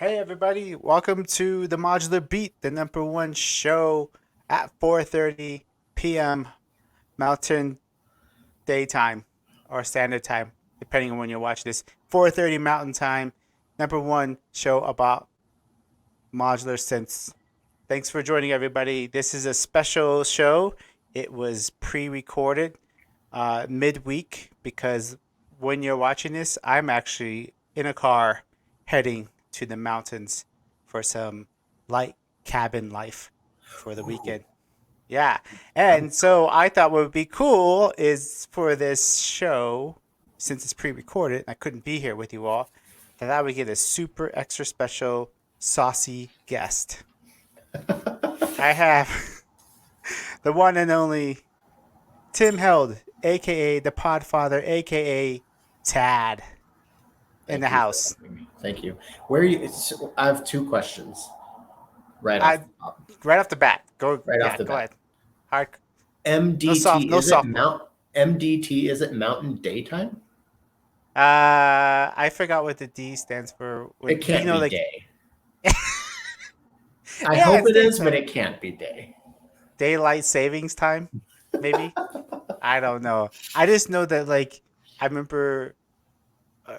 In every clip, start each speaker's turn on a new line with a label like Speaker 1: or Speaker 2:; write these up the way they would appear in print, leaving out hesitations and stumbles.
Speaker 1: Hey everybody, welcome to the Modular Beat, the number one show at 4:30 p.m. Mountain Daytime or Standard Time, depending on when you watch this. 4:30 Mountain Time, number one show about modular synths. Thanks for joining everybody. This is a special show. It was pre-recorded midweek because when you're watching this, I'm actually in a car heading to the mountains for some light cabin life for the
Speaker 2: Ooh,
Speaker 1: weekend. Yeah.
Speaker 2: I'm
Speaker 1: And so I thought what would be cool is for this show, since it's pre recorded, I couldn't be here with you all, that I would get a super extra special saucy guest. I have the one and only Tim Held, aka the Podfather, aka Tad, in
Speaker 2: Thank
Speaker 1: the
Speaker 2: you for
Speaker 1: house.
Speaker 2: having me. Thank you. Where are you? I have two questions right off
Speaker 1: I
Speaker 2: the top.
Speaker 1: right off the bat, go
Speaker 2: Right off
Speaker 1: yeah,
Speaker 2: the
Speaker 1: go
Speaker 2: bat.
Speaker 1: ahead. Hard,
Speaker 2: MDT
Speaker 1: no
Speaker 2: is it
Speaker 1: softball.
Speaker 2: Mount MDT is it Mountain Daytime?
Speaker 1: I forgot what the D stands for.
Speaker 2: It
Speaker 1: When
Speaker 2: can't be
Speaker 1: like
Speaker 2: day. I
Speaker 1: yeah,
Speaker 2: hope
Speaker 1: it's
Speaker 2: it is, but
Speaker 1: daytime.
Speaker 2: it can't be day.
Speaker 1: Daylight savings time, maybe. I don't know. I just know that I remember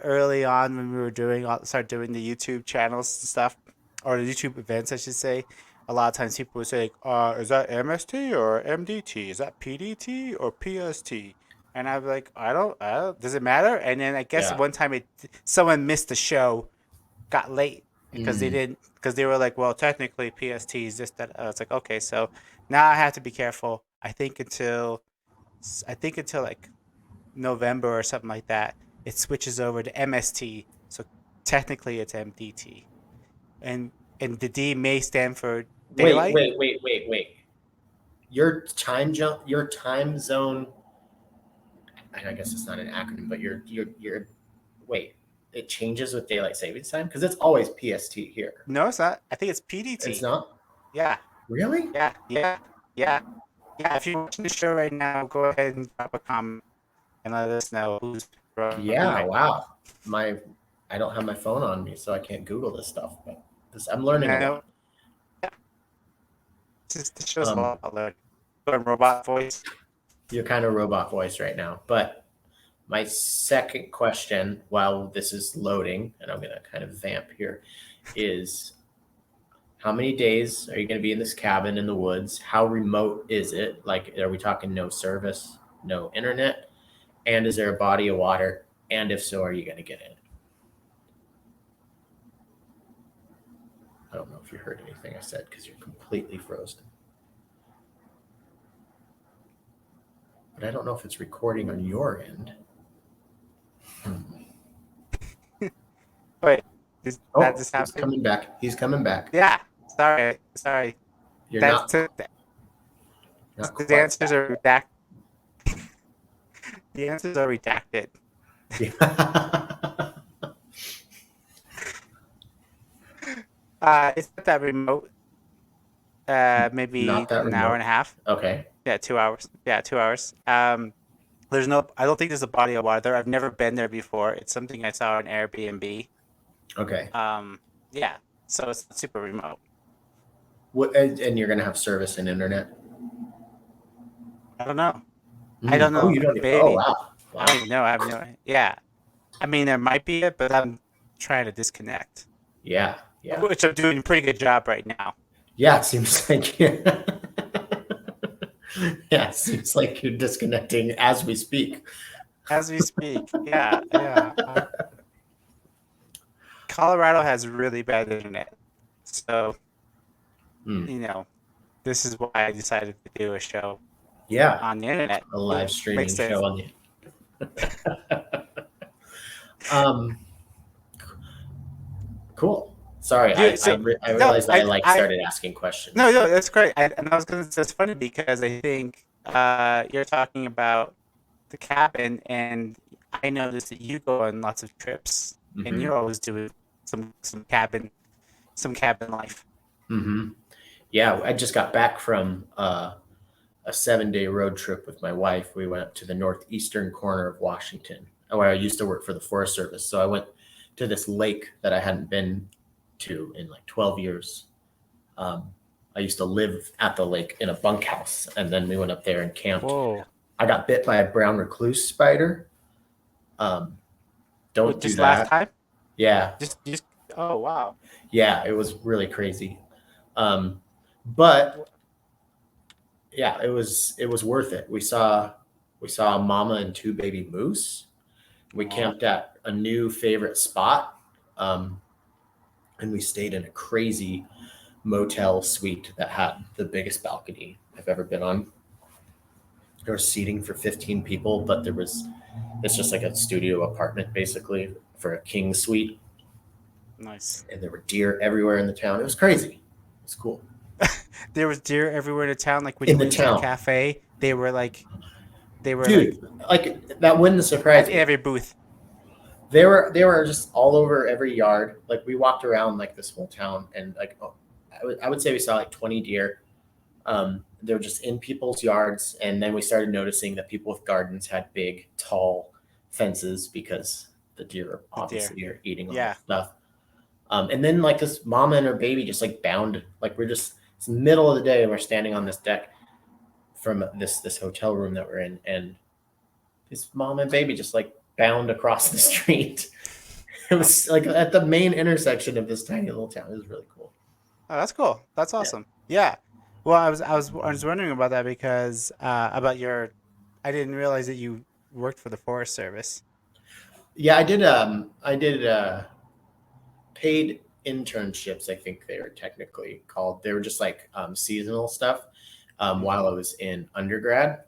Speaker 1: early on when we were start doing the YouTube channels and stuff, or the YouTube events, I should say. A lot of times people would say, is that MST or MDT? Is that PDT or PST? And I'm like, I don't, does it matter? And then I guess
Speaker 2: Yeah.
Speaker 1: one time someone missed the show, got late
Speaker 2: Mm.
Speaker 1: because they were like, well, technically PST is just that. I was like, okay, so now I have to be careful. I think until like November or something like that, it switches over to MST. So technically it's MDT. And the D may stand for
Speaker 2: Wait,
Speaker 1: daylight.
Speaker 2: wait, wait, wait, wait. Your time zone. I guess it's not an acronym, but your wait. It changes with daylight savings time because it's always PST here.
Speaker 1: No, it's not. I think it's
Speaker 2: It's
Speaker 1: PDT.
Speaker 2: not
Speaker 1: Yeah,
Speaker 2: really.
Speaker 1: yeah. Yeah, if you're watching the show right now, go ahead and drop a comment and let us know who's
Speaker 2: Yeah,
Speaker 1: right.
Speaker 2: wow. My I don't have my phone on me, so I can't Google this stuff. But I'm learning a
Speaker 1: No,
Speaker 2: lot.
Speaker 1: yeah, this show's a
Speaker 2: Um,
Speaker 1: lot about learning. Robot voice.
Speaker 2: you're kind of robot voice right now. But my second question, while this is loading, and I'm gonna kind of vamp here, is how many days are you gonna be in this cabin in the woods? How remote is it? Like, are we talking no service, no internet? And is there a body of water? And if so, are you gonna get in it? I don't know if you heard anything I said because you're completely frozen. But I don't know if it's recording on your end.
Speaker 1: Wait, that
Speaker 2: Oh,
Speaker 1: just
Speaker 2: he's
Speaker 1: happened?
Speaker 2: coming back. He's coming back.
Speaker 1: Yeah. Sorry.
Speaker 2: You're
Speaker 1: That's
Speaker 2: not
Speaker 1: the
Speaker 2: quite
Speaker 1: answers
Speaker 2: back
Speaker 1: are
Speaker 2: yet.
Speaker 1: redacted. The answers are redacted.
Speaker 2: Yeah.
Speaker 1: It's not that remote. Maybe
Speaker 2: Not that
Speaker 1: an hour and
Speaker 2: remote.
Speaker 1: a half.
Speaker 2: Okay.
Speaker 1: Yeah, 2 hours. Yeah, 2 hours. There's no. I don't think there's a body of water there. I've never been there before. It's something I saw on Airbnb.
Speaker 2: Okay.
Speaker 1: Um, yeah. So it's not super remote.
Speaker 2: What, and you're gonna have service and internet.
Speaker 1: I don't know. I don't
Speaker 2: Oh,
Speaker 1: know.
Speaker 2: you don't. Oh,
Speaker 1: Maybe.
Speaker 2: wow.
Speaker 1: I
Speaker 2: Wow.
Speaker 1: don't even know. I have no. Yeah. I mean, there might be it, but I'm trying to disconnect,
Speaker 2: Yeah. Yeah.
Speaker 1: which I'm doing a pretty good job right now.
Speaker 2: Yeah. It seems like. Yeah. It seems like you're disconnecting as we speak.
Speaker 1: As we speak. Yeah. Yeah. Colorado has really bad internet. So,
Speaker 2: Hmm.
Speaker 1: you know, this is why I decided to do a show
Speaker 2: Yeah.
Speaker 1: on the internet.
Speaker 2: A live
Speaker 1: It makes
Speaker 2: streaming
Speaker 1: sense.
Speaker 2: show on the. um. Cool. Sorry,
Speaker 1: So
Speaker 2: I
Speaker 1: no,
Speaker 2: realized I like started asking questions.
Speaker 1: no, that's great. And I was gonna. It's funny because I think you're talking about the cabin, and I noticed that you go on lots of trips, and
Speaker 2: Mm-hmm.
Speaker 1: you're always doing some cabin life.
Speaker 2: Mm-hmm. Yeah, I just got back from a 7 day road trip with my wife. We went to the northeastern corner of Washington, where I used to work for the Forest Service. So I went to this lake that I hadn't been to in like 12 years. Um, I used to live at the lake in a bunkhouse, and then we went up there and camped.
Speaker 1: Whoa.
Speaker 2: I got bit by a brown recluse spider. Um, don't
Speaker 1: With
Speaker 2: do
Speaker 1: this last
Speaker 2: that.
Speaker 1: time?
Speaker 2: Yeah,
Speaker 1: Just. Oh wow.
Speaker 2: yeah, it was really crazy. Um, but yeah, it was worth it. We saw a mama and two baby moose. We
Speaker 1: Aw.
Speaker 2: camped at a new favorite spot, um, and we stayed in a crazy motel suite that had the biggest balcony I've ever been on. There was seating for 15 people, but it's just like a studio apartment basically for a king suite,
Speaker 1: Nice.
Speaker 2: and there were deer everywhere in the town. It was crazy. It was cool.
Speaker 1: There was deer everywhere in the town. Like when you
Speaker 2: In the
Speaker 1: went into the
Speaker 2: town,
Speaker 1: cafe, they were like
Speaker 2: dude, like that wouldn't
Speaker 1: at
Speaker 2: surprise me.
Speaker 1: every booth.
Speaker 2: They were just all over every yard. Like we walked around like this whole town, and like I would say we saw like 20 deer. They were just in people's yards, and then we started noticing that people with gardens had big, tall fences because the deer
Speaker 1: The deer.
Speaker 2: obviously are eating all
Speaker 1: Yeah.
Speaker 2: that stuff. And then like this mama and her baby just like bound, like it's the middle of the day, and we're standing on this deck from this hotel room that we're in, and this mom and baby just like bound across the street. It was like at the main intersection of this tiny little town. It was really cool.
Speaker 1: Oh, that's cool. That's
Speaker 2: Yeah.
Speaker 1: awesome. Yeah. Well, I was wondering about that because about your. I didn't realize that you worked for the Forest Service.
Speaker 2: Yeah, I did paid internships, I think they were technically called. They were just like seasonal stuff while I was in undergrad.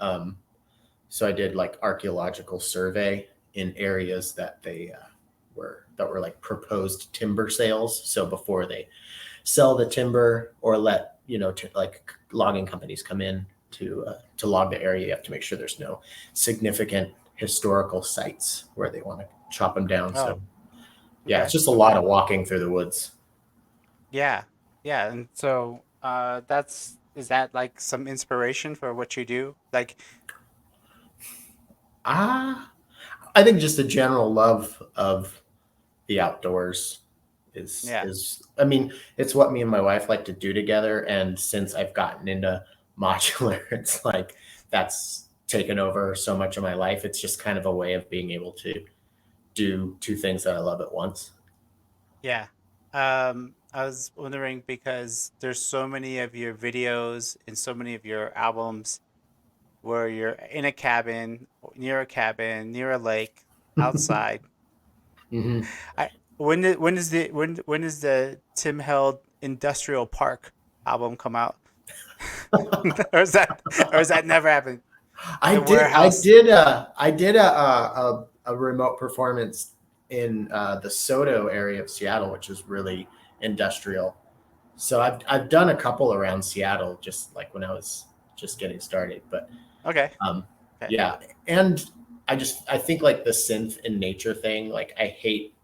Speaker 2: Um, so I did like archaeological survey in areas that they were like proposed timber sales. So before they sell the timber or let like logging companies come in to log the area, you have to make sure there's no significant historical sites where they want to chop them down.
Speaker 1: Oh,
Speaker 2: So yeah, it's
Speaker 1: okay.
Speaker 2: just a lot of walking through the woods.
Speaker 1: Yeah. Yeah. And so that's is that like some inspiration for what you do? Like,
Speaker 2: Ah, I think just a general love of the outdoors
Speaker 1: yeah.
Speaker 2: is I mean, it's what me and my wife like to do together. And since I've gotten into modular, it's like that's taken over so much of my life. It's just kind of a way of being able to do two things that I love at once.
Speaker 1: Yeah. I was wondering because there's so many of your videos and so many of your albums where you're in a cabin, near a lake, outside.
Speaker 2: Hmm.
Speaker 1: I when is the Tim Held Industrial Park album come out? or is that never happened?
Speaker 2: I
Speaker 1: The
Speaker 2: did. I
Speaker 1: warehouse.
Speaker 2: did. I did a remote performance in the Soto area of Seattle, which is really industrial. So I've done a couple around Seattle, just like when I was just getting started. But
Speaker 1: Okay.
Speaker 2: um,
Speaker 1: Okay.
Speaker 2: yeah, and I think like the synth in nature thing. Like I hate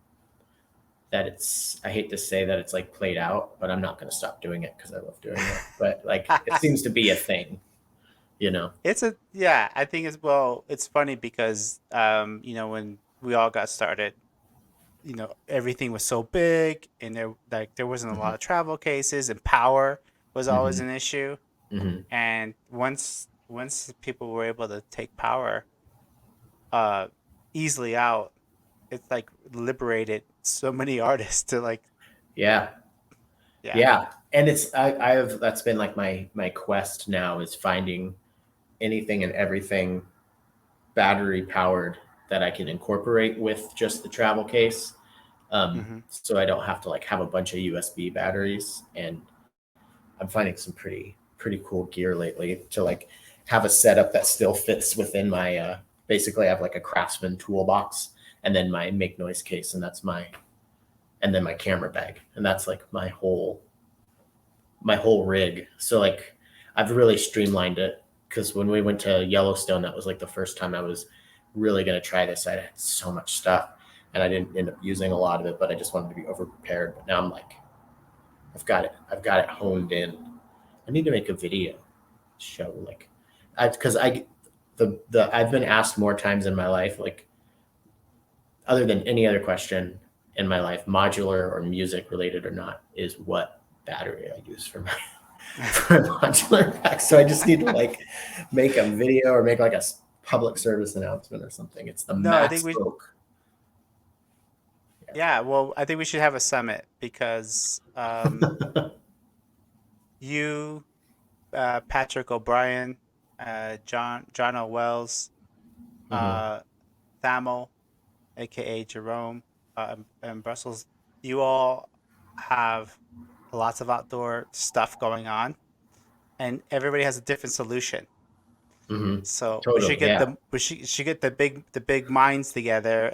Speaker 2: to say that it's like played out, but I'm not going to stop doing it because I love doing it. But like it seems to be a thing, you know.
Speaker 1: Yeah, I think it's funny because when we all got started, everything was so big and there wasn't a
Speaker 2: Hmm.
Speaker 1: lot of travel cases and power was always
Speaker 2: Hmm.
Speaker 1: an issue.
Speaker 2: Hmm.
Speaker 1: And once people were able to take power uh easily out, it's like liberated so many artists to like
Speaker 2: Yeah.
Speaker 1: yeah.
Speaker 2: Yeah, and I have that's been like my quest now is finding anything and everything battery powered that I can incorporate with just the travel case.
Speaker 1: Hmm.
Speaker 2: So I don't have to like have a bunch of USB batteries. And I'm finding some pretty cool gear lately to like have a setup that still fits within my basically I have like a Craftsman toolbox and then my make noise case, and then my camera bag, and that's like my whole rig. So like I've really streamlined it because when we went to Yellowstone, that was like the first time I was really going to try this. I had so much stuff and I didn't end up using a lot of it, but I just wanted to be over prepared. But now I'm like, I've got it honed in. I need to make a video show like because I've been asked more times in my life, like other than any other question, in my life, modular or music related or not, is what battery I use for my for a modular rack. So I just need to like make a video or make like a public service announcement or something. It's the
Speaker 1: No, I think
Speaker 2: Max
Speaker 1: we.
Speaker 2: Oak.
Speaker 1: Yeah, well, I think we should have a summit because you, Patrick O'Brien, John O. Wells,
Speaker 2: Mhm.
Speaker 1: uh, Thamel, aka Jerome, and Brussels, you all have lots of outdoor stuff going on, and everybody has a different solution.
Speaker 2: Mhm.
Speaker 1: So
Speaker 2: Totally. Yeah.
Speaker 1: we should get the big minds together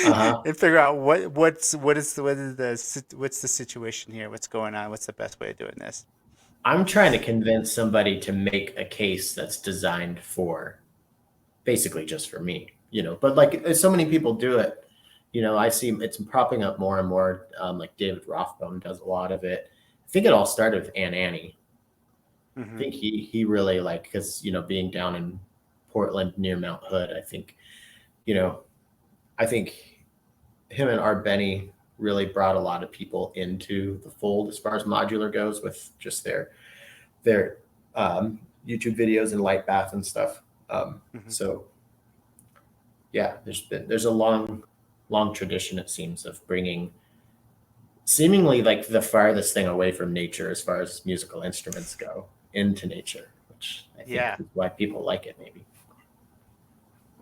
Speaker 2: Uh-huh.
Speaker 1: and figure out what's the situation here, what's going on, what's the best way of doing this.
Speaker 2: I'm trying to convince somebody to make a case that's designed for basically just for me, but like so many people do it. I see it's propping up more and more. Like David Rothbone does a lot of it. I think it all started with Aunt Annie. I
Speaker 1: Hmm.
Speaker 2: think he really like, because being down in Portland near Mount Hood, you know I think him and Art Benny really brought a lot of people into the fold as far as modular goes, with just their YouTube videos and light bath and stuff.
Speaker 1: Hmm.
Speaker 2: So yeah, there's a long tradition, it seems, of bringing seemingly like the farthest thing away from nature as far as musical instruments go into nature, which I think
Speaker 1: Yeah,
Speaker 2: is why people like it, maybe.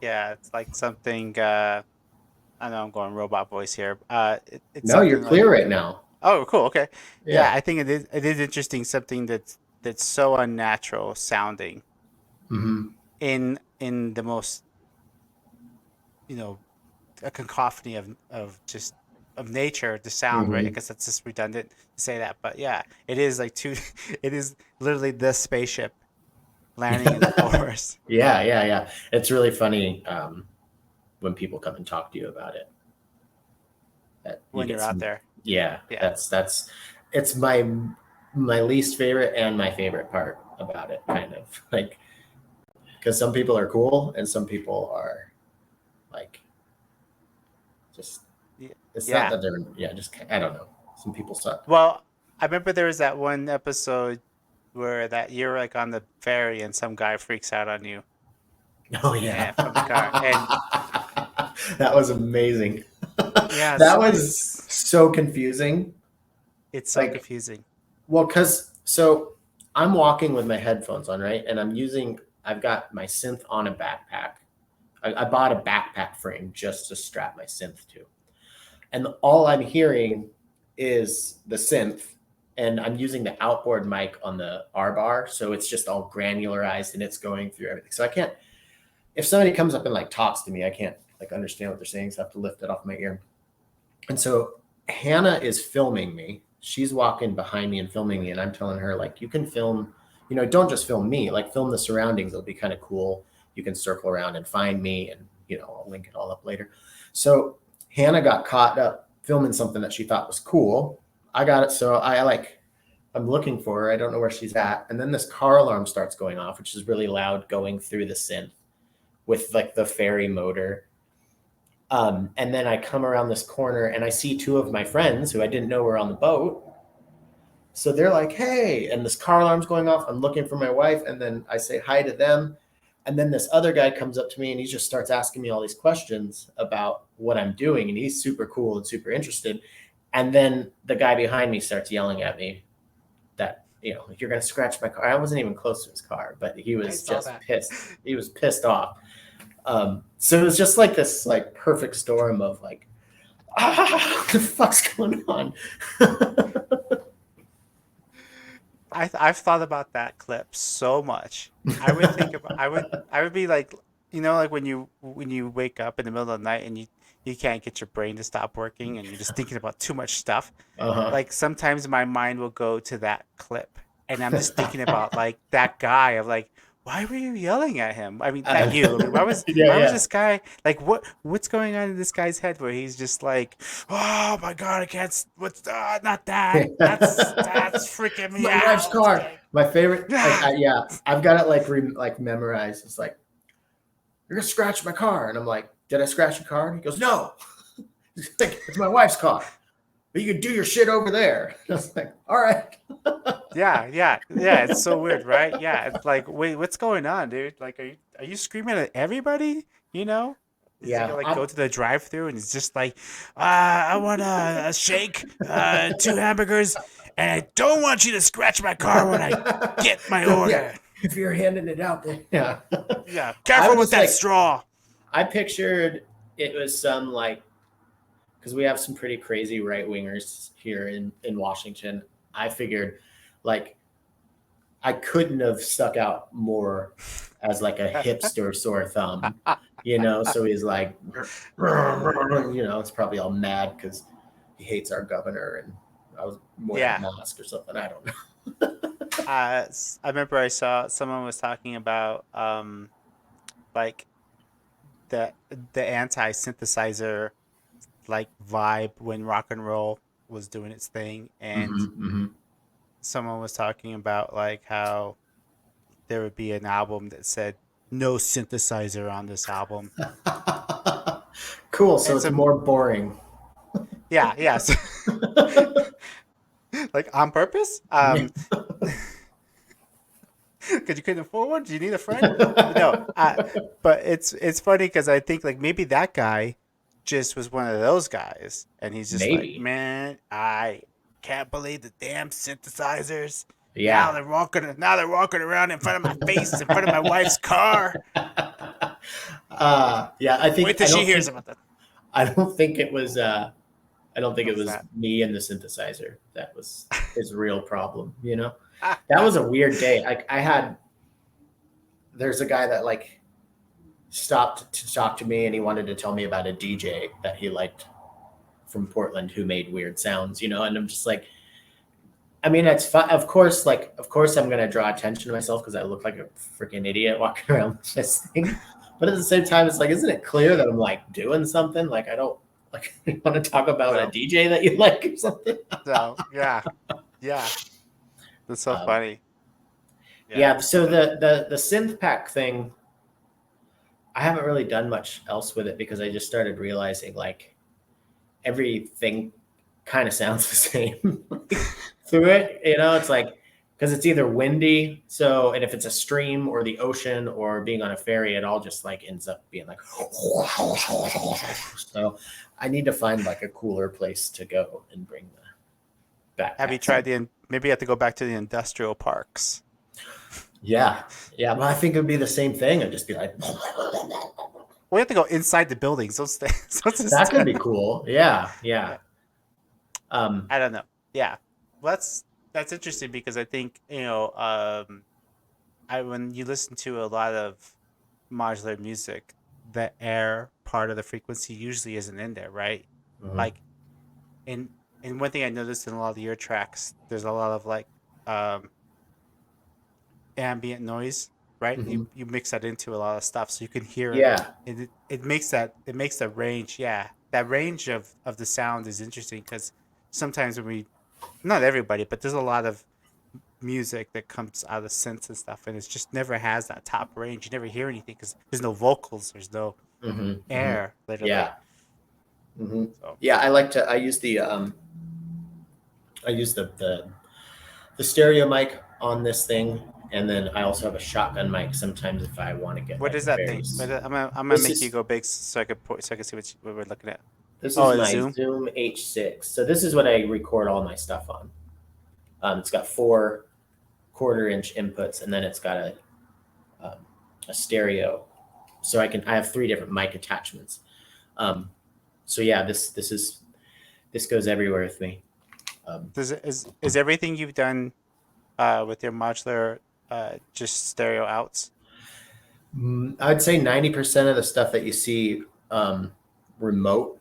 Speaker 1: yeah, it's like something. I know I'm going robot voice here. It's
Speaker 2: No, you're
Speaker 1: something like,
Speaker 2: clear right now.
Speaker 1: oh, cool, okay, yeah.
Speaker 2: Yeah.
Speaker 1: I think it is interesting. Something that's so unnatural sounding
Speaker 2: Hmm.
Speaker 1: in the most, you know, a cacophony of just of nature, the sound, right? I
Speaker 2: Hmm.
Speaker 1: guess that's just redundant to say that, but yeah, it is like two. It is literally the spaceship landing in the forest
Speaker 2: Yeah. It's really funny when people come and talk to you about it. That you
Speaker 1: when
Speaker 2: get
Speaker 1: you're out
Speaker 2: some,
Speaker 1: there.
Speaker 2: yeah.
Speaker 1: Yeah,
Speaker 2: That's it's my least favorite and my favorite part about it, kind of like, because some people are cool and some people are like, just, it's not
Speaker 1: yeah.
Speaker 2: that they're, yeah, just, I don't know, some people suck.
Speaker 1: Well, I remember there was that one episode where that you're like on the ferry and some guy freaks out on you
Speaker 2: Oh yeah.
Speaker 1: and from the car. And
Speaker 2: That was amazing.
Speaker 1: yeah,
Speaker 2: That was so confusing.
Speaker 1: it's so
Speaker 2: Like,
Speaker 1: confusing.
Speaker 2: well, so I'm walking with my headphones on, right? And I've got my synth on a backpack. I bought a backpack frame just to strap my synth to. And all I'm hearing is the synth, and I'm using the outboard mic on the R bar. So it's just all granularized and it's going through everything. So I can't, if somebody comes up and like talks to me, I can't like understand what they're saying. So I have to lift it off my ear. And so Hannah is filming me. She's walking behind me and filming me. And I'm telling her, like, you can film, don't just film me, like, film the surroundings. It'll be kind of cool. You can circle around and find me, and, I'll link it all up later. So Hannah got caught up filming something that she thought was cool. I got it. So I'm looking for her. I don't know where she's at. And then this car alarm starts going off, which is really loud, going through the synth with like the ferry motor. And then I come around this corner and I see two of my friends who I didn't know were on the boat. So they're like, hey, and this car alarm's going off. I'm looking for my wife. And then I say hi to them. And then this other guy comes up to me and he just starts asking me all these questions about what I'm doing. And he's super cool and super interested. And then the guy behind me starts yelling at me that, you're going to scratch my car. I wasn't even close to his car, but he
Speaker 1: I
Speaker 2: was
Speaker 1: saw
Speaker 2: just
Speaker 1: that.
Speaker 2: pissed. He was pissed off. So it was just like this like perfect storm of like, what the fuck's going on?
Speaker 1: I've thought about that clip so much. I would think about I would be like, like when you wake up in the middle of the night and you can't get your brain to stop working and you're just thinking about too much stuff.
Speaker 2: Uh-huh.
Speaker 1: Like sometimes my mind will go to that clip and I'm just thinking about like that guy of like, why were you yelling at him? I mean, not you. I mean,
Speaker 2: Yeah,
Speaker 1: why was
Speaker 2: yeah.
Speaker 1: this guy like what's going on in this guy's head where he's just like, oh my god, I can't. What's not that? That's freaking me
Speaker 2: My wife's
Speaker 1: out.
Speaker 2: car.
Speaker 1: Like,
Speaker 2: My favorite, like,
Speaker 1: ah.
Speaker 2: yeah, I've got it like memorized. It's like, you're gonna scratch my car, and I'm like, did I scratch your car? And he goes, no. He's like, it's my wife's car. But you can do your shit over there. I was like, all right.
Speaker 1: Yeah. It's so weird, right? Yeah, it's like, wait, what's going on, dude? Like, are you screaming at everybody? You know? He's
Speaker 2: Yeah.
Speaker 1: like go to the drive-through and he's just like, I want a shake, 2 hamburgers, and I don't want you to scratch my car when I get my
Speaker 2: Yeah.
Speaker 1: order.
Speaker 2: If you're handing it out there. Yeah.
Speaker 1: Yeah,
Speaker 2: I
Speaker 1: careful
Speaker 2: was
Speaker 1: with
Speaker 2: just
Speaker 1: that
Speaker 2: like,
Speaker 1: straw.
Speaker 2: I pictured it was some like, because we have some pretty crazy right wingers here in Washington. I figured like I couldn't have stuck out more as like a hipster sore thumb, So he's like, it's probably all mad because he hates our governor and I was wearing a
Speaker 1: Yeah.
Speaker 2: mask or something. I don't know.
Speaker 1: I remember I saw someone was talking about like the the anti-synthesizer like vibe when rock and roll was doing its thing, and
Speaker 2: Mm-hmm,
Speaker 1: someone was talking about like how there would be an album that said no synthesizer on this album.
Speaker 2: mm-hmm. Cool. So
Speaker 1: And
Speaker 2: it's
Speaker 1: some
Speaker 2: more boring.
Speaker 1: yeah, so, like on purpose. Because you couldn't afford one. Do you need a friend? No. But it's funny because I think like maybe that guy just was one of those guys, and he's just like,
Speaker 2: Maybe.
Speaker 1: man, I can't believe the damn synthesizers.
Speaker 2: Yeah.
Speaker 1: Now they're walking around in front of my face, in front of my wife's car.
Speaker 2: Yeah,
Speaker 1: Wait till she hears about that.
Speaker 2: I don't think it was I don't think
Speaker 1: What
Speaker 2: it
Speaker 1: was
Speaker 2: was
Speaker 1: that?
Speaker 2: me and the synthesizer. That was his real problem. That was a weird day. I had there's a guy that like stopped to talk to me and he wanted to tell me about a DJ that he liked from Portland who made weird sounds, and I'm just like, I mean, it's fun. Of course, I'm gonna draw attention to myself because I look like a freaking idiot walking around with this thing. But at the same time, it's like, isn't it clear that I'm like doing something? Like, I don't like you want to talk about a
Speaker 1: So,
Speaker 2: DJ that you like or something.
Speaker 1: yeah, that's so
Speaker 2: Um,
Speaker 1: funny. Yeah,
Speaker 2: yeah. So the synth pack thing, I haven't really done much else with it because I just started realizing like everything kind of sounds the same through it. It's like because it's either windy, and if it's a stream or the ocean or being on a ferry, it all just like ends up being like. So I need to find like a cooler place to go and bring the
Speaker 1: have you
Speaker 2: backpacks
Speaker 1: tried
Speaker 2: in.
Speaker 1: the? Maybe you have to go back to the industrial parks.
Speaker 2: Yeah, yeah. Well, I think it'd be the same thing. I'd just be like,
Speaker 1: We have to go inside the buildings. Don't stay. Don't
Speaker 2: that
Speaker 1: just,
Speaker 2: could be cool. Yeah, yeah.
Speaker 1: yeah,
Speaker 2: Um,
Speaker 1: I don't know. Yeah, well, that's interesting because I think I when you listen to a lot of modular music, the air part of the frequency usually isn't in there, right?
Speaker 2: mhm.
Speaker 1: Like in and one thing I noticed in a lot of your tracks, there's a lot of like um, ambient noise, right?
Speaker 2: Mhm.
Speaker 1: You mix that into a lot of stuff, so you can hear it.
Speaker 2: Yeah.
Speaker 1: It makes the range. Yeah, that range of the sound is interesting because sometimes when we not everybody, but there's a lot of music that comes out of synths and stuff, and it just never has that top range. You never hear anything because there's no vocals, there's no
Speaker 2: Hmm. Hmm.
Speaker 1: air, literally.
Speaker 2: Yeah. Hmm.
Speaker 1: So
Speaker 2: Yeah. I use the stereo mic on this thing, and then I also have a shotgun mic sometimes if I want to get
Speaker 1: what
Speaker 2: like
Speaker 1: is
Speaker 2: a
Speaker 1: that
Speaker 2: very.
Speaker 1: thing? I'm gonna
Speaker 2: This
Speaker 1: make you
Speaker 2: is
Speaker 1: go big so so I can see what we're looking at.
Speaker 2: this is
Speaker 1: Oh, the
Speaker 2: my
Speaker 1: Zoom.
Speaker 2: Zoom H6. So this is what I record all my stuff on. It's got 4/4 inch inputs, and then it's got um, a stereo. So I have 3 different mic attachments. Um, so yeah, this goes everywhere with me. Um,
Speaker 1: Is everything you've done with your modular just stereo outs?
Speaker 2: I'd say 90% of the stuff that you see remote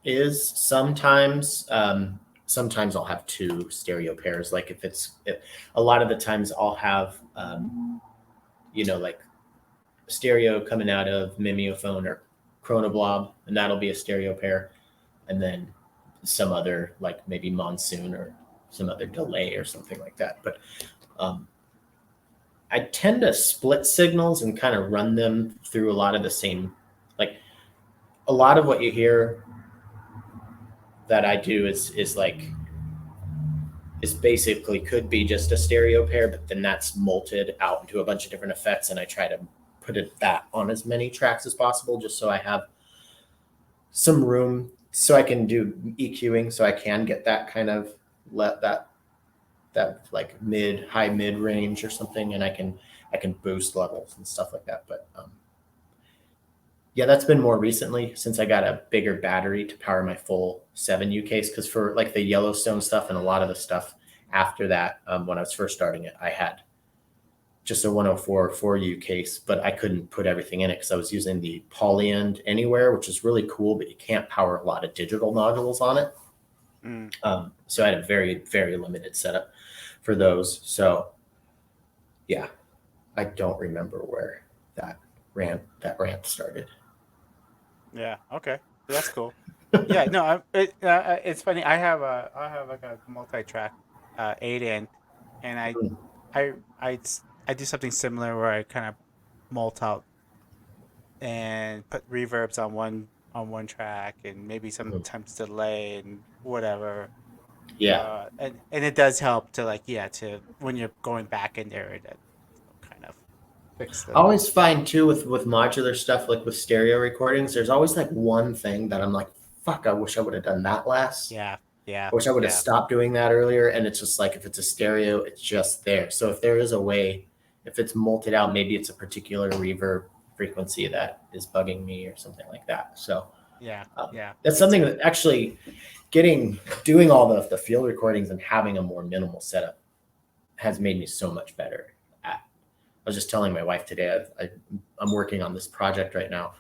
Speaker 2: is sometimes I'll have 2 stereo pairs. Like if a lot of the times I'll have like stereo coming out of mimeophone or chronoblob, and that'll be a stereo pair, and then some other like maybe monsoon or some other delay or something like that. But um, I tend to split signals and kind of run them through a lot of the same, like a lot of what you hear that I do is like is basically could be just a stereo pair, but then that's molted out into a bunch of different effects, and I try to put that on as many tracks as possible, just so I have some room, so I can do EQing, so I can get that kind of let that like high mid range or something, and I can boost levels and stuff like that. But yeah, that's been more recently since I got a bigger battery to power my full 7U case. Because for like the Yellowstone stuff and a lot of the stuff after that, when I was first starting it, I had just a 104 4U case, but I couldn't put everything in it because I was using the Polyend Anywhere, which is really cool, but you can't power a lot of digital modules on it. So I had a very, very limited setup for those. So yeah, I don't remember where that rant started.
Speaker 1: Yeah. Okay. That's cool. Yeah. No. It's funny. I have like a multi-track, 8 in, and I I I do something similar where I kind of mult out and put reverbs on one track and maybe sometimes delay and whatever.
Speaker 2: Yeah.
Speaker 1: And it does help to like to when you're going back in there to kind of fix
Speaker 2: I
Speaker 1: the
Speaker 2: always find too with modular stuff, like with stereo recordings, there's always like one thing that I'm like, fuck, I wish I would have done that last.
Speaker 1: yeah yeah
Speaker 2: I wish I would have
Speaker 1: yeah
Speaker 2: stopped doing that earlier. And it's just like, if it's a stereo, it's just there. So if there is a way, if it's multed out, maybe it's a particular reverb frequency that is bugging me or something like that. So
Speaker 1: yeah yeah.
Speaker 2: that's
Speaker 1: It's
Speaker 2: something that actually doing all the field recordings and having a more minimal setup has made me so much better at. I was just telling my wife today, I'm working on this project right now,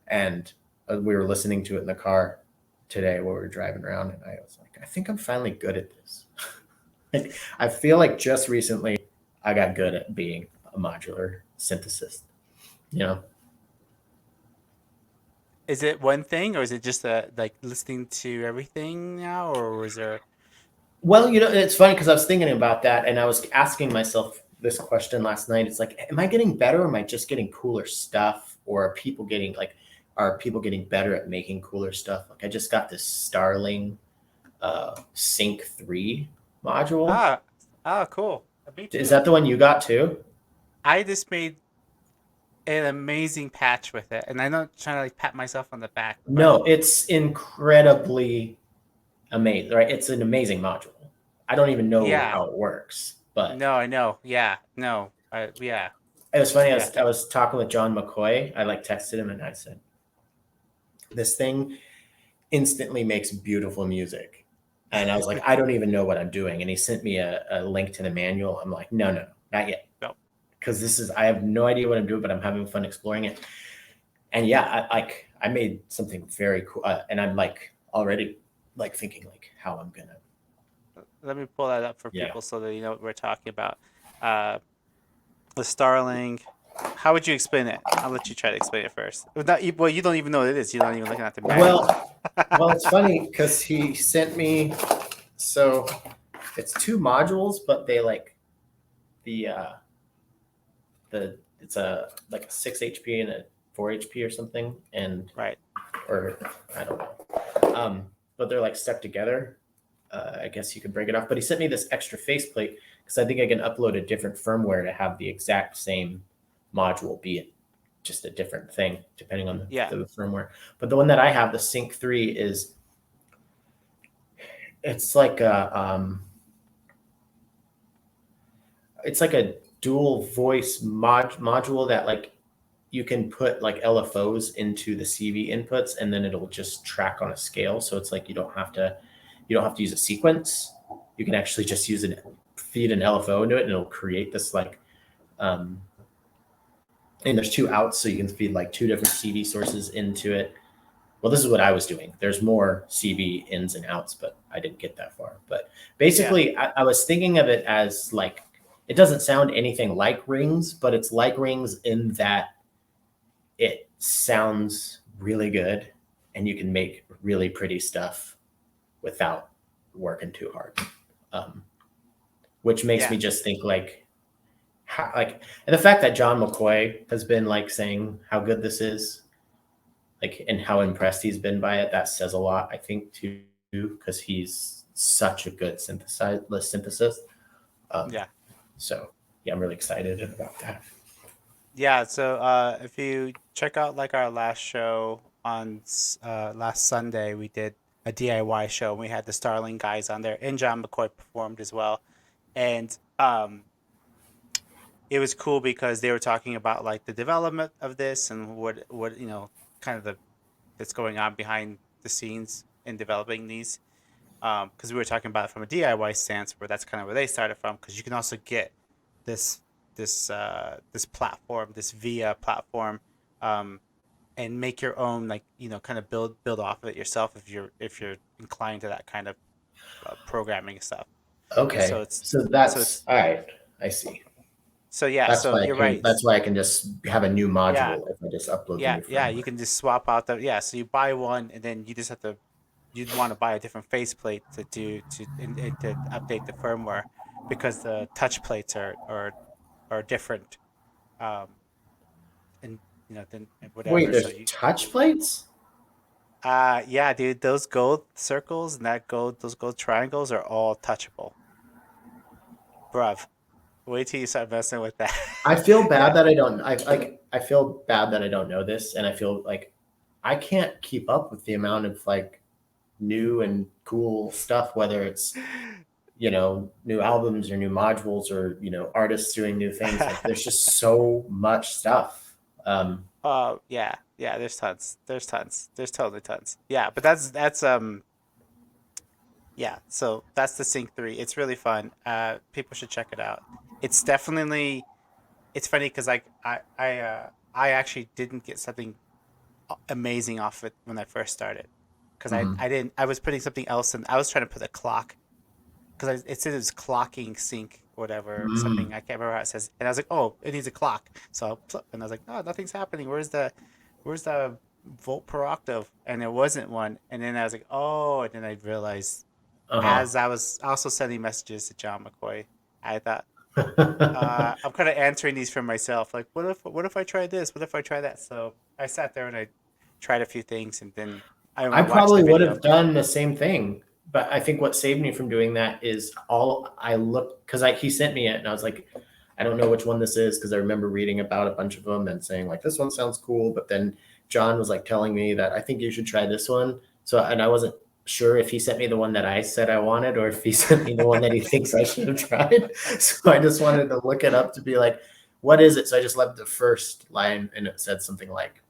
Speaker 2: and we were listening to it in the car today while we were driving around, and I was like, I think I'm finally good at this. Like, I feel like just recently I got good at being a modular synthesist, you know?
Speaker 1: Is it one thing, or is it just like listening to everything now, or is there?
Speaker 2: Well, it's funny because I was thinking about that, and I was asking myself this question last night. It's like, am I getting better, or am I just getting cooler stuff? Or are people getting better at making cooler stuff? Like, I just got this Starling Sync3 module.
Speaker 1: Ah, cool. Me
Speaker 2: Is
Speaker 1: too.
Speaker 2: that the one you got too?
Speaker 1: I just made an amazing patch with it, and I'm not trying to like pat myself on the back, but
Speaker 2: No, it's incredibly amazing, right? It's an amazing module. I don't even know
Speaker 1: yeah,
Speaker 2: how it works, but
Speaker 1: no, I know, yeah, no, yeah,
Speaker 2: it was funny.
Speaker 1: yeah,
Speaker 2: I was talking with John McCoy. I like texted him and I said, this thing instantly makes beautiful music. And I was like, I don't even know what I'm doing. And he sent me a link to the manual. I'm like, no, not yet.
Speaker 1: no,
Speaker 2: Because I have no idea what I'm doing, but I'm having fun exploring it. And yeah, I made something very cool. And I'm like already like thinking like how I'm going to,
Speaker 1: let me pull that up for
Speaker 2: yeah.
Speaker 1: people so that you know what we're talking about. Uh, the Starling. How would you explain it? I'll let you try to explain it first. Well, you don't even know what it is. You're not even looking at the manual.
Speaker 2: Well, it's funny because he sent me, so it's two modules, but they like the, it's a like a 6 HP and a 4 HP or something, and
Speaker 1: Right.
Speaker 2: or I don't know, but they're like stuck together. I guess you could break it off. But he sent me this extra faceplate because I think I can upload a different firmware to have the exact same module be it just a different thing depending on
Speaker 1: Yeah.
Speaker 2: the firmware. But the one that I have, the Sync3, is it's like a dual voice module that like you can put like LFOs into the CV inputs, and then it'll just track on a scale. So it's like you don't have to use a sequence. You can actually just feed an LFO into it, and it'll create this like and there's two outs, so you can feed like two different CV sources into it. Well, this is what I was doing. There's more CV ins and outs, but I didn't get that far. But
Speaker 1: Yeah.
Speaker 2: basically, I was thinking of it as like, it doesn't sound anything like rings, but it's like rings in that it sounds really good and you can make really pretty stuff without working too hard. Which makes
Speaker 1: Yeah.
Speaker 2: me just think like, and the fact that John McCoy has been like saying how good this is, like, and how impressed he's been by it, that says a lot, I think, too. because he's such a good synthesis. Um,
Speaker 1: Yeah.
Speaker 2: so yeah, I'm really excited about that.
Speaker 1: Yeah, so if you check out like our last show on last Sunday, we did a DIY show. We had the Starling guys on there, and John McCoy performed as well. And it was cool because they were talking about like the development of this and what kind of the that's going on behind the scenes in developing these. Because we were talking about it from a DIY stance, where that's kind of where they started from. Because you can also get this this platform, this VIA platform, um, and make your own, like kind of build off of it yourself if you're inclined to that kind of programming stuff. So
Speaker 2: Okay,
Speaker 1: it's
Speaker 2: so
Speaker 1: so
Speaker 2: that's
Speaker 1: it's
Speaker 2: all right. I see.
Speaker 1: so yeah.
Speaker 2: That's
Speaker 1: So
Speaker 2: why I
Speaker 1: you're
Speaker 2: can.
Speaker 1: right.
Speaker 2: That's why I can just have a new
Speaker 1: Yeah,
Speaker 2: module if I just upload the
Speaker 1: yeah,
Speaker 2: new
Speaker 1: yeah. You
Speaker 2: firmware.
Speaker 1: can just swap out so you buy one and then you just have to you'd want to buy a different faceplate and to update the firmware because the touch plates are different and than
Speaker 2: Wait,
Speaker 1: whatever. So
Speaker 2: there's
Speaker 1: you
Speaker 2: touch plates?
Speaker 1: yeah, dude, those gold circles and those gold triangles are all touchable, bruv. Wait till you start messing with that.
Speaker 2: I feel bad
Speaker 1: Yeah.
Speaker 2: that I don't. I feel bad that I don't know this, and I feel like I can't keep up with the amount of like new and cool stuff, whether it's new albums or new modules or artists doing new things. Like there's just so much stuff.
Speaker 1: Oh yeah, yeah. There's tons. There's tons. There's totally tons. Yeah, but that's yeah. So that's the Sync 3. It's really fun. People should check it out. It's definitely it's funny because I actually didn't get something amazing off it when I first started because
Speaker 2: Mhm.
Speaker 1: I didn't I was putting something else and I was trying to put a clock because it said it was clocking sync whatever something
Speaker 2: Mm.
Speaker 1: I can't remember how it says and I was like, oh, it needs a clock, so and I was like, oh, nothing's happening, where's the volt per octave, and there wasn't one, and then I was like, oh, and then I realized
Speaker 2: Uh
Speaker 1: as I was also sending messages to John McCoy, I thought,
Speaker 2: huh.
Speaker 1: I'm kind of answering these for myself. Like, what if I try this? What if I try that? So I sat there and I tried a few things, and then I
Speaker 2: I
Speaker 1: watched the
Speaker 2: probably would
Speaker 1: video.
Speaker 2: have done the same thing, but I think what saved me from doing that is all I looked because he sent me it and I was like, I don't know which one this is because I remember reading about a bunch of them and saying like this one sounds cool, but then John was like telling me that I think you should try this one. So and I wasn't sure if he sent me the one that I said I wanted or if he sent me the one that he thinks I should have tried. So I just wanted to look it up to be like, what is it? So I just left the first line and it said something like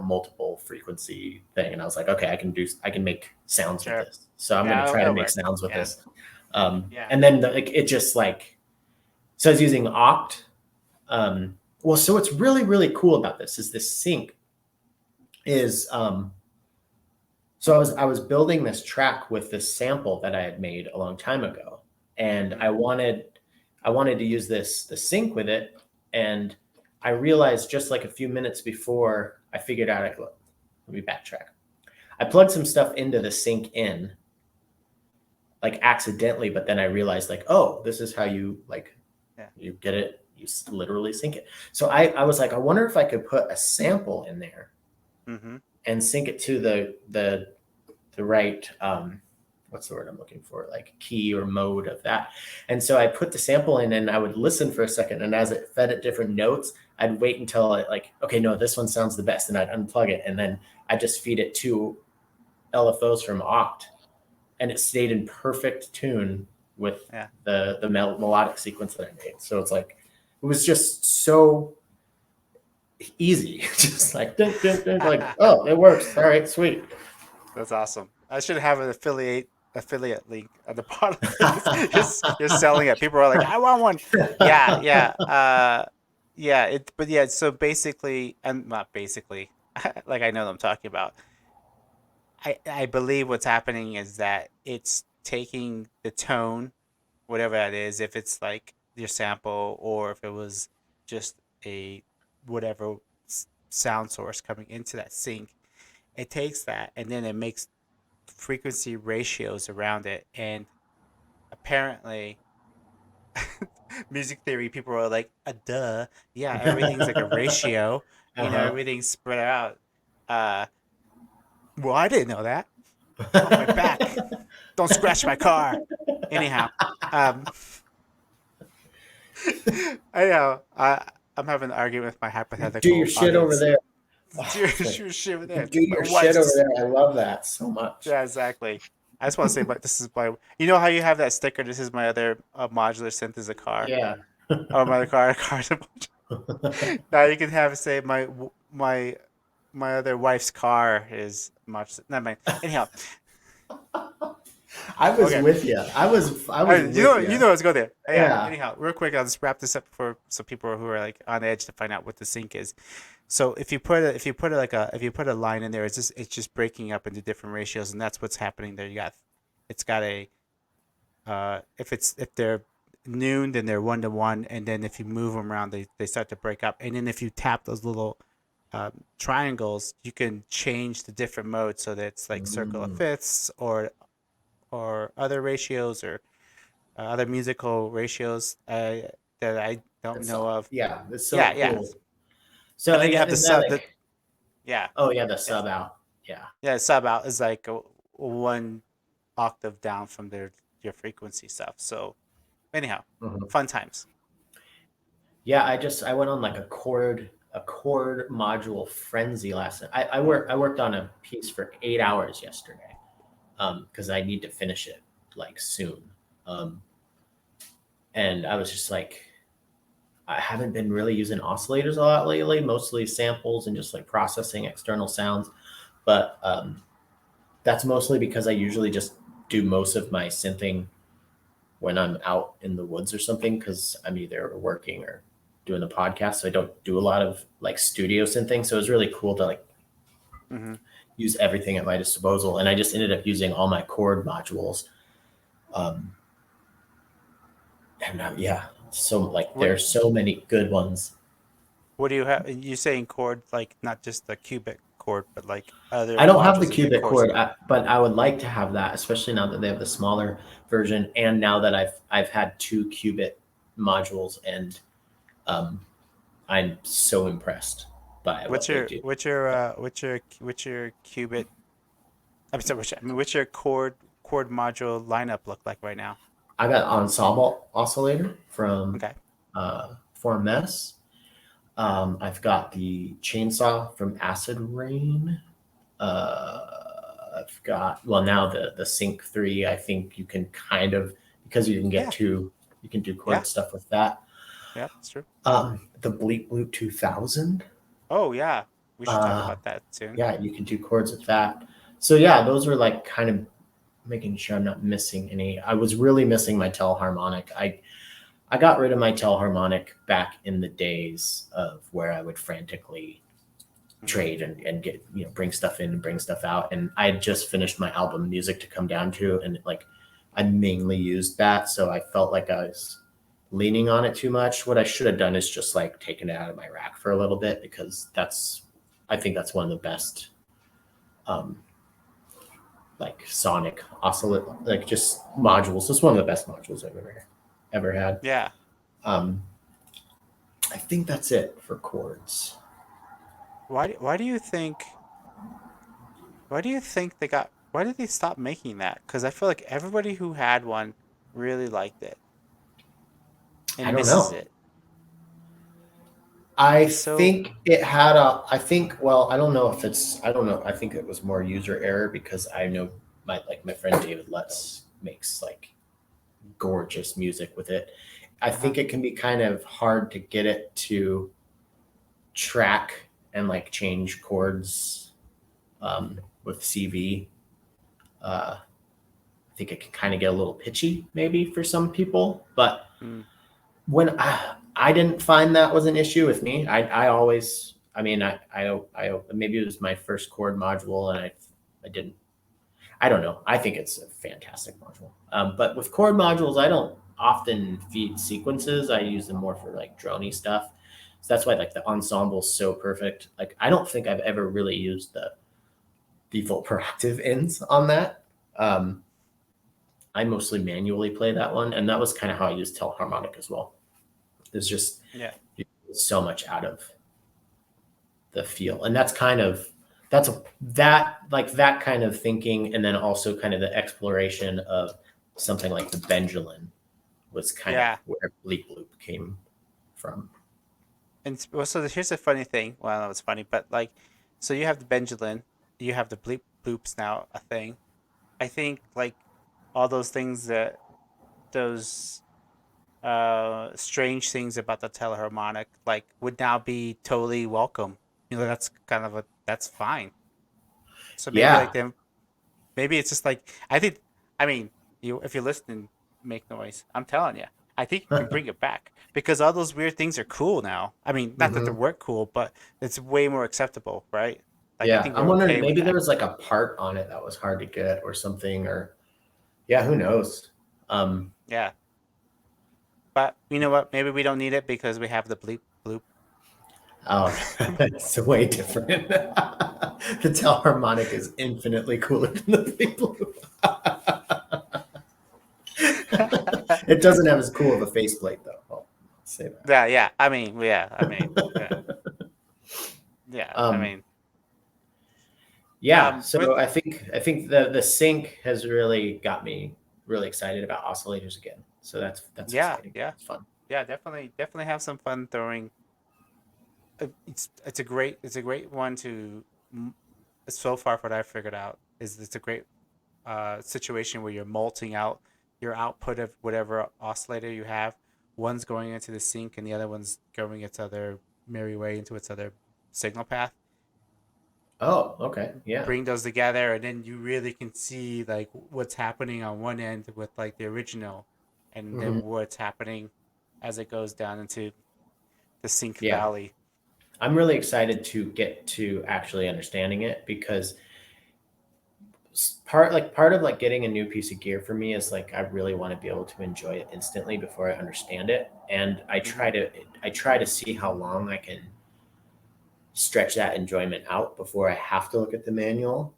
Speaker 2: multiple frequency thing. And I was like, okay, I can make sounds with
Speaker 1: Sure.
Speaker 2: this. So I'm going to
Speaker 1: Yeah,
Speaker 2: try to
Speaker 1: it'll
Speaker 2: make
Speaker 1: work.
Speaker 2: sounds with
Speaker 1: Yeah.
Speaker 2: this.
Speaker 1: Yeah.
Speaker 2: And then it just like, so I was using Oct. Well, so what's really, really cool about this is this sync is, so I was building this track with this sample that I had made a long time ago. And
Speaker 1: Mm-hmm.
Speaker 2: I wanted to use the sync with it. And I realized just like a few minutes before I figured out, let me backtrack. I plugged some stuff into the sync in, like accidentally, but then I realized like, oh, this is how you like
Speaker 1: Yeah.
Speaker 2: you get it, you literally sync it. So I was like, I wonder if I could put a sample in there
Speaker 1: Mm-hmm.
Speaker 2: and sync it to the right what's the word I'm looking for, like key or mode of that. And so I put the sample in and I would listen for a second, and as it fed at different notes, I'd wait until it like, okay, no, this one sounds the best, and I'd unplug it, and then I just feed it two LFOs from Oct, and it stayed in perfect tune with
Speaker 1: Yeah.
Speaker 2: the melodic sequence that I made. So it's like it was just so easy, just like dun, dun, dun, like, oh, it works. All right, sweet.
Speaker 1: That's awesome. I should have an affiliate link at the bottom. You're selling it. People are like, I want one. Yeah, yeah, yeah. But yeah. So basically, and not basically, like I know what I'm talking about. I believe what's happening is that it's taking the tone, whatever that is, if it's like your sample or if it was just a whatever sound source coming into that sync, it takes that and then it makes frequency ratios around it. And apparently, music theory people are like, duh, yeah, everything's like a ratio,
Speaker 2: Uh-huh.
Speaker 1: everything's spread out. Uh, well, I didn't know that. Oh, my back! Don't scratch my car. Anyhow, um, I'm having an argument with my
Speaker 2: Do your
Speaker 1: hypothetical
Speaker 2: shit over
Speaker 1: audience.
Speaker 2: there.
Speaker 1: Do
Speaker 2: Oh, like,
Speaker 1: your shit with that.
Speaker 2: do
Speaker 1: My
Speaker 2: your shit over
Speaker 1: wife's.
Speaker 2: there. I love that so much.
Speaker 1: Yeah, exactly. I just want to say, but this is my. You know how you have that sticker? This is my other modular synth is a car.
Speaker 2: Yeah.
Speaker 1: Oh, my car, car's a now you can have say my other wife's car is much. Never mind. Anyhow,
Speaker 2: I was
Speaker 1: okay.
Speaker 2: with you. I was with
Speaker 1: You
Speaker 2: you.
Speaker 1: know, let's go there. Yeah.
Speaker 2: Yeah.
Speaker 1: Anyhow, real quick, I'll just wrap this up for some people who are like on edge to find out what the sync is. So if you put a line in there, it's just breaking up into different ratios, and that's what's happening there. It's got a if they're noon, then they're 1 to 1, and then if you move them around, they start to break up. And then if you tap those little triangles, you can change the different modes so that it's like circle of
Speaker 2: Mm.
Speaker 1: fifths or other ratios or other musical ratios that I don't
Speaker 2: That's
Speaker 1: know of.
Speaker 2: yeah. That's so
Speaker 1: Yeah, yeah.
Speaker 2: cool. So
Speaker 1: And then you have the
Speaker 2: and that
Speaker 1: sub.
Speaker 2: like
Speaker 1: Yeah,
Speaker 2: oh yeah, the
Speaker 1: yeah,
Speaker 2: sub out. Yeah.
Speaker 1: yeah. Sub out is like 1 octave down from your frequency stuff. So anyhow,
Speaker 2: Mhm.
Speaker 1: fun times.
Speaker 2: Yeah, I went on like a chord module frenzy last night. I worked on a piece for 8 hours yesterday. Because I need to finish it like soon. Um, and I was just like, I haven't been really using oscillators a lot lately, mostly samples and just like processing external sounds. But that's mostly because I usually just do most of my synthing when I'm out in the woods or something, because I'm either working or doing the podcast. So I don't do a lot of like studio synthing. So it was really cool to like
Speaker 1: Hmm.
Speaker 2: use everything at my disposal. And I just ended up using all my chord modules. Um, and yeah, so like
Speaker 1: What
Speaker 2: there's so many good ones.
Speaker 1: what do you have? You saying chord like not just the cubic chord, but like other
Speaker 2: I don't have the
Speaker 1: modules in your
Speaker 2: cubic
Speaker 1: chords.
Speaker 2: chord, but I would like to have that, especially now that they have the smaller version, and now that I've had 2 qubit modules, and um, I'm so impressed by what they do.
Speaker 1: What's your qubit? I'm sorry. What's your chord module lineup look like right now?
Speaker 2: I got ensemble oscillator from
Speaker 1: Okay.
Speaker 2: Form Mess. I've got the chainsaw from Acid Rain. Uh, I've got now the Sync 3. I think you can kind of, because you can get
Speaker 1: Yeah.
Speaker 2: two, you can do
Speaker 1: Yeah.
Speaker 2: chord stuff with that.
Speaker 1: Yeah. That's true.
Speaker 2: The Bleep Bloop 2000.
Speaker 1: Oh yeah. We should talk
Speaker 2: Uh,
Speaker 1: about that soon.
Speaker 2: yeah, you can do chords with that. So yeah, those are like kind of making sure I'm not missing any. I was really missing my telharmonic. I got rid of my telharmonic back in the days of where I would frantically
Speaker 1: Hmm.
Speaker 2: trade and get bring stuff in and bring stuff out, and I had just finished my album Music to Come Down To, and like I mainly used that, so I felt like I was leaning on it too much. What I should have done is just like taken it out of my rack for a little bit, because I think that's one of the best um like sonic oscillate, like just modules. It's one of the best modules I've ever had.
Speaker 1: Yeah.
Speaker 2: um I think that's it for chords.
Speaker 1: Why do you think? Why do you think they got? Why did they stop making that? Because I feel like everybody who had one really liked it
Speaker 2: I
Speaker 1: and
Speaker 2: don't
Speaker 1: misses
Speaker 2: know.
Speaker 1: it.
Speaker 2: I
Speaker 1: It's so.
Speaker 2: think it had a. I think. Well, I don't know if it's. I don't know. I think it was more user error, because I know my friend David Lutz makes like gorgeous music with it. I
Speaker 1: Uh-huh.
Speaker 2: think it can be kind of hard to get it to track and like change chords with CV. I think it can kind of get a little pitchy maybe for some people, but
Speaker 1: Mm.
Speaker 2: when I didn't find that was an issue with me. I always, I mean, I maybe it was my first chord module, and I didn't, I don't know. I think it's a fantastic module. But with chord modules, I don't often feed sequences. I use them more for like drony stuff. So that's why like the ensemble is so perfect. Like I don't think I've ever really used the default per octave ends on that. Um, I mostly manually play that one, and that was kind of how I used telharmonic as well. There's just
Speaker 1: Yeah.
Speaker 2: so much out of the feel, and that's kind of that kind of thinking, and then also kind of the exploration of something like the Benjamin was kind of
Speaker 1: Yeah.
Speaker 2: where Bleep Bloop came from.
Speaker 1: And well, so here's a funny thing. Well, no, it's funny, but like, so you have the Benjamin, you have the Bleep Bloops now a thing. I think like all those things that those strange things about the teleharmonic like would now be totally welcome. That's kind of that's fine. So maybe like
Speaker 2: Yeah.
Speaker 1: them, maybe it's just like I think. I mean, you if you're listening, make noise. I'm telling you, I think you can bring it back because all those weird things are cool now. I mean, not that they
Speaker 2: Hmm.
Speaker 1: weren't cool, but it's way more acceptable, right? Like I
Speaker 2: Yeah.
Speaker 1: think
Speaker 2: I'm
Speaker 1: we're
Speaker 2: wondering,
Speaker 1: okay with
Speaker 2: maybe there
Speaker 1: that.
Speaker 2: was like a part on it that was hard to get or something, or yeah, who knows? Um,
Speaker 1: Yeah, but you know what? Maybe we don't need it because we have the bleep bloop.
Speaker 2: oh, it's way different. The telharmonic is infinitely cooler than the Bleep Bloop. It doesn't have as cool of a faceplate, though. I'll say
Speaker 1: Yeah, yeah. Yeah.
Speaker 2: that.
Speaker 1: Yeah, I
Speaker 2: um,
Speaker 1: mean,
Speaker 2: yeah,
Speaker 1: with
Speaker 2: so I think the sync has really got me really excited about oscillators again. So that's
Speaker 1: yeah,
Speaker 2: exciting.
Speaker 1: yeah,
Speaker 2: It's fun.
Speaker 1: yeah. Definitely have some fun throwing. It's a great one to. m- So far, what I've figured out is it's a great situation where you're multing out your output of whatever oscillator you have. One's going into the sync, and the other one's going its other merry way into its other signal path.
Speaker 2: Oh, okay, yeah.
Speaker 1: Bring those together, and then you really can see like what's happening on one end with like the original, and
Speaker 2: Hmm.
Speaker 1: then what's happening as it goes down into the sync
Speaker 2: Yeah,
Speaker 1: valley.
Speaker 2: I'm really excited to get to actually understanding it because part of like getting a new piece of gear for me is like I really want to be able to enjoy it instantly before I understand it, and
Speaker 1: Hmm.
Speaker 2: I try to see how long I can stretch that enjoyment out before I have to look at the manual.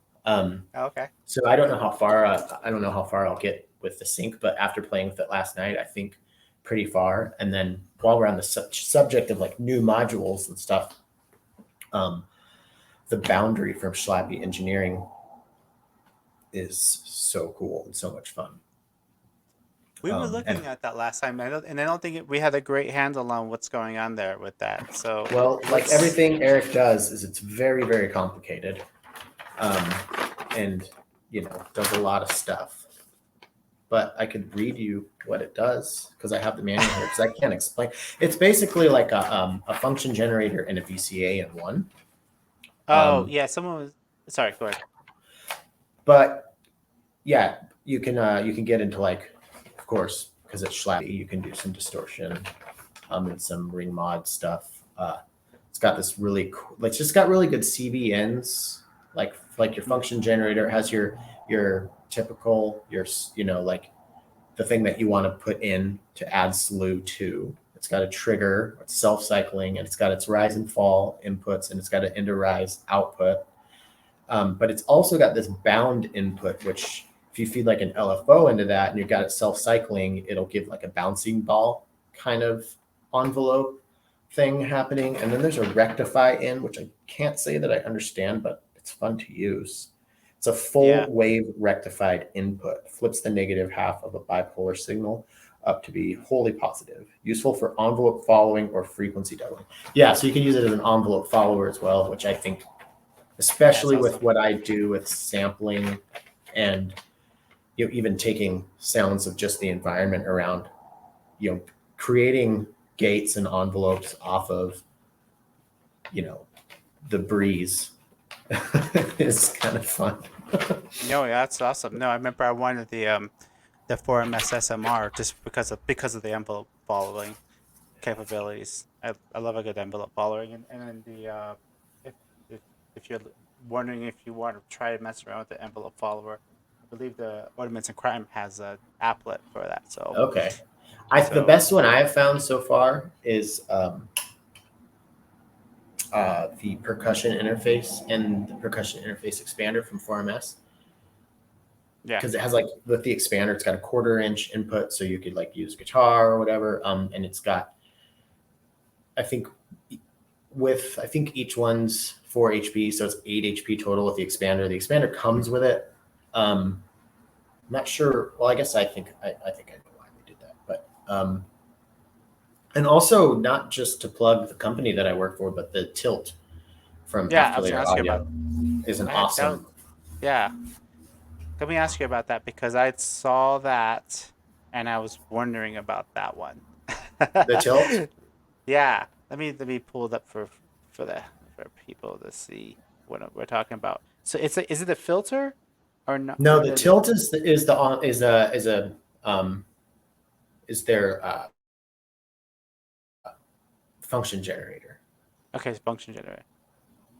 Speaker 1: Okay.
Speaker 2: So I don't know how far I'll get with the sync, but after playing with it last night, I think pretty far. And then while we're on the subject of like new modules and stuff, um, the boundary from Schlappy Engineering is so cool and so much fun.
Speaker 1: We were
Speaker 2: And
Speaker 1: looking at that last time, and I don't think we had a great handle on what's going on there with that. So,
Speaker 2: well, like
Speaker 1: what's
Speaker 2: everything Eric does, is it's very, very complicated, um, and does a lot of stuff. But I could read you what it does because I have the manual here because I can't explain. It's basically like a function generator and a VCA in one.
Speaker 1: Oh,
Speaker 2: Um,
Speaker 1: yeah, someone was sorry, go ahead.
Speaker 2: but yeah, you can get into like, of course, because it's Schlappy, you can do some distortion, and some ring mod stuff. It's got this really cool, like, it's just got really good CVNs, like your
Speaker 1: Mm.
Speaker 2: function generator has your typical like the thing that you want to put in to add slew to. It's got a trigger, it's self-cycling, and it's got its rise and fall inputs, and it's got an into rise output. But it's also got this bound input, which if you feed like an LFO into that and you've got it self-cycling, it'll give like a bouncing ball kind of envelope thing happening. And then there's a rectify in, which I can't say that I understand, but it's fun to use. It's a
Speaker 1: Yeah.
Speaker 2: full wave rectified input, flips the negative half of a bipolar signal up to be wholly positive, useful for envelope following or frequency doubling. Yeah, so you can use it as an envelope follower as well, which I think,
Speaker 1: That's
Speaker 2: especially with
Speaker 1: awesome.
Speaker 2: what I do with sampling and even taking sounds of just the environment around, you know, creating gates and envelopes off of, you know, the breeze is kind of fun.
Speaker 1: No, yeah, that's awesome. No, I remember I wanted the 4MS SMR just because of the envelope following capabilities. I love a good envelope following, and then the if if if you're wondering if you want to try to mess around with the envelope follower, I believe the Ornaments and Crime has a applet for that. So
Speaker 2: Okay. The
Speaker 1: so
Speaker 2: best one I have found so far is the percussion interface and the percussion interface expander from 4MS,
Speaker 1: yeah.
Speaker 2: because it has like, with the expander, it's got a 1/4 inch input, so you could like use guitar or whatever. And it's got, I think, I think each one's 4 HP, so it's 8 HP total with the expander. The expander comes with it. I'm not sure. Well, I guess I think I know why we did that, but and also not just to plug the company that I work for, but the tilt from
Speaker 1: Yeah, I
Speaker 2: After
Speaker 1: was gonna
Speaker 2: Later
Speaker 1: ask you about
Speaker 2: Audio is an
Speaker 1: that.
Speaker 2: awesome.
Speaker 1: Yeah, let me ask you about that because I saw that and I was wondering about that one.
Speaker 2: The tilt.
Speaker 1: Yeah, let me pull it up for the for people to see what we're talking about. So is it a filter or not?
Speaker 2: No,
Speaker 1: What
Speaker 2: the
Speaker 1: is it?
Speaker 2: tilt um is their function generator.
Speaker 1: Okay, it's function generator.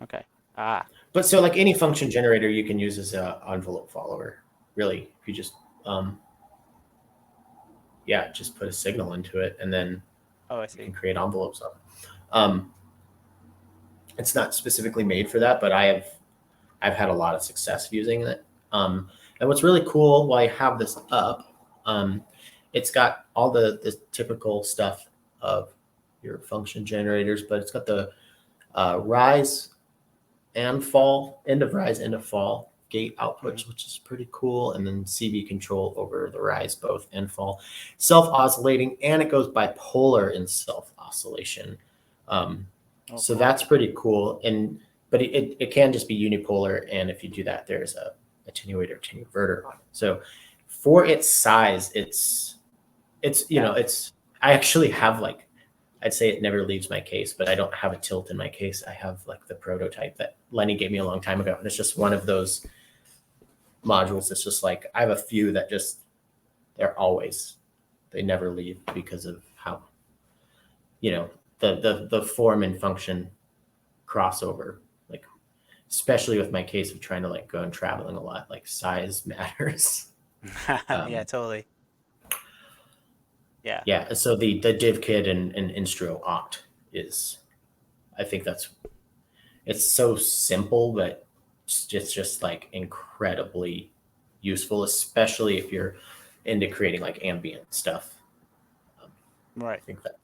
Speaker 1: Okay. Ah,
Speaker 2: But so like any function generator you can use as a envelope follower. Really, if you just just put a signal into it and then
Speaker 1: oh, I
Speaker 2: you can
Speaker 1: see.
Speaker 2: create envelopes of it. It's not specifically made for that, but I've had a lot of success using it. And what's really cool while I have this up, it's got all the typical stuff of your function generators, but it's got the rise and fall, end of rise, end of fall gate
Speaker 1: Mhm.
Speaker 2: outputs, which is pretty cool. And then CV control over the rise, both and fall, self-oscillating, and it goes bipolar in self-oscillation.
Speaker 1: Oh,
Speaker 2: So
Speaker 1: cool.
Speaker 2: that's pretty cool. But it can just be unipolar. And if you do that, there's a attenuator, attenuverter on it. So for its size,
Speaker 1: Yeah.
Speaker 2: I actually have like, I'd say it never leaves my case, but I don't have a tilt in my case. I have like the prototype that Lenny gave me a long time ago. And it's just one of those modules. It's just like, I have a few that just, they never leave because of how, the form and function crossover, like, especially with my case of trying to like go and traveling a lot, like size matters.
Speaker 1: Yeah,
Speaker 2: Um,
Speaker 1: totally. Yeah.
Speaker 2: yeah. So the div kit and Instro Oct is, I think it's so simple, but it's just like incredibly useful, especially if you're into creating like ambient stuff. Um, I
Speaker 1: Right.
Speaker 2: think that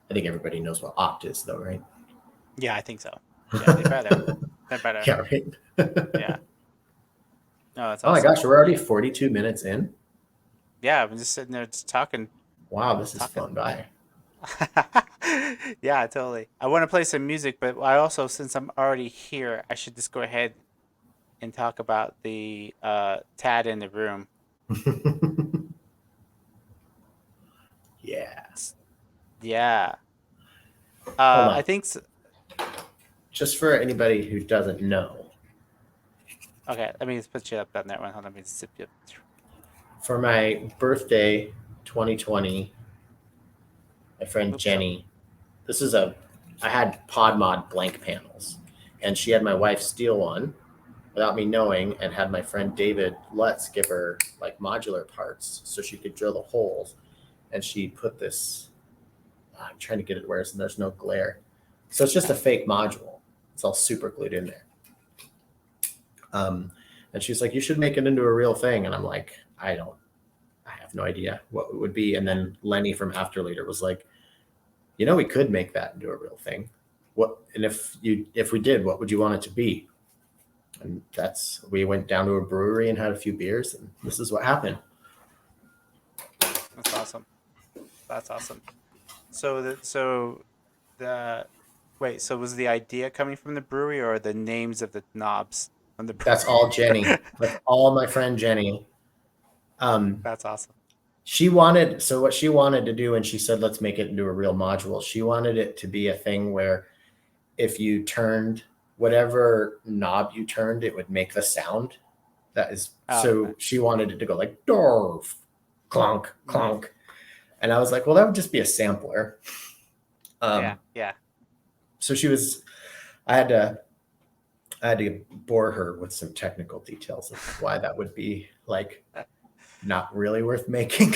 Speaker 2: I think everybody knows what Oct is, though, right?
Speaker 1: Yeah, I think so. Yeah, they better. They better.
Speaker 2: Yeah, right.
Speaker 1: Yeah. No, that's
Speaker 2: Oh my
Speaker 1: awesome.
Speaker 2: gosh, we're already
Speaker 1: Yeah.
Speaker 2: 42 minutes in.
Speaker 1: Yeah, I'm just sitting there just
Speaker 2: Wow, this is
Speaker 1: talking.
Speaker 2: fun by.
Speaker 1: Yeah, totally. I want to play some music, but I also, since I'm already here, I should just go ahead and talk about the Tad in the room.
Speaker 2: Yeah.
Speaker 1: Yeah.
Speaker 2: Hold
Speaker 1: I
Speaker 2: on.
Speaker 1: think
Speaker 2: Just for anybody who doesn't know,
Speaker 1: okay, let me just put you up on that one. Hold on, let me zip you up.
Speaker 2: for my birthday 2020, my friend
Speaker 1: Oops, so
Speaker 2: Jenny, I had PodMod blank panels, and she had my wife steal one without me knowing, and had my friend David Lutz give her like modular parts so she could drill the holes. And she put this, I'm trying to get it where there's no glare. So it's just a fake module. It's all super glued in there. And she's like, you should make it into a real thing. And I'm like, I have no idea what it would be. And then Lenny from After Later was like, we could make that into a real thing. And if we did, what would you want it to be? And we went down to a brewery and had a few beers, and this is what happened.
Speaker 1: that's awesome. That's awesome. So the wait, so was the idea coming from the brewery or the names of the knobs from the
Speaker 2: That's all Jenny.
Speaker 1: brewery?
Speaker 2: That's all my friend Jenny.
Speaker 1: That's awesome.
Speaker 2: So what she wanted to do, and she said, let's make it into a real module. She wanted it to be a thing where if you turned whatever knob you turned, it would make the sound.
Speaker 1: Oh, okay.
Speaker 2: So she wanted it to go like dorf, clunk,
Speaker 1: Nice.
Speaker 2: clunk. And I was like, well, that would just be a sampler.
Speaker 1: Yeah,
Speaker 2: Um,
Speaker 1: yeah.
Speaker 2: so I had to, bore her with some technical details of why that would be like not really worth making.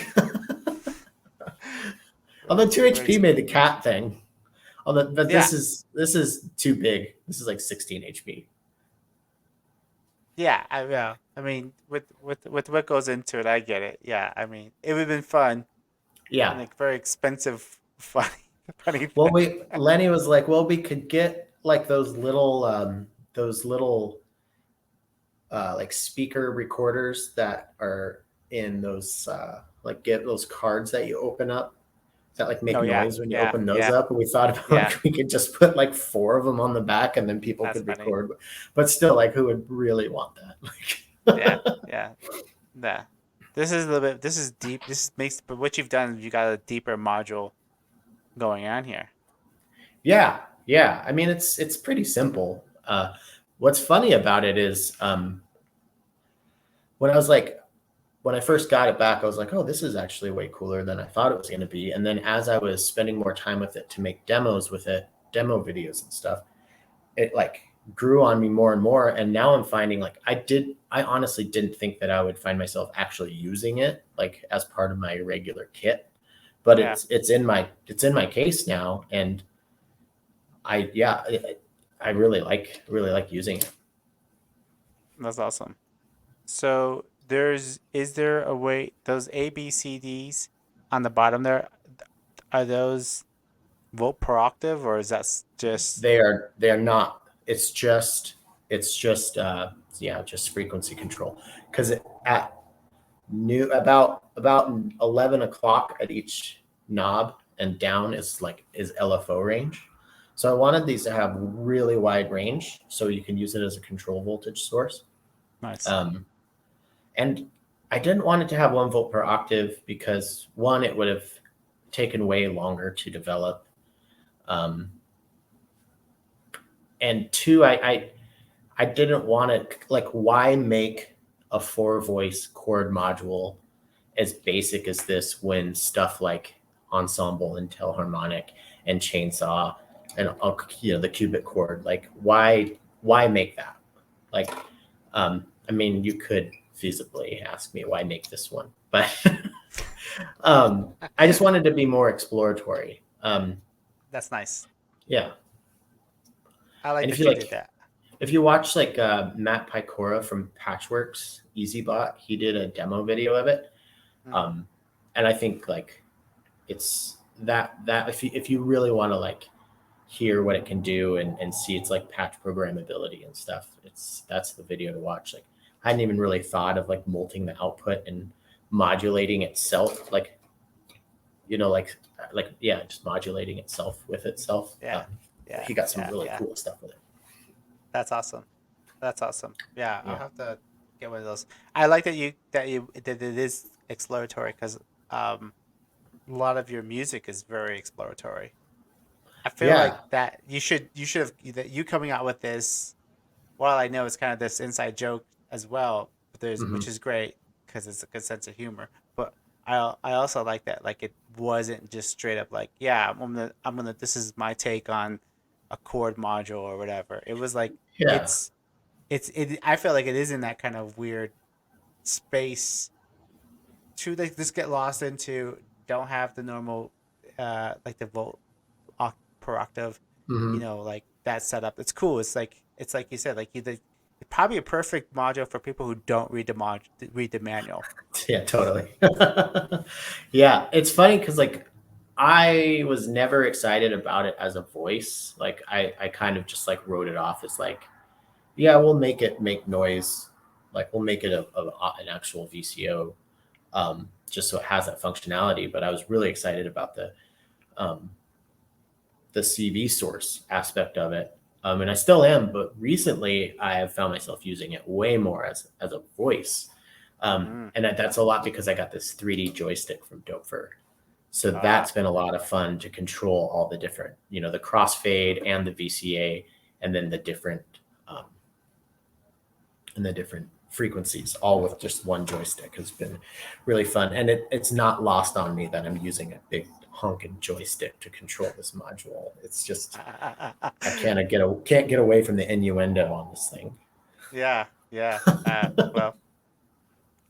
Speaker 2: Although 2 HP
Speaker 1: Very
Speaker 2: made the cat thing. But
Speaker 1: yeah,
Speaker 2: this is too big. This is like 16 HP.
Speaker 1: yeah. I mean, with what goes into it, I get it. Yeah, I mean, it would have been fun and
Speaker 2: Yeah.
Speaker 1: like very expensive, funny
Speaker 2: Well,
Speaker 1: thing.
Speaker 2: Lenny was like, well, we could get like those little like speaker recorders that are in those like get those cards that you open up that like make
Speaker 1: Oh yeah,
Speaker 2: noise when you
Speaker 1: yeah,
Speaker 2: open those
Speaker 1: yeah,
Speaker 2: up. And we thought about
Speaker 1: yeah.
Speaker 2: like we could just put like four of them on the back and then people
Speaker 1: That's
Speaker 2: could
Speaker 1: funny.
Speaker 2: record. But still, like who would really want that?
Speaker 1: Yeah,
Speaker 2: Like
Speaker 1: yeah, yeah. This is a little bit. This is deep. This makes. But what you've done, you got a deeper module going on here.
Speaker 2: yeah, yeah. I mean, it's pretty simple. What's funny about it is when I was like when I first got it back, I was like, oh, this is actually way cooler than I thought it was going to be. And then as I was spending more time with it to make demos with it, demo videos and stuff, it like grew on me more and more. And now I'm finding like I honestly didn't think that I would find myself actually using it like as part of my regular kit, but
Speaker 1: Yeah,
Speaker 2: it's in my case now. And I really like using it.
Speaker 1: that's awesome. So is there a way those A B C Ds on the bottom there are those volt per octave or is that just
Speaker 2: They're not. It's just yeah, just frequency control. Because at new about 11 o'clock at each knob and down is LFO range. So I wanted these to have really wide range so you can use it as a control voltage source.
Speaker 1: nice?
Speaker 2: Um, and I didn't want it to have 1 volt per octave because one, it would have taken way longer to develop. Um, and two, I didn't want to like why make a 4 voice chord module as basic as this when stuff like ensemble and telharmonic and chainsaw and the cubic chord, like why make that? Like I mean you could feasibly ask me why make this one, but I just wanted to be more exploratory.
Speaker 1: That's nice.
Speaker 2: Yeah.
Speaker 1: I like
Speaker 2: And
Speaker 1: that you did that.
Speaker 2: if you watch like Matt Picora from Patchworks EasyBot, he did a demo video of it.
Speaker 1: Mm.
Speaker 2: And I think like it's that if you really want to like hear what it can do and see its like patch programmability and stuff, that's the video to watch. Like I hadn't even really thought of like multing the output and modulating itself, like yeah, just modulating itself with itself.
Speaker 1: Yeah, yeah,
Speaker 2: He got some
Speaker 1: yeah,
Speaker 2: really
Speaker 1: yeah.
Speaker 2: cool stuff with it.
Speaker 1: That's awesome. That's awesome. Yeah, I'll
Speaker 2: Yeah.
Speaker 1: have to get one of those. I like that it is exploratory because a lot of your music is very exploratory. I feel
Speaker 2: Yeah.
Speaker 1: like that you should have that you coming out with this. While I know it's kind of this inside joke as well, but which
Speaker 2: Hmm.
Speaker 1: is great because it's a good sense of humor. But I also like that like it wasn't just straight up like yeah I'm gonna this is my take on a chord module or whatever. It was like
Speaker 2: Yeah.
Speaker 1: it's I feel like it is in that kind of weird space to like just get lost into. Don't have the normal like the volt per octave,
Speaker 2: Hmm.
Speaker 1: like that setup. It's cool. It's like you said, like probably a perfect module for people who don't read the manual.
Speaker 2: Yeah, totally. Yeah, it's funny because like I was never excited about it as a voice. Like I kind of just like wrote it off as like, yeah, we'll make it make noise. Like we'll make it an actual VCO, just so it has that functionality. But I was really excited about um, the CV source aspect of it. And I still am, but recently I have found myself using it way more as a voice.
Speaker 1: Mm.
Speaker 2: And that's a lot because I got this 3D joystick from Dopefer. So
Speaker 1: Ah,
Speaker 2: that's been a lot of fun to control all the different, the crossfade and the VCA, and then um, the different frequencies, all with just one joystick has been really fun. And it's not lost on me that I'm using a big honking joystick to control this module. It's just I can't get away from the innuendo on this thing.
Speaker 1: yeah, yeah. Well,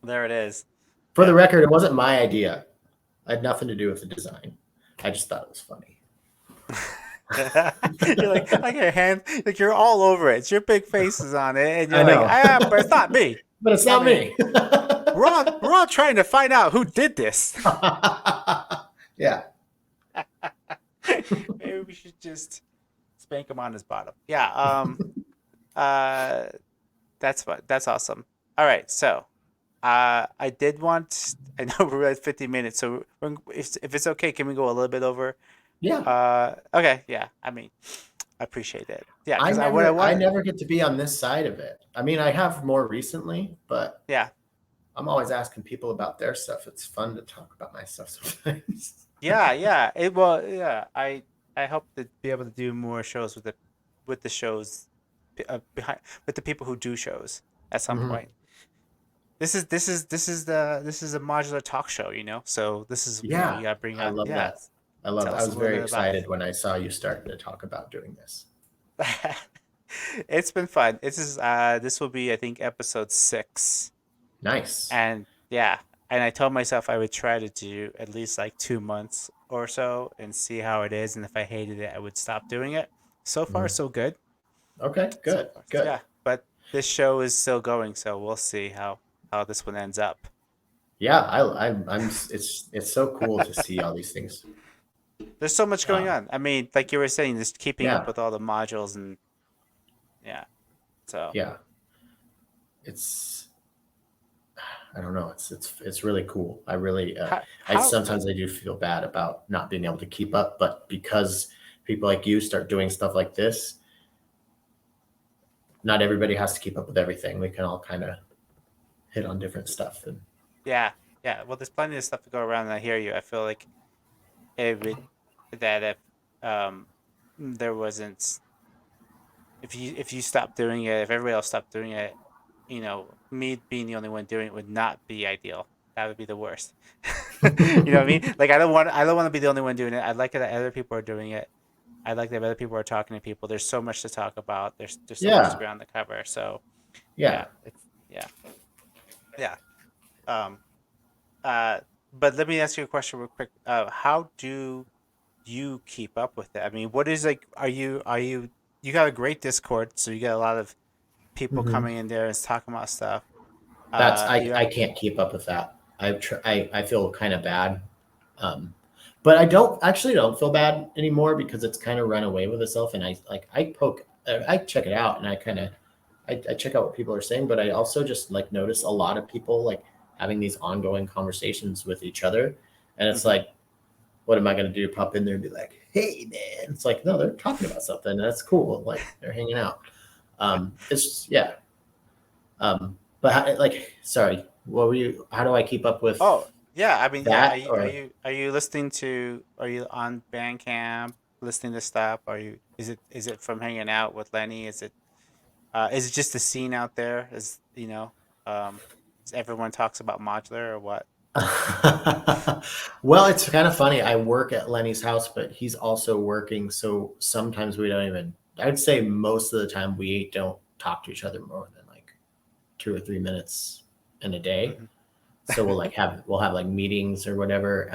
Speaker 1: there it is.
Speaker 2: For the
Speaker 1: Yeah.
Speaker 2: record, it wasn't my idea. I had nothing to do with the design. I just thought it was funny.
Speaker 1: You're like your hand, like you're all over it. It's your big faces on it, and
Speaker 2: I
Speaker 1: you're like,
Speaker 2: know,
Speaker 1: but it's not me.
Speaker 2: but it's
Speaker 1: I
Speaker 2: not
Speaker 1: mean,
Speaker 2: me.
Speaker 1: we're all trying to find out who did this.
Speaker 2: Yeah.
Speaker 1: Maybe we should just Spank him on his bottom. Yeah. Uh, that's what. That's awesome. All right. So, I did want. I know we're at 50 minutes, so if it's okay, can we go a little bit over?
Speaker 2: Yeah.
Speaker 1: Okay. Yeah. I mean, I appreciate it. Yeah,
Speaker 2: I
Speaker 1: because what I
Speaker 2: never I
Speaker 1: want.
Speaker 2: never get to be on this side of it. I mean, I have more recently, but
Speaker 1: Yeah.
Speaker 2: I'm always asking people about their stuff. It's fun to talk about my stuff sometimes.
Speaker 1: Yeah. Yeah. It well. Yeah. I hope to be able to do more shows with the shows behind with the people who do shows at some
Speaker 2: Mhm.
Speaker 1: point. This is a modular talk show, you know. So this is
Speaker 2: Yeah,
Speaker 1: you gotta bring
Speaker 2: I
Speaker 1: on
Speaker 2: love
Speaker 1: yeah.
Speaker 2: that. I love
Speaker 1: Tell
Speaker 2: that. I
Speaker 1: us a
Speaker 2: was
Speaker 1: little
Speaker 2: very
Speaker 1: bit about.
Speaker 2: excited when I saw you starting to talk about doing this.
Speaker 1: It's been fun. This will be I think episode 6,
Speaker 2: Nice.
Speaker 1: and yeah, and I told myself I would try to do at least like 2 months or so and see how it is, and if I hated it, I would stop doing it. So far,
Speaker 2: Mhm.
Speaker 1: so good.
Speaker 2: Okay,
Speaker 1: So
Speaker 2: good,
Speaker 1: far,
Speaker 2: good.
Speaker 1: yeah. But this show is still going, so we'll see how this one ends up.
Speaker 2: Yeah, I'm. It's so cool to see all these things.
Speaker 1: There's so much going
Speaker 2: Um,
Speaker 1: on. I mean, like you were saying, just keeping up
Speaker 2: yeah,
Speaker 1: with all the modules and yeah. So
Speaker 2: yeah. It's I don't know. It's really cool. I really I
Speaker 1: how
Speaker 2: sometimes I do feel bad about not being able to keep up, but because people like you start doing stuff like this, not everybody has to keep up with everything. We can all kind of hit on different stuff. And
Speaker 1: yeah, yeah. Well, there's plenty of stuff to go around, and I hear you. I feel like it would that um there wasn't if you stopped doing it, if everybody else stopped doing it, you know, me being the only one doing it would not be ideal. That would be the worst. You know what I mean? Like I don't want to be the only one doing it. I like it that other people are doing it. I like that other people are talking to people. There's so much to talk about. There's so much
Speaker 2: yeah,
Speaker 1: ground to cover. So
Speaker 2: yeah.
Speaker 1: yeah, it's yeah, yeah. Um, uh, but let me ask you a question real quick. How do you keep up with it? I mean, what is like? You got a great Discord, so you got a lot of people
Speaker 2: hmm
Speaker 1: coming in there and talking about stuff.
Speaker 2: That's
Speaker 1: You
Speaker 2: I can't keep up with that. I feel kind of bad. Um, but I don't feel bad anymore because it's kind of run away with itself. And I check it out and I check out what people are saying, but I also just like notice a lot of people like having these ongoing conversations with each other. And it's
Speaker 1: hmm
Speaker 2: like, what am I going to do? Pop in there and be like, hey man, it's like, no, they're talking about something. And that's cool. Like they're hanging out. It's yeah. But like, sorry, what were you, how do I keep up
Speaker 1: Oh
Speaker 2: with
Speaker 1: yeah, I mean yeah.
Speaker 2: that or,
Speaker 1: Are you listening to? Are you on Bandcamp listening to stuff? Are you? Is it from hanging out with Lenny? Is it just the scene out there? Is you know, um, is everyone talks about modular or what?
Speaker 2: well, it's kind of funny. I work at Lenny's house, but he's also working. So sometimes we don't even, I would say most of the time we don't talk to each other more than like 2 or 3 minutes in a day.
Speaker 1: hmm
Speaker 2: So we'll have like meetings or whatever.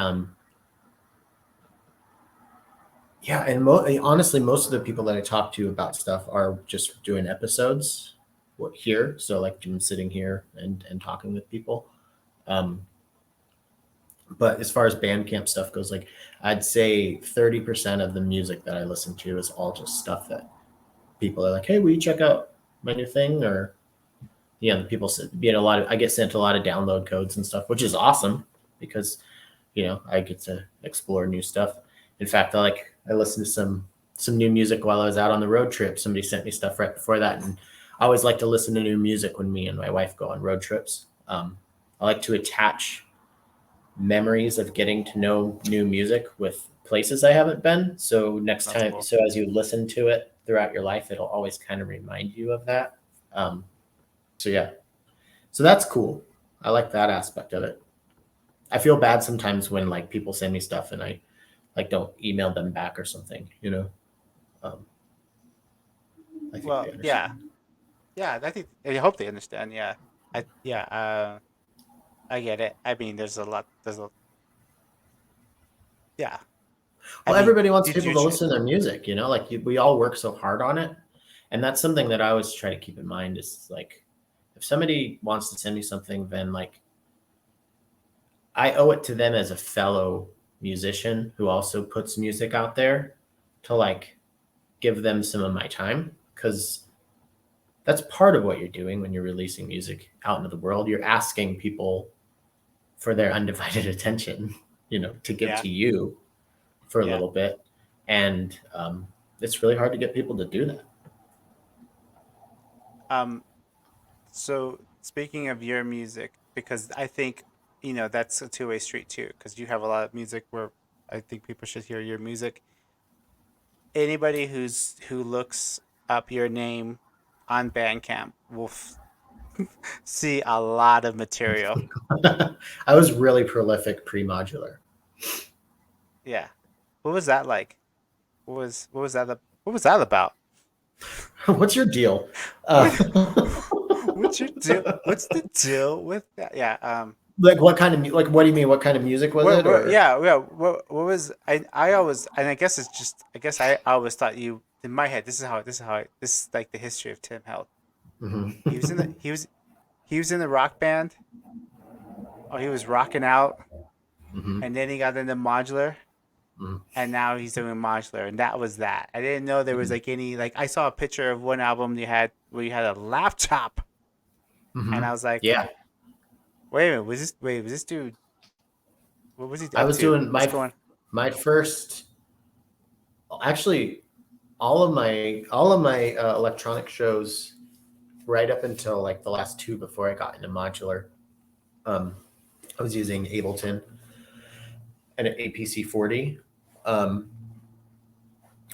Speaker 2: Yeah, and honestly, most of the people that I talk to about stuff are just doing episodes here. So like I'm sitting here and talking with people. Um, but as far as Bandcamp stuff goes, like I'd say 30% of the music that I listen to is all just stuff that people are like, "Hey, will you check out my new thing?" Or the people get a lot of I get sent a lot of download codes and stuff, which is awesome because I get to explore new stuff. In fact, I listened to some new music while I was out on the road trip. Somebody sent me stuff right before that, and I always like to listen to new music when me and my wife go on road trips. I like to attach memories of getting to know new music with places I haven't been. So next
Speaker 1: That's
Speaker 2: time,
Speaker 1: cool.
Speaker 2: so as you listen to it throughout your life, it'll always kind of remind you of that. Um, so yeah, so that's cool. I like that aspect of it. I feel bad sometimes when like people send me stuff and I like don't email them back or something. Um, I think
Speaker 1: Well,
Speaker 2: they
Speaker 1: yeah,
Speaker 2: understand.
Speaker 1: yeah. I hope they understand. Yeah, yeah. I get it. I mean, there's a lot. Yeah. I
Speaker 2: Well,
Speaker 1: mean,
Speaker 2: everybody wants
Speaker 1: did
Speaker 2: people
Speaker 1: you?
Speaker 2: to listen to their music. We all work so hard on it, and that's something that I always try to keep in mind. Is like, if somebody wants to send me something, then like I owe it to them as a fellow musician who also puts music out there to like give them some of my time, because that's part of what you're doing when you're releasing music out into the world. You're asking people for their undivided attention, to give
Speaker 1: Yeah.
Speaker 2: to you for a
Speaker 1: Yeah.
Speaker 2: little bit. And it's really hard to get people to do that.
Speaker 1: Um, so speaking of your music, because I think, that's a two-way street too, because you have a lot of music where I think people should hear your music. Anybody who looks up your name on Bandcamp will see a lot of material.
Speaker 2: I was really prolific pre-modular.
Speaker 1: Yeah. What was that like? What was that about?
Speaker 2: What's your deal?
Speaker 1: What what's your deal? What's the deal with that? Yeah.
Speaker 2: Like what kind of like what do you mean? What kind of music was it?
Speaker 1: What
Speaker 2: Or
Speaker 1: yeah, yeah. What was I always, and I guess it's just, I guess I always thought you, in my head, this is like the history of Tim Held. He was in the
Speaker 2: Mhm.
Speaker 1: he was in the rock band, or he was rocking out,
Speaker 2: Mhm.
Speaker 1: and then he got into modular,
Speaker 2: Mhm.
Speaker 1: and now he's doing modular, and that was that. I didn't know there was
Speaker 2: Mhm.
Speaker 1: like any, like, I saw a picture of one album you had where you had a laptop, and I
Speaker 2: Mhm.
Speaker 1: was like,
Speaker 2: Yeah,
Speaker 1: wait a minute, was this dude, what was he
Speaker 2: I
Speaker 1: up
Speaker 2: was
Speaker 1: to?
Speaker 2: doing
Speaker 1: What's going?
Speaker 2: my first, actually all of my electronic shows right up until like the last two before I got into modular. Um, I was using Ableton and an APC 40. Um,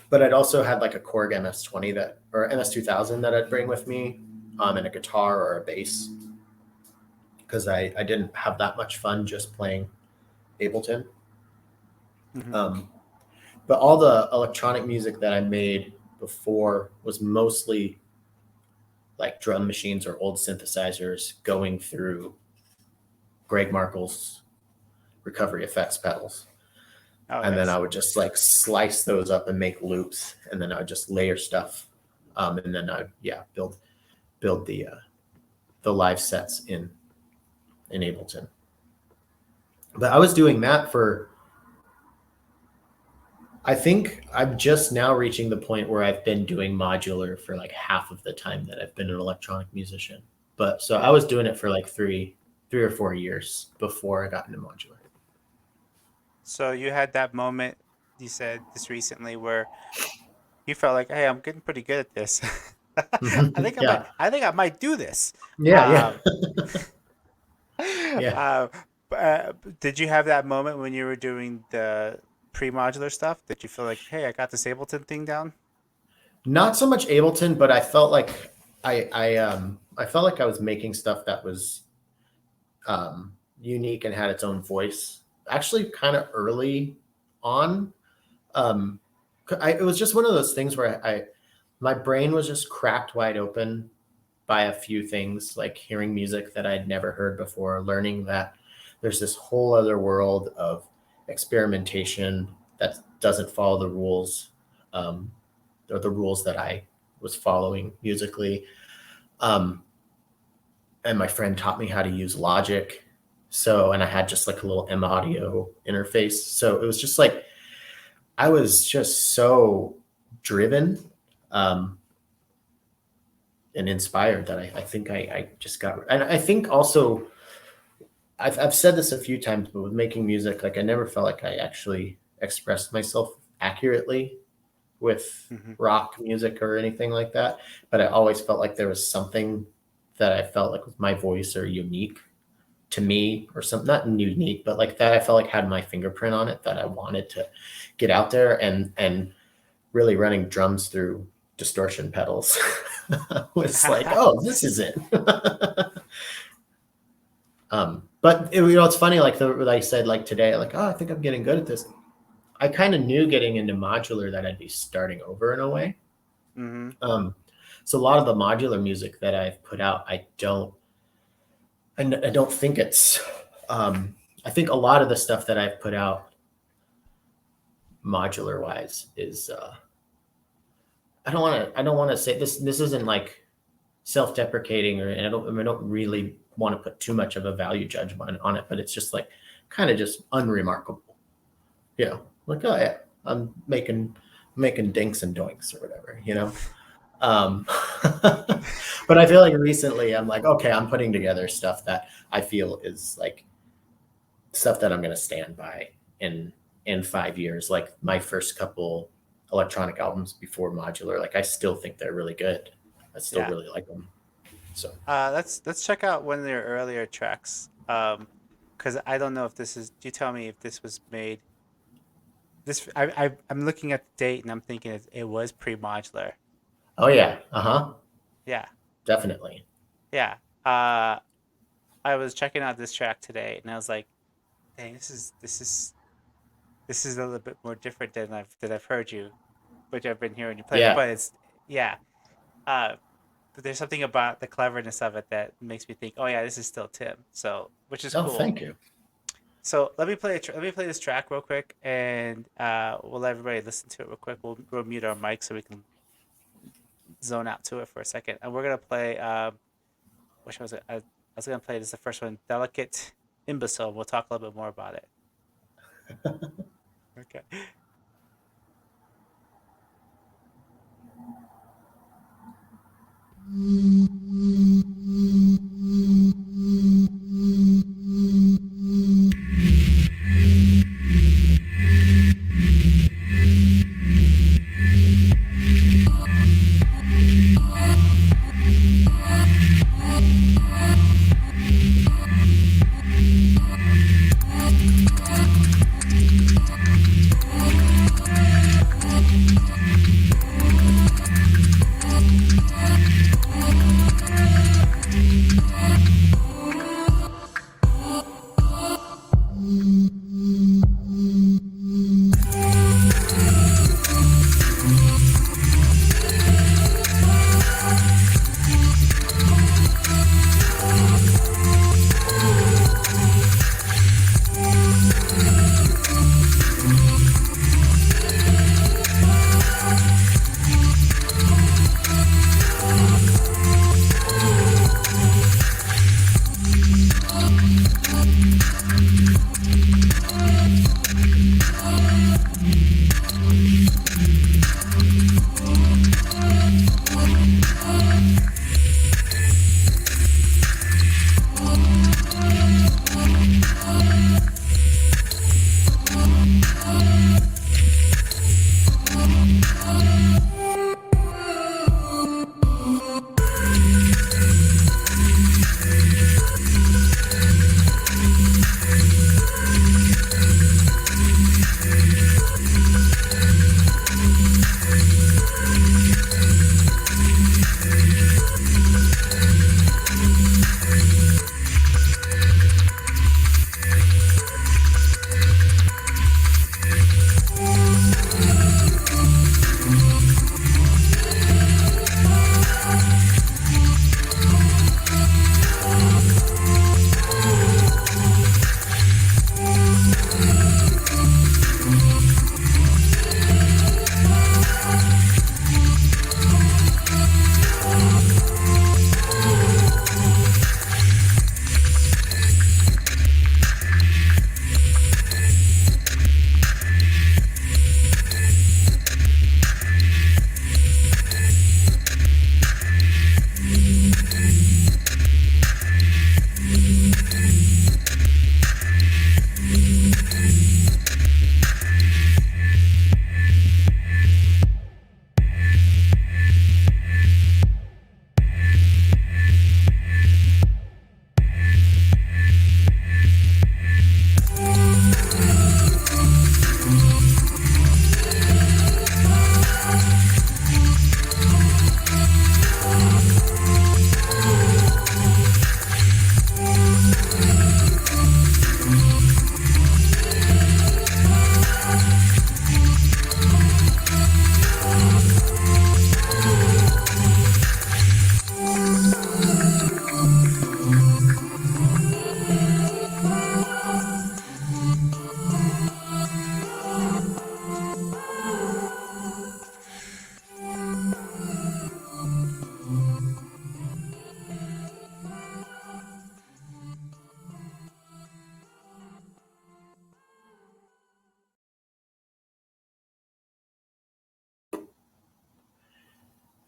Speaker 2: but I'd also had like a Korg MS-20 or MS-2000 that I'd bring with me, and a guitar or a bass, because I didn't have that much fun just playing Ableton.
Speaker 1: Mm-hmm.
Speaker 2: Um, but all the electronic music that I made before was mostly like drum machines or old synthesizers going through Greg Markle's recovery effects pedals.
Speaker 1: Oh
Speaker 2: And then I
Speaker 1: yes.
Speaker 2: would just like slice those up and make loops, and then I would just layer stuff, and then I would build the live sets in Ableton. But I was doing that for, I think I'm just now reaching the point where I've been doing modular for like half of the time that I've been an electronic musician. But so I
Speaker 1: Yeah.
Speaker 2: was doing it for like three or 4 years before I got into modular.
Speaker 1: So you had that moment, you said this recently, where you felt like, hey, I'm getting pretty good at this.
Speaker 2: Yeah.
Speaker 1: I think I might do this.
Speaker 2: Yeah. Yeah.
Speaker 1: Um,
Speaker 2: Yeah.
Speaker 1: uh, did you have that moment when you were doing the pre-modular stuff? Did you feel like, hey, I got this Ableton thing down?
Speaker 2: Not so much Ableton, but I felt like I felt like I was making stuff that was unique and had its own voice. Actually, kind of early on, um, it was just one of those things where my brain was just cracked wide open by a few things, like hearing music that I'd never heard before, learning that there's this whole other world of experimentation that doesn't follow the rules, um, or the rules that I was following musically. Um, and my friend taught me how to use Logic. So, and I had just like a little M audio interface. So it was just like, I was just so driven, um, and inspired that I think I just got, and I think also, I've said this a few times, but with making music, like I never felt like I actually expressed myself accurately with
Speaker 1: Mm-hmm.
Speaker 2: rock music or anything like that. But I always felt like there was something that I felt like with my voice or unique to me, or something, not unique, but like that I felt like had my fingerprint on it that I wanted to get out there, and really running drums through distortion pedals was like, oh, this is it. But it's funny, like like I said, like today, like, oh, I think I'm getting good at this. I kind of knew getting into modular that I'd be starting over in a way.
Speaker 1: Mm-hmm.
Speaker 2: Um, so a lot of the modular music that I've put out, I don't think it's, I think a lot of the stuff that I've put out modular wise is, I don't want to say this, this isn't like self-deprecating, or, and I don't really want to put too much of a value judgment on it, but it's just like kind of just unremarkable, like, oh yeah, I'm making making dinks and doinks or whatever, you know. Um, but I feel like recently I'm like, okay, I'm putting together stuff that I feel is like stuff that I'm going to stand by in 5 years. Like my first couple electronic albums before Modular, like I still think they're really good. I still
Speaker 1: Yeah.
Speaker 2: really like them. So
Speaker 1: Let's check out one of their earlier tracks. Because I don't know if this is. You tell me if this was made. This I'm looking at the date and I'm thinking it was pre-modular.
Speaker 2: oh yeah, uh-huh,
Speaker 1: Yeah,
Speaker 2: definitely.
Speaker 1: yeah. I was checking out this track today and I was like, dang, this is a little bit more different than I've heard you, which I've been hearing you play.
Speaker 2: Yeah.
Speaker 1: But it's yeah. But there's something about the cleverness of it that makes me think, oh yeah, this is still Tim. So which is
Speaker 2: Oh,
Speaker 1: cool.
Speaker 2: thank you.
Speaker 1: So let me play this track real quick, and we'll let everybody listen to it real quick. We'll mute our mic so we can zone out to it for a second, and we're gonna play. Which was it? I was gonna play this the first one, Delicate Imbecile. We'll talk a little bit more about it. Okay.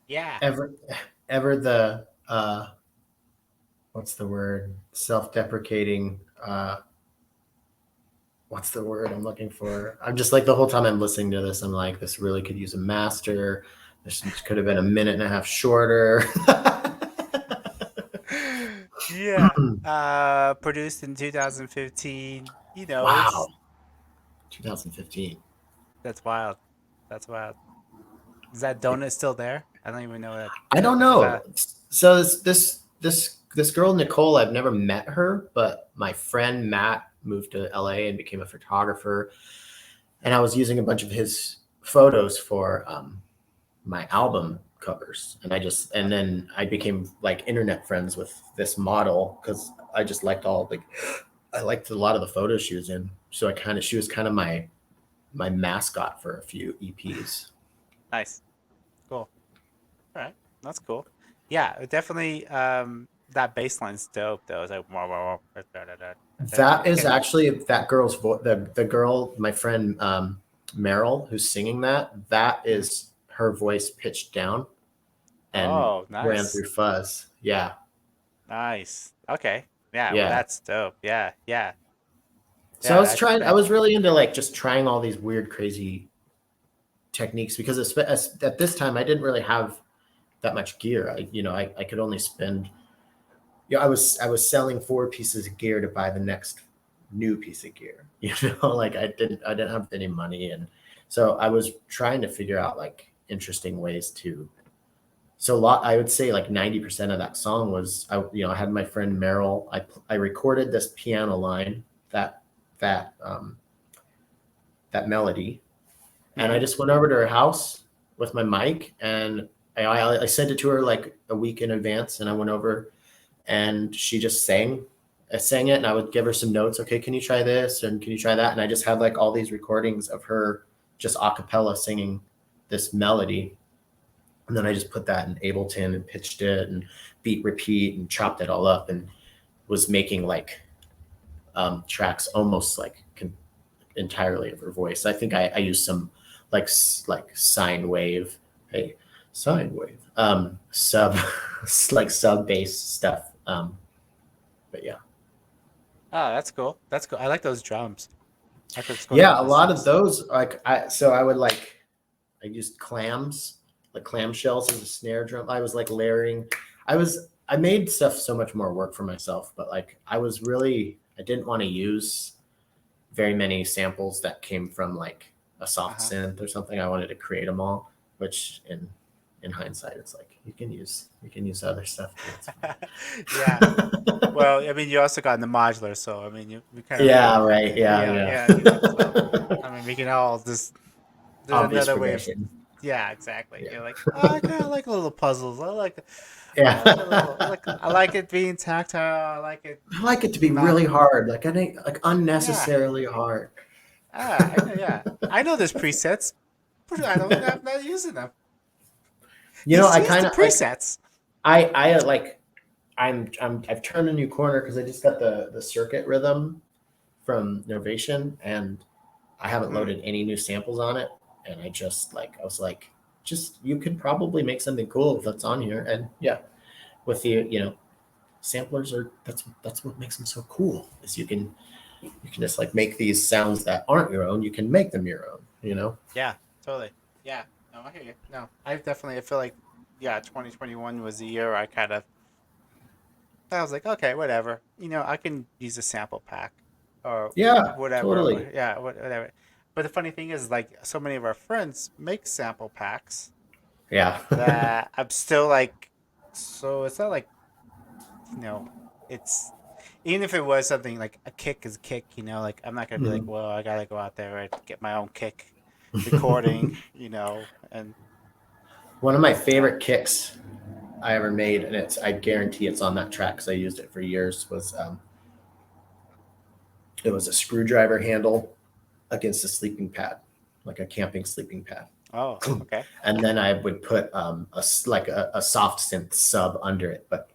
Speaker 1: Yeah.
Speaker 2: Ever the what's the word? Self-deprecating. What's the word I'm looking for? I'm just like the whole time I'm listening to this, I'm like, this really could use a master. This could have been a minute and a half shorter.
Speaker 1: Yeah. Produced in 2015. You know,
Speaker 2: Wow,
Speaker 1: it's
Speaker 2: 2015.
Speaker 1: that's wild. That's wild. Is that donut still there? I don't even know that.
Speaker 2: I don't
Speaker 1: Is that
Speaker 2: know. So this girl Nicole, I've never met her, but my friend Matt moved to LA and became a photographer, and I was using a bunch of his photos for my album covers, and then I became like internet friends with this model because I just liked I liked a lot of the photos she was in. So she was kind of my mascot for a few EPs.
Speaker 1: nice? Cool. All right. That's cool. Yeah, definitely. That bassline's dope though. It's like wah, wah, wah, da, da, da, da, da.
Speaker 2: That is
Speaker 1: Okay.
Speaker 2: actually that girl's the girl, my friend Meryl, who's singing that
Speaker 1: Mhm.
Speaker 2: is her voice pitched down and
Speaker 1: Oh,
Speaker 2: ran
Speaker 1: nice.
Speaker 2: through fuzz. Yeah,
Speaker 1: Nice. Okay. Yeah, well
Speaker 2: yeah.
Speaker 1: that's dope. Yeah, yeah.
Speaker 2: So
Speaker 1: Yeah, that
Speaker 2: I
Speaker 1: that
Speaker 2: was really into like just trying all these weird, crazy techniques because at this time I didn't really have that much gear. I could only spend, I was selling 4 pieces of gear to buy the next new piece of gear. Like I didn't have any money, and so I was trying to figure out like interesting ways to. So I would say like 90% of that song was I had my friend Meryl. I recorded this piano line that that um, that melody, and I
Speaker 1: hmm
Speaker 2: just went over to her house with my mic, and I sent it to her like a week in advance, and I went over and she just sang. I sang it, and I would give her some notes. Okay, can you try this and can you try that? And I just had like all these recordings of her just a cappella singing this melody, and then I just put that in Ableton and pitched it and beat repeat and chopped it all up and was making like tracks almost like entirely of her voice. I think I used some like sine wave, hey, sine wave, sub like sub bass stuff. But yeah,
Speaker 1: Oh, that's cool. That's cool. I like those drums. I could score
Speaker 2: yeah, a
Speaker 1: the
Speaker 2: lot of
Speaker 1: subs.
Speaker 2: those like I would like I used clams, like clamshells as a snare drum. I was like layering. I made stuff so much more work for myself, but like I didn't want to use very many samples that came from like a soft
Speaker 1: Uh-huh.
Speaker 2: synth or something. I wanted to create them all, which in hindsight, it's like you can use other stuff too. It's
Speaker 1: Yeah.
Speaker 2: fine.
Speaker 1: Well, I mean, you also got the modular, so I mean, you kind of,
Speaker 2: Yeah, right. Yeah,
Speaker 1: yeah,
Speaker 2: yeah.
Speaker 1: yeah, so I mean, we can all just there's
Speaker 2: Obvious
Speaker 1: another way of,
Speaker 2: progression.
Speaker 1: yeah, exactly.
Speaker 2: Yeah,
Speaker 1: You're like, oh, I kind of like little puzzles.
Speaker 2: yeah.
Speaker 1: I like a little, I like it being tactile. I like it
Speaker 2: I like it to be
Speaker 1: not,
Speaker 2: really hard, like I think like
Speaker 1: yeah,
Speaker 2: unnecessarily hard.
Speaker 1: I know, yeah, I know there's presets, but I'm not using them.
Speaker 2: I
Speaker 1: Just use
Speaker 2: kind
Speaker 1: the
Speaker 2: of like
Speaker 1: presets.
Speaker 2: I like I've turned a new corner because I just got the circuit rhythm from Novation, and I haven't
Speaker 1: Mm,
Speaker 2: loaded any new samples on it. And I was like, just you could probably make something cool if that's on here. And yeah, with the samplers are that's what makes them so cool is you can just like make these sounds that aren't your own. You can make them your own.
Speaker 1: yeah, totally. Yeah, no, I hear you. No, I feel like, yeah, 2021 was the year I was like, okay, whatever. I can use a sample pack or
Speaker 2: Yeah,
Speaker 1: whatever.
Speaker 2: totally.
Speaker 1: Yeah, whatever. But the funny thing is, like, so many of our friends make sample packs
Speaker 2: Yeah.
Speaker 1: that I'm still like, so it's not like, you know, it's, even if it was something like a kick is a kick, like, I'm not going to be like,
Speaker 2: Mhm.
Speaker 1: well, I got to go out there and get my own kick recording, and
Speaker 2: One of my
Speaker 1: yeah.
Speaker 2: favorite kicks I ever made, and I guarantee it's on that track because I used it for years, was it was a screwdriver handle against a sleeping pad, like a camping sleeping pad.
Speaker 1: Oh, okay.
Speaker 2: And then I would put like a soft synth sub under it, but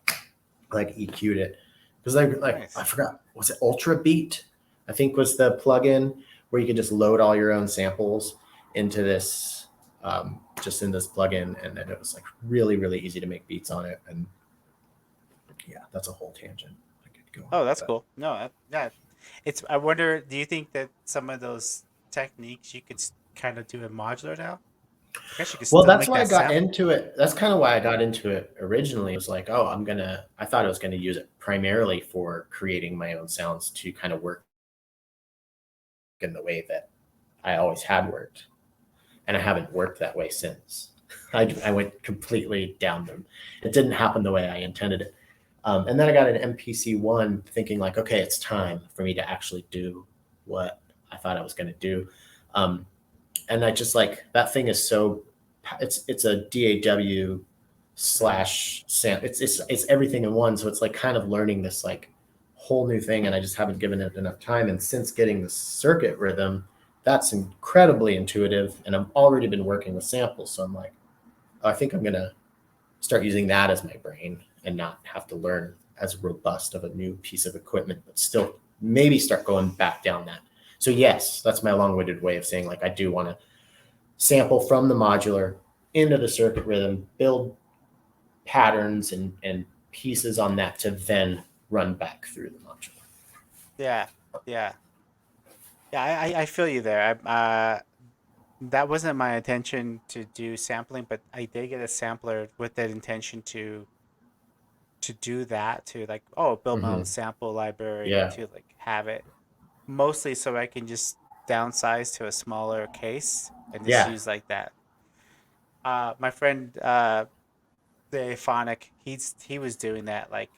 Speaker 2: like EQ'd it because I
Speaker 1: Nice.
Speaker 2: forgot, was it Ultra Beat? I think was the plugin where you could just load all your own samples into this just in this plugin, and then it was like really, really easy to make beats on it. And yeah, that's a whole tangent I could go on.
Speaker 1: Oh, that's
Speaker 2: But
Speaker 1: cool. No, yeah, it's. I wonder. Do you think that some of those techniques you could kind of do in modular now? I guess you could
Speaker 2: well,
Speaker 1: still
Speaker 2: that's
Speaker 1: make
Speaker 2: why I
Speaker 1: that
Speaker 2: got
Speaker 1: sample.
Speaker 2: into it. That's kind of why I got into it originally. It was like, oh, I thought I was gonna use it primarily for creating my own sounds to kind of work in the way that I always had worked. And I haven't worked that way since. I went completely down them. It didn't happen the way I intended it. And then I got an MPC one thinking like, okay, it's time for me to actually do what I thought I was going to do. And I just like, that thing is so, it's a DAW
Speaker 1: Mhm.
Speaker 2: slash sam. It's everything in one. So it's like kind of learning this like whole new thing. And I just haven't given it enough time. And since getting the circuit rhythm, that's incredibly intuitive. And I've already been working with samples. So I'm like, oh, I think I'm going to start using that as my brain and not have to learn as robust of a new piece of equipment, but still maybe start going back down that. So yes, that's my long-winded way of saying like I do want to sample from the modular into the circuit rhythm, build patterns and pieces on that to then run back through the modular.
Speaker 1: Yeah, yeah, yeah. I feel you there. That wasn't my intention to do sampling, but I did get a sampler with that intention to do that, to like, oh, build my own
Speaker 2: Mm-hmm.
Speaker 1: sample library
Speaker 2: Yeah.
Speaker 1: to like have it mostly so I can just downsize to a smaller case and just
Speaker 2: Yeah.
Speaker 1: use like that. My friend the Phonic, he was doing that like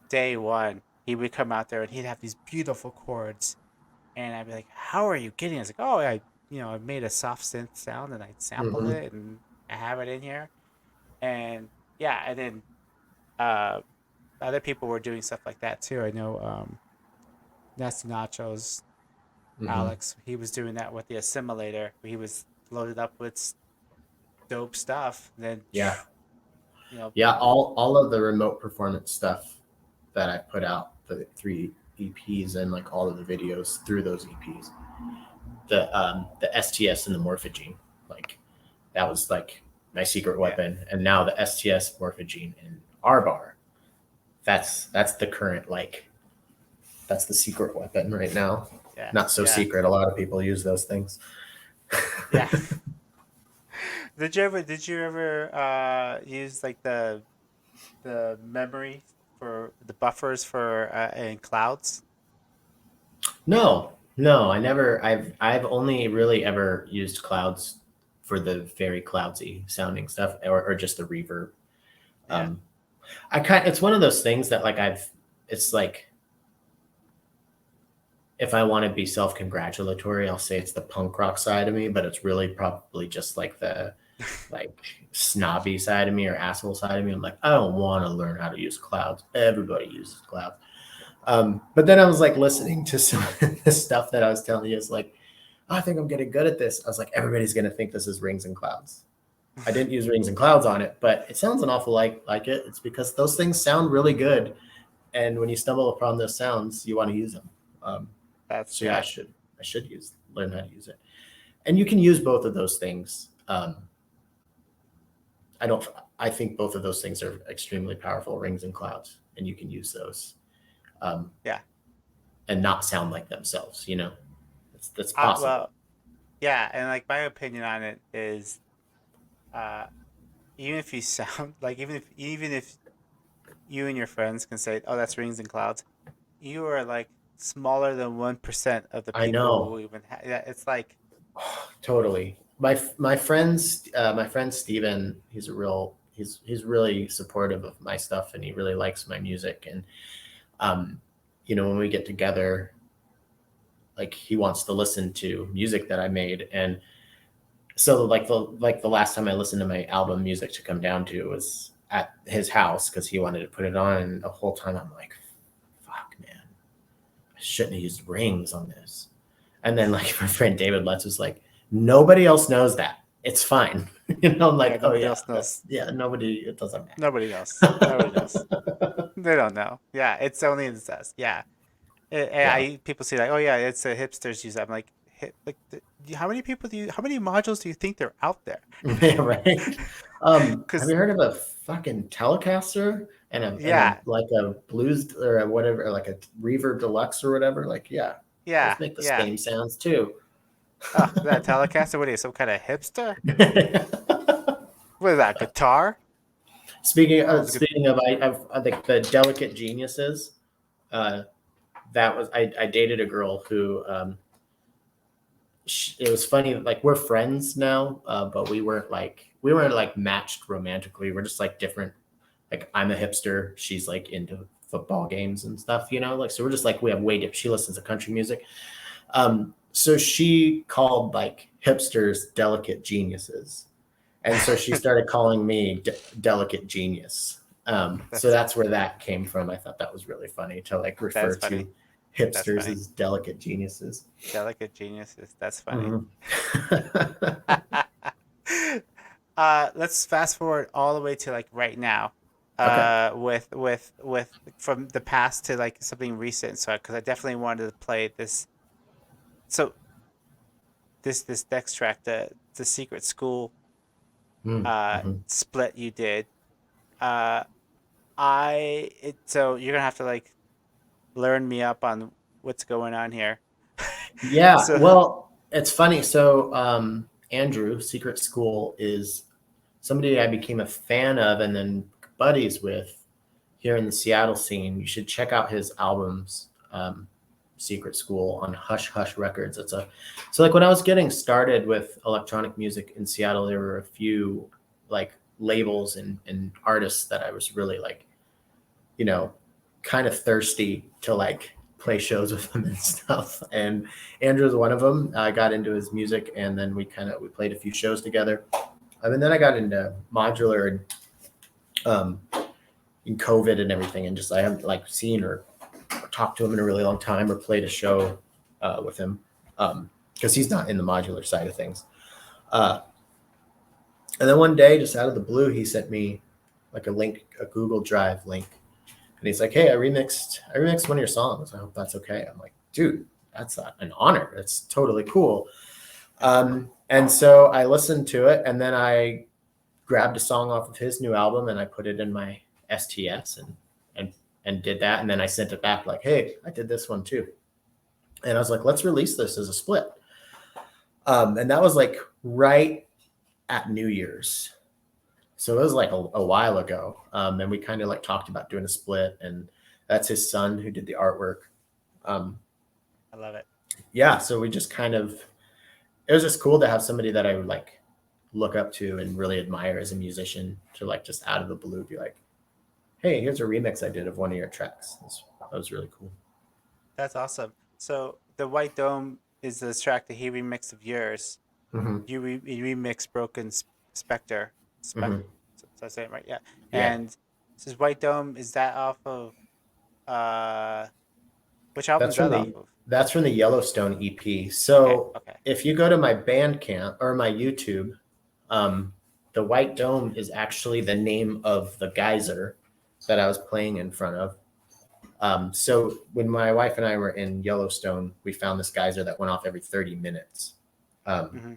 Speaker 1: day one. He would come out there and he'd have these beautiful chords, and I'd be like, "How are you getting?" It's like, "Oh, I made a soft synth sound and I sampled
Speaker 2: Mm-hmm.
Speaker 1: it and I have it in here." And yeah, and then uh, other people were doing stuff like that too. I know Nasty Nachos,
Speaker 2: Mm-hmm.
Speaker 1: Alex, he was doing that with the assimilator. He was loaded up with dope stuff. Then,
Speaker 2: Yeah.
Speaker 1: you know,
Speaker 2: Yeah. All of the remote performance stuff that I put out, the 3 EPs and like all of the videos through those EPs, the STS and the Morphogene, like that was like my secret
Speaker 1: yeah,
Speaker 2: weapon. And now the STS, Morphogene, and R bar, that's the current like that's the secret weapon right now.
Speaker 1: yeah,
Speaker 2: Not so
Speaker 1: yeah,
Speaker 2: secret. A lot of people use those things.
Speaker 1: yeah. Did you ever use like the memory for the buffers for in clouds?
Speaker 2: No, no, I never. I've only really ever used clouds for the very cloudsy sounding stuff, or just the reverb.
Speaker 1: Yeah.
Speaker 2: Um, it's one of those things that like it's like if I want to be self-congratulatory, I'll say it's the punk rock side of me, but it's really probably just like the like snobby side of me or asshole side of me. I'm like, I don't want to learn how to use clouds. Everybody uses clouds. But then I was like listening to some of the stuff that I was telling you. It's like, oh, I think I'm getting good at this. I was like, everybody's gonna think this is rings and clouds. I didn't use rings and clouds on it, but it sounds an awful like it. It's because those things sound really good, and when you stumble upon those sounds, you want to use them. Um,
Speaker 1: That's
Speaker 2: so yeah,
Speaker 1: yeah.
Speaker 2: I should learn how to use it, and you can use both of those things. I don't. I think both of those things are extremely powerful, rings and clouds, and you can use those um,
Speaker 1: Yeah.
Speaker 2: and not sound like themselves. You know, that's possible.
Speaker 1: Well, yeah, and like my opinion on it is, uh, even if you sound like even if you and your friends can say, "Oh, that's rings and clouds," you are like smaller than 1% of the
Speaker 2: I
Speaker 1: people
Speaker 2: know.
Speaker 1: who even yeah. It's like
Speaker 2: Totally. My friend Steven, he's really supportive of my stuff and he really likes my music. And um, when we get together, like he wants to listen to music that I made. And so like the last time I listened to my album Music to Come Down to was at his house because he wanted to put it on. And the whole time I'm like, fuck man, I shouldn't have used rings on this. And then like my friend David Letts was like, nobody else knows that. It's fine. I'm
Speaker 1: yeah,
Speaker 2: like, oh
Speaker 1: nobody
Speaker 2: yeah,
Speaker 1: else knows.
Speaker 2: nobody. It doesn't
Speaker 1: Nobody knows. Nobody knows.
Speaker 2: matter.
Speaker 1: They don't know. Yeah, it's only in the test. Yeah.
Speaker 2: Yeah.
Speaker 1: People say like, oh yeah, it's a hipsters use that. I'm like, hit like how many people how many modules do you think there are out there?
Speaker 2: Yeah, right. Have
Speaker 1: Because
Speaker 2: you heard of a fucking Telecaster and a
Speaker 1: yeah,
Speaker 2: like a Blues or a whatever, like a Reverb Deluxe or whatever? Like, yeah, those
Speaker 1: yeah,
Speaker 2: make the
Speaker 1: yeah.
Speaker 2: same sounds too.
Speaker 1: Oh, that Telecaster, what are you, some kind of hipster? What is that, guitar? Oh, it's a good.
Speaker 2: Speaking of, I think the Delicate Geniuses. Uh, I dated a girl who it was funny. Like we're friends now, but we weren't like matched romantically. We're just like different. Like I'm a hipster. She's like into football games and stuff. Like so we're just like we have way different. She listens to country music. So she called like hipsters delicate geniuses. And so she started calling me delicate genius. So
Speaker 1: That's
Speaker 2: that's where that came from. I thought that was really funny to like refer
Speaker 1: that's funny.
Speaker 2: to
Speaker 1: That's
Speaker 2: hipsters
Speaker 1: funny.
Speaker 2: as delicate geniuses.
Speaker 1: Delicate geniuses. That's funny.
Speaker 2: Mhm.
Speaker 1: Let's fast forward all the way to like right now.
Speaker 2: Okay.
Speaker 1: With from the past to like something recent. So, because I definitely wanted to play this. So this next track, the Secret School
Speaker 2: Mm-hmm.
Speaker 1: split you did. Uh, so you're gonna have to like learn me up on what's going on here.
Speaker 2: Yeah.
Speaker 1: So
Speaker 2: Well, it's funny. So Andrew, Secret School, is somebody I became a fan of and then buddies with here in the Seattle scene. You should check out his albums, Secret School on Hush Hush Records. So like when I was getting started with electronic music in Seattle, there were a few like labels and artists that I was really like, you know, kind of thirsty to like play shows with them and stuff. And Andrew's one of them. I got into his music and then we played a few shows together. And then I got into Modular and um, in COVID and everything, and just I haven't like seen or talked to him in a really long time or played a show with him because he's not in the Modular side of things. Uh, and then one day, just out of the blue, he sent me like a link, a Google Drive link, and he's like, "Hey, I remixed one of your songs. I hope that's okay." I'm like, "Dude, that's an honor. That's totally cool." And so I listened to it, and then I grabbed a song off of his new album and I put it in my STS and and did that, and then I sent it back like, "Hey, I did this one too," and I was like, "Let's release this as a split." And that was like right at New Year's, so it was like a while ago. And we kind of like talked about doing a split, and that's his son who did the artwork. Um,
Speaker 1: I love it.
Speaker 2: yeah, so we just kind of it was just cool to have somebody that I would like look up to and really admire as a musician to like just out of the blue be like, "Hey, here's a remix I did of one of your tracks." That was really cool.
Speaker 1: That's awesome. So the White Dome is the track that he remixed of yours.
Speaker 2: Hmm.
Speaker 1: You remixed Broken Spectre. Spec.
Speaker 2: Hmm.
Speaker 1: So I say it right? Yeah.
Speaker 2: Yeah,
Speaker 1: And this is White Dome. Is that off of uh which album
Speaker 2: that's
Speaker 1: is
Speaker 2: from
Speaker 1: that off
Speaker 2: the
Speaker 1: of?
Speaker 2: that's from the Yellowstone EP.
Speaker 1: Okay.
Speaker 2: So
Speaker 1: Okay.
Speaker 2: if you go to my Bandcamp or my YouTube, um, the White Dome is actually the name of the geyser that I was playing in front of. So when my wife and I were in Yellowstone, we found this geyser that went off every 30 minutes. Um,
Speaker 1: Mm-hmm.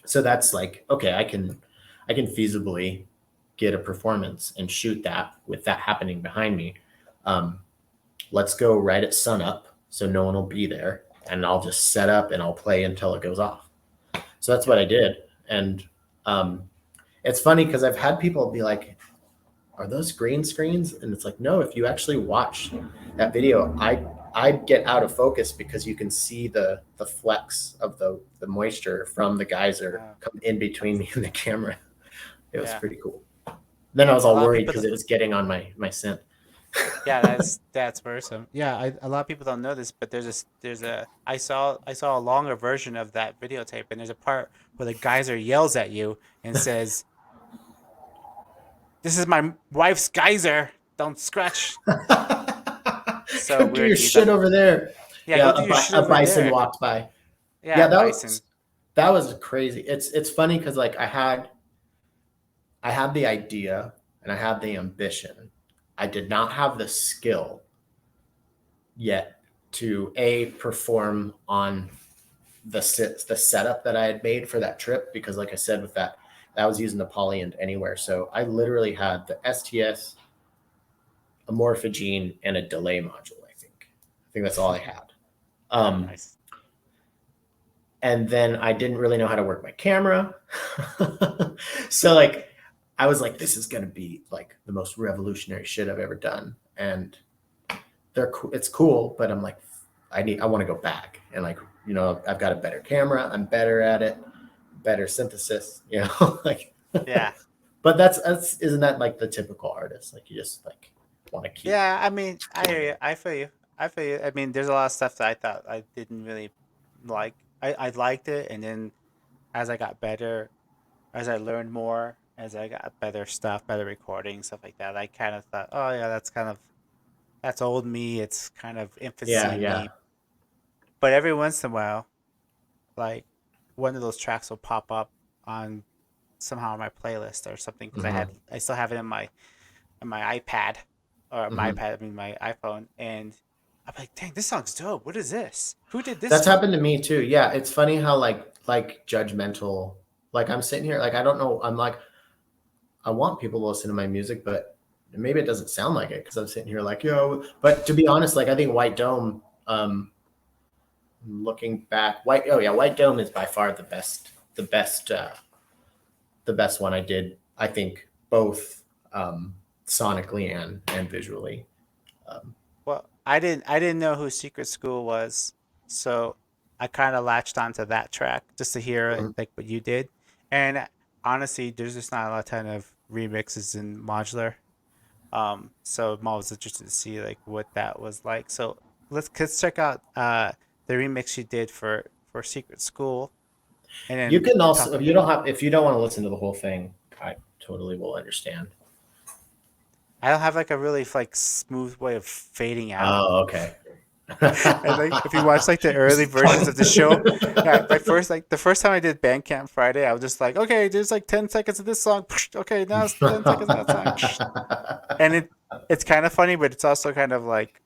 Speaker 2: so that's like, okay, I can feasibly get a performance and shoot that with that happening behind me. Um, let's go right at sunup so no one will be there, and I'll just set up and I'll play until it goes off. So that's what
Speaker 1: Yeah.
Speaker 2: I did. And um, it's funny because I've had people be like, "Are those green screens?" And it's like, no, if you actually watch that video, I get out of focus because you can see the flecks of the moisture from the geyser
Speaker 1: Oh,
Speaker 2: come in between
Speaker 1: that's
Speaker 2: me and the camera. It was
Speaker 1: yeah.
Speaker 2: pretty cool. Then I was
Speaker 1: A
Speaker 2: all
Speaker 1: lot of
Speaker 2: worried
Speaker 1: people
Speaker 2: because
Speaker 1: that
Speaker 2: it was getting on my synth.
Speaker 1: yeah, that's worrisome. Yeah, a lot of people don't know this, but there's a I saw a longer version of that videotape, and there's a part where the geyser yells at you and says, "This is my wife's geyser. Don't scratch." So
Speaker 2: Come do
Speaker 1: weird.
Speaker 2: your
Speaker 1: He's like,
Speaker 2: shit over there.
Speaker 1: "Yeah,
Speaker 2: Yeah,
Speaker 1: go do your shit
Speaker 2: a
Speaker 1: over
Speaker 2: bison
Speaker 1: there."
Speaker 2: walked by.
Speaker 1: Yeah,
Speaker 2: Yeah,
Speaker 1: bison.
Speaker 2: that was crazy. It's funny because like I had the idea and I had the ambition. I did not have the skill yet to perform on the setup that I had made for that trip, because like I said, with that was using the Poly and Anywhere. So I literally had the STS, a morphogene, and a delay module. I think that's all I had.
Speaker 1: Nice.
Speaker 2: And then I didn't really know how to work my camera. So like, I was like, this is going to be like the most revolutionary shit I've ever done. And it's cool, but I'm like, I want to go back and like, you know, I've got a better camera. I'm better at it, better synthesis, you know, like,
Speaker 1: Yeah.
Speaker 2: But that's isn't that like the typical artist? Like you just like want to keep.
Speaker 1: Yeah, I mean, I hear you. I feel you. I feel you. I mean, there's a lot of stuff that I thought I didn't really like. I liked it, and then as I got better, as I learned more, as I got better stuff, better recording, stuff like that, I kind of thought, oh yeah, that's old me. It's kind of
Speaker 2: Yeah,
Speaker 1: infancy
Speaker 2: yeah.
Speaker 1: me. But every once in a while, like one of those tracks will pop up on somehow on my playlist or something because
Speaker 2: Mm-hmm.
Speaker 1: I still have it in my iPad or my
Speaker 2: Mm-hmm.
Speaker 1: iPad, I mean my iPhone, and I'm like, dang, this song's dope. What is this? Who did this
Speaker 2: That's
Speaker 1: song?
Speaker 2: happened to me too. Yeah, it's funny how like judgmental. Like I'm sitting here, like I don't know. I'm like, I want people to listen to my music, but maybe it doesn't sound like it because I'm sitting here like, yo. But to be honest, like I think White Dome. Looking back, White Dome is by far the best one I did. I think both sonically and visually.
Speaker 1: Well, I didn't know who Secret School was, so I kind of latched onto that track just to hear
Speaker 2: Mhm.
Speaker 1: like what you did. And honestly, there's just not a lot ton of remixes in Modular. So I'm always interested to see like what that was like. So let's check out the remix you did for Secret School, and
Speaker 2: You
Speaker 1: then
Speaker 2: can
Speaker 1: talk.
Speaker 2: also, if you don't want to listen to the whole thing, I totally will understand.
Speaker 1: I don't have like a really like smooth way of fading out.
Speaker 2: Oh, okay.
Speaker 1: And like if you watch like the early versions of the show, yeah, my first like the first time I did Bandcamp Friday, I was just like, okay, there's like 10 seconds of this song. Okay, now it's 10 seconds of that song. And it's kind of funny, but it's also kind of like,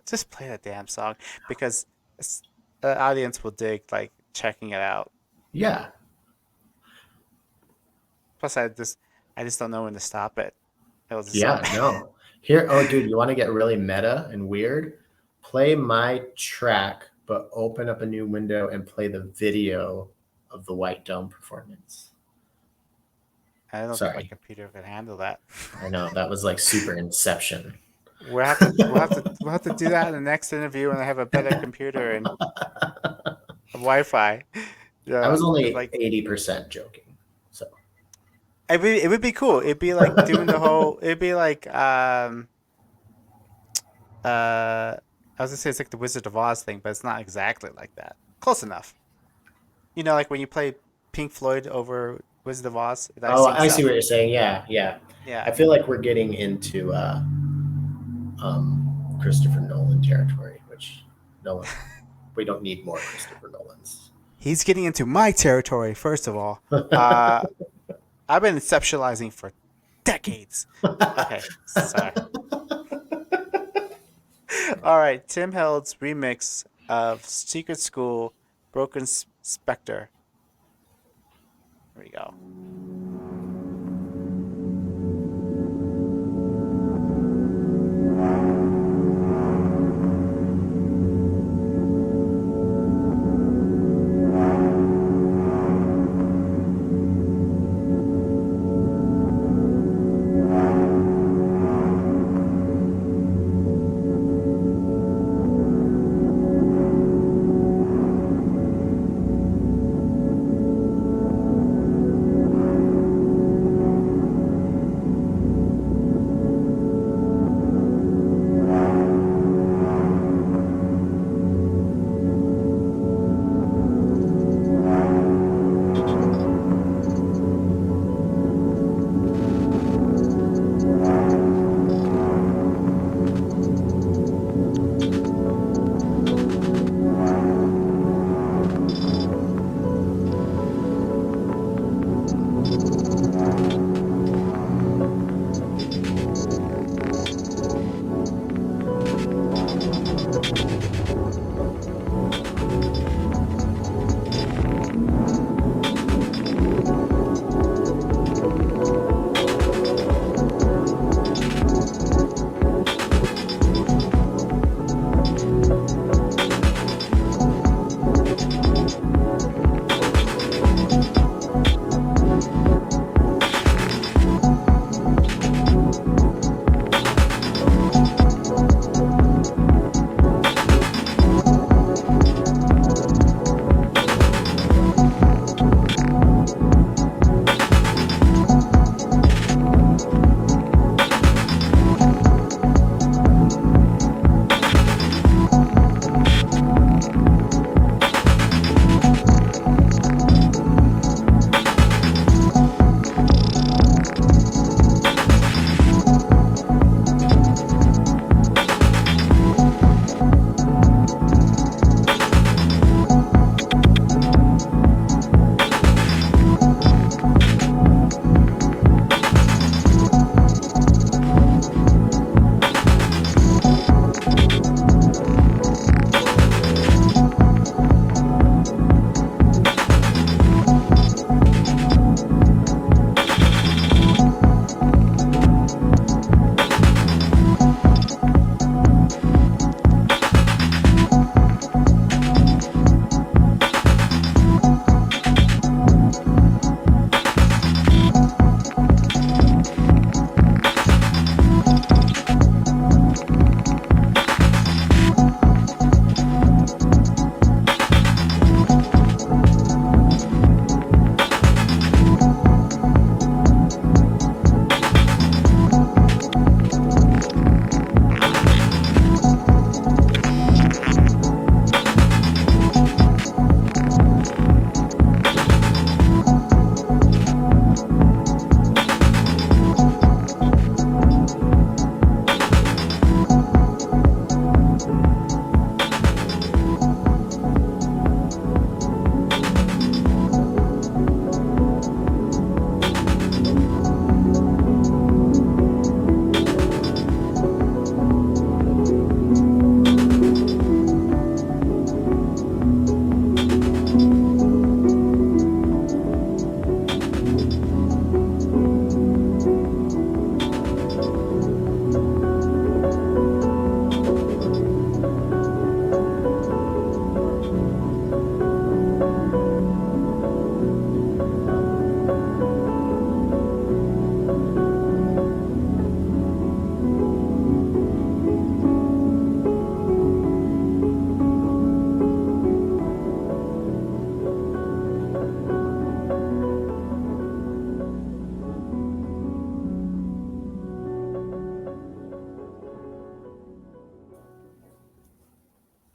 Speaker 1: just play the damn song because the audience will dig like checking it out.
Speaker 2: Yeah,
Speaker 1: Plus, I just don't know when to stop it. It was just
Speaker 2: yeah, no. Here, oh, dude, you want to get really meta and weird? Play my track, but open up a new window and play the video of the White Dome performance.
Speaker 1: I don't think my
Speaker 2: Sorry,
Speaker 1: computer can handle that.
Speaker 2: I know that was like super Inception.
Speaker 1: We'll have to do that in the next interview when I have a better computer and Wi-Fi.
Speaker 2: I
Speaker 1: Yeah,
Speaker 2: was only
Speaker 1: like
Speaker 2: 80% joking. So
Speaker 1: it would be cool. It'd be like doing the whole. It'd be like I was gonna say it's like the Wizard of Oz thing, but it's not exactly like that. Close enough. You know, like when you play Pink Floyd over Wizard of Oz, that
Speaker 2: oh,
Speaker 1: syncs
Speaker 2: I see
Speaker 1: up.
Speaker 2: what you're saying. Yeah, yeah.
Speaker 1: Yeah.
Speaker 2: I feel like we're getting into Christopher Nolan territory, which no one, we don't need more Christopher Nolans.
Speaker 1: He's getting into my territory, first of all. I've been conceptualizing for decades. Okay, sorry. All right, Tim Held's remix of Secret School, Broken Spectre. Here we go.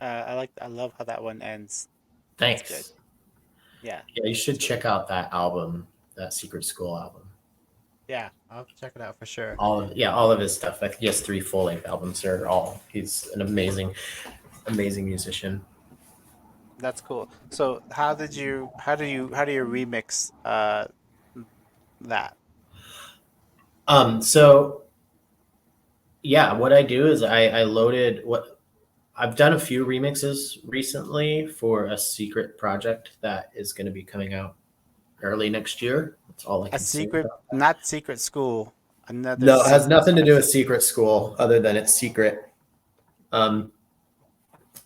Speaker 1: I love how that one ends. That's good.
Speaker 2: Thanks.
Speaker 1: Yeah,
Speaker 2: Yeah, you should
Speaker 1: it's really
Speaker 2: check
Speaker 1: good.
Speaker 2: out that album, that Secret School album.
Speaker 1: Yeah, I'll have to check it out for sure.
Speaker 2: All of his stuff. I think he has 3 full-length albums. They're all. He's an amazing musician.
Speaker 1: That's cool. So how do you remix that?
Speaker 2: So yeah, what I do is I loaded what I've done a few remixes recently for a secret project that is going to be coming out early next year. That's all I
Speaker 1: A
Speaker 2: can say
Speaker 1: secret,
Speaker 2: about that.
Speaker 1: not secret school, another
Speaker 2: No, it has
Speaker 1: secret
Speaker 2: nothing to do with
Speaker 1: project.
Speaker 2: secret school other than it's secret. Um,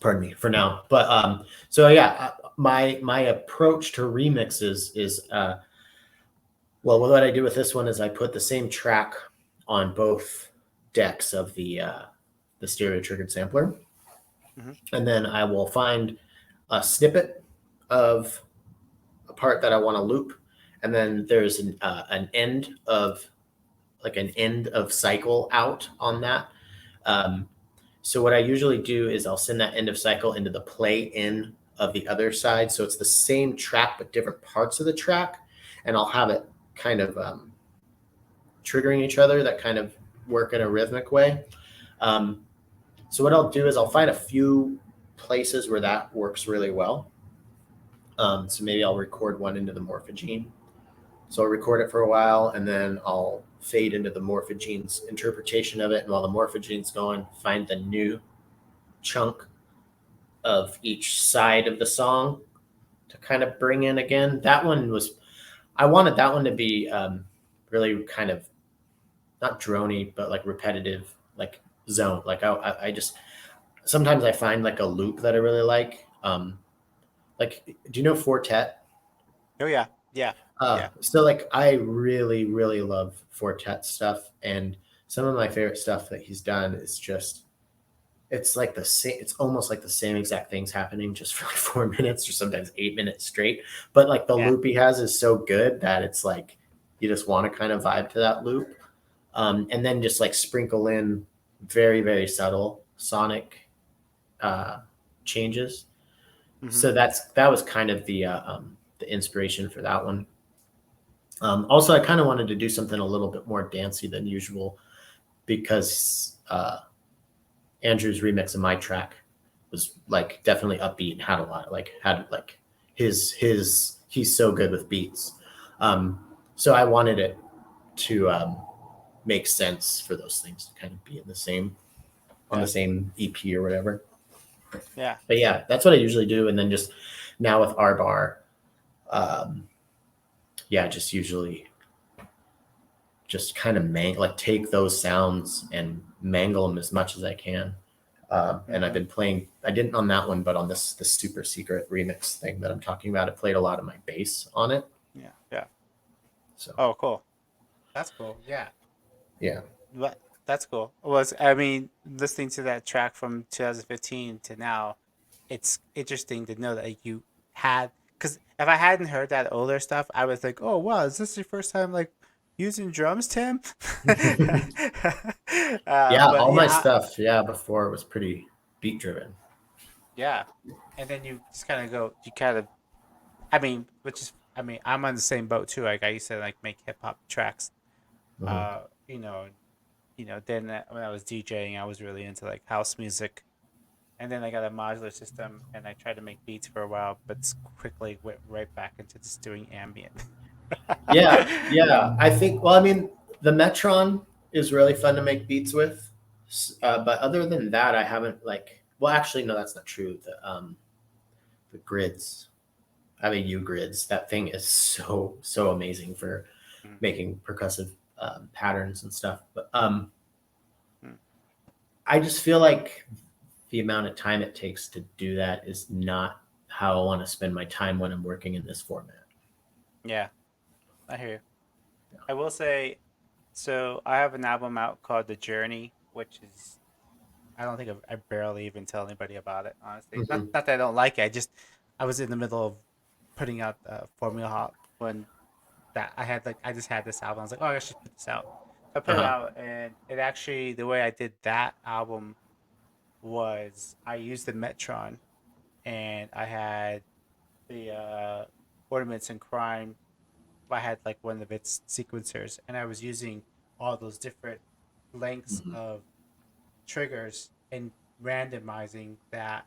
Speaker 2: pardon me for now. But so yeah, my approach to remixes is well, what I do with this one is I put the same track on both decks of the stereo triggered sampler,
Speaker 1: Hmm.
Speaker 2: and then I will find a snippet of a part that I want to loop, and then there's an end of an end of cycle out on that. Um, so what I usually do is I'll send that end of cycle into the play in of the other side, so it's the same track but different parts of the track, and I'll have it kind of triggering each other that kind of work in a rhythmic way. Um, so what I'll do is I'll find a few places where that works really well. So maybe I'll record one into the morphogene. So I'll record it for a while and then I'll fade into the morphogene's interpretation of it. And while the morphogene's going, find the new chunk of each side of the song to kind of bring in again. I wanted that one to be really kind of not drony, but like repetitive, like zone. Like I just, sometimes I find like a loop that I really like. Like, do you know Fortet?
Speaker 1: Oh yeah, yeah, yeah,
Speaker 2: So like I really love Fortet stuff, and some of my favorite stuff that he's done is just it's like the same. It's almost like the same exact things happening just for like 4 minutes or sometimes 8 minutes straight. But like the
Speaker 1: yeah.
Speaker 2: loop he has is so good that it's like you just want to kind of vibe to that loop, and then just like sprinkle in very subtle sonic uh, changes.
Speaker 1: Hmm.
Speaker 2: So that was kind of the inspiration for that one. Also, I kind of wanted to do something a little bit more dancey than usual because Andrew's remix of my track was like definitely upbeat and had a lot like had like his he's so good with beats. So I wanted it to make sense for those things to kind of be in the same on the
Speaker 1: Yeah,
Speaker 2: same EP or whatever.
Speaker 1: yeah.
Speaker 2: But yeah, that's what I usually do. And then just now with R bar, yeah, just usually just kind of take those sounds and mangle them as much as I can. And I've
Speaker 1: Hmm.
Speaker 2: been playing. I didn't on that one, but on this super secret remix thing that I'm talking about, I played a lot of my bass on it.
Speaker 1: Yeah, yeah.
Speaker 2: So
Speaker 1: Oh, cool. That's cool. Yeah.
Speaker 2: yeah,
Speaker 1: But that's cool. Was I mean, listening to that track from 2015 to now, it's interesting to know that you had because if I hadn't heard that older stuff, I was like, oh wow, is this your first time like using drums, Tim?
Speaker 2: yeah,
Speaker 1: But
Speaker 2: all my
Speaker 1: yeah,
Speaker 2: stuff. Yeah, before was pretty beat driven.
Speaker 1: yeah, and then you just kind of go, you kind of, I mean, which is, I mean, I'm on the same boat too. Like I used to like make hip hop tracks,
Speaker 2: Hmm.
Speaker 1: you know, then when I was DJing, I was really into like house music. And then I got a modular system and I tried to make beats for a while, but quickly went right back into just doing ambient.
Speaker 2: Yeah, yeah. I think. Well, I mean, the Metron is really fun to make beats with, but other than that, I haven't like. Well, actually, no, that's not true. The grids. I mean, U grids. That thing is so amazing for
Speaker 1: Mm,
Speaker 2: making percussive patterns and stuff. But
Speaker 1: mm.
Speaker 2: I just feel like the amount of time it takes to do that is not how I want to spend my time when I'm working in this format.
Speaker 1: Yeah, I hear you. I will say, so I have an album out called The Journey, which is, I don't think I barely even tell anybody about it, honestly.
Speaker 2: Hmm.
Speaker 1: Not that I don't like it, I was in the middle of putting out Formula Hop when I just had this album. I was like, oh, I should put this out. So I put it
Speaker 2: Uh-huh.
Speaker 1: out, and it actually, the way I did that album was I used the Metron, and I had the Ornaments in Crime. I had like one of its sequencers, and I was using all those different lengths
Speaker 2: Mhm.
Speaker 1: of triggers and randomizing that,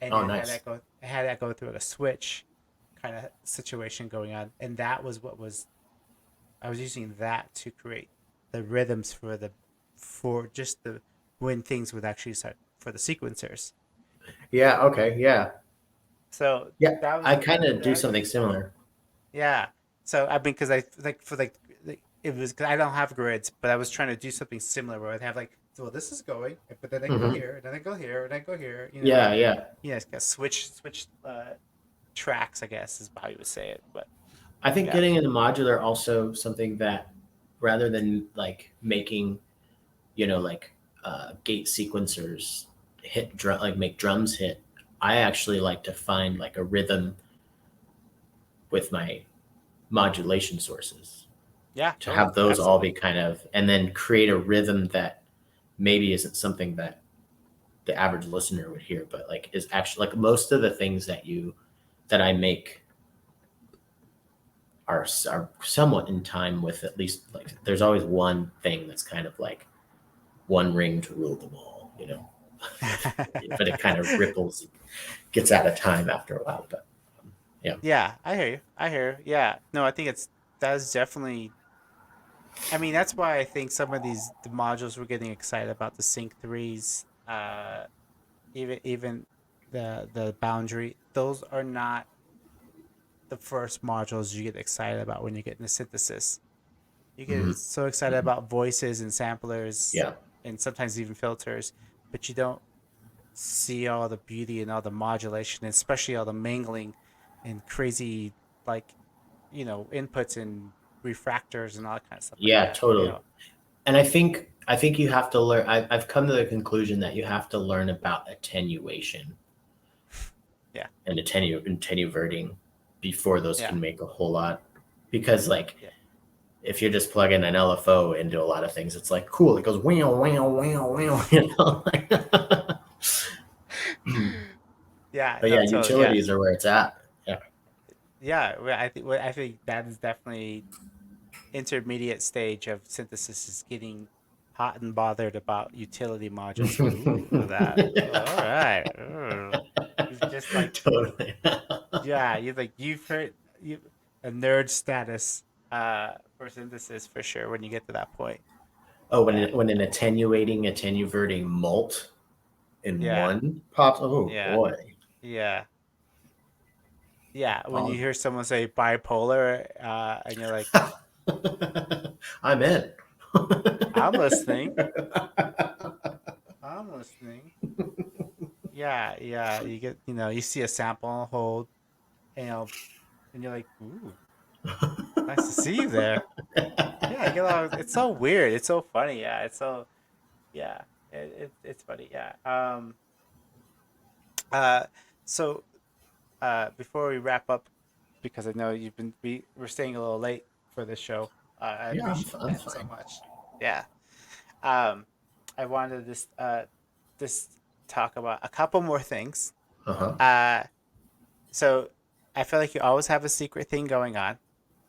Speaker 1: and
Speaker 2: Oh,
Speaker 1: then
Speaker 2: nice.
Speaker 1: had that go through a switch kind of situation going on, and that was what was I was using that to create the rhythms for just the when things would actually start for the sequencers.
Speaker 2: Yeah. Okay. Yeah.
Speaker 1: So
Speaker 2: Yeah.
Speaker 1: that
Speaker 2: I
Speaker 1: was
Speaker 2: kind of do
Speaker 1: that.
Speaker 2: something similar.
Speaker 1: Yeah. So I mean, because I like for like it was because I don't have grids, but I was trying to do something similar where I'd have like, so well, this is going, but then I go
Speaker 2: Hmm.
Speaker 1: here, and then I go here, and I go here.
Speaker 2: Yeah. Yeah.
Speaker 1: It's got switch tracks, I guess is how you would say it. But
Speaker 2: I think
Speaker 1: yeah,
Speaker 2: getting into modular also something that rather than like making, like gate sequencers hit drum, like make drums hit, I actually like to find like a rhythm with my modulation sources
Speaker 1: yeah,
Speaker 2: to
Speaker 1: totally,
Speaker 2: have those all be
Speaker 1: absolutely.
Speaker 2: kind of, and then create a rhythm that maybe isn't something that the average listener would hear, but like is actually like most of the things that I make are somewhat in time with at least like there's always one thing that's kind of like one ring to rule them all. But it kind of ripples, gets out of time after a while. But yeah.
Speaker 1: Yeah, I hear you. I hear you. Yeah, no, I think that's definitely. I mean, that's why I think some of the modules we're getting excited about the Sync 3s, even the Boundary. Those are not the first modules you get excited about when you get into synthesis. You
Speaker 2: Hmm.
Speaker 1: get so excited about voices and samplers,
Speaker 2: Yeah.
Speaker 1: and sometimes even filters, but you don't see all the beauty and all the modulation, and especially all the mingling and crazy like inputs and refractors and all that kind of stuff like
Speaker 2: Yeah,
Speaker 1: that.
Speaker 2: totally. And I think you have to learn. I've come to the conclusion that you have to learn about attenuation
Speaker 1: Yeah,
Speaker 2: and attenuverting before those
Speaker 1: yeah,
Speaker 2: can make a whole lot. Because like
Speaker 1: yeah,
Speaker 2: if you're just plugging an LFO into a lot of things, it's like cool. It goes wow wow wow wow. You know.
Speaker 1: yeah.
Speaker 2: But
Speaker 1: No,
Speaker 2: yeah,
Speaker 1: totally. Yeah,
Speaker 2: utilities are where it's at. Yeah.
Speaker 1: yeah. I think that is definitely intermediate stage of synthesis is getting hot and bothered about utility modules. Like, ooh, look at that. Oh, all right. You've just like,
Speaker 2: Totally.
Speaker 1: yeah, you've heard you a nerd status for synthesis for sure when you get to that point.
Speaker 2: Oh, when
Speaker 1: Yeah,
Speaker 2: when an attenuverting mult in
Speaker 1: yeah,
Speaker 2: one pops. Oh
Speaker 1: yeah,
Speaker 2: boy.
Speaker 1: yeah, yeah. When you
Speaker 2: Oh.
Speaker 1: hear someone say bipolar, and you're like,
Speaker 2: I'm in.
Speaker 1: I'm listening, I'm listening. Yeah, yeah. You see a sample on hold, and and you're like, ooh, nice to see you there. Yeah, I get all. It's so weird. It's so funny. Yeah, it's so yeah. It's funny. Yeah. Uh. So before we wrap up, because I know we're staying a little late for this show. I
Speaker 2: Yeah,
Speaker 1: appreciate
Speaker 2: I'm
Speaker 1: that so
Speaker 2: fine.
Speaker 1: much. Yeah. Um, I wanted to just talk about a couple more things.
Speaker 2: Uh huh.
Speaker 1: Uh, so I feel like you always have a secret thing going on.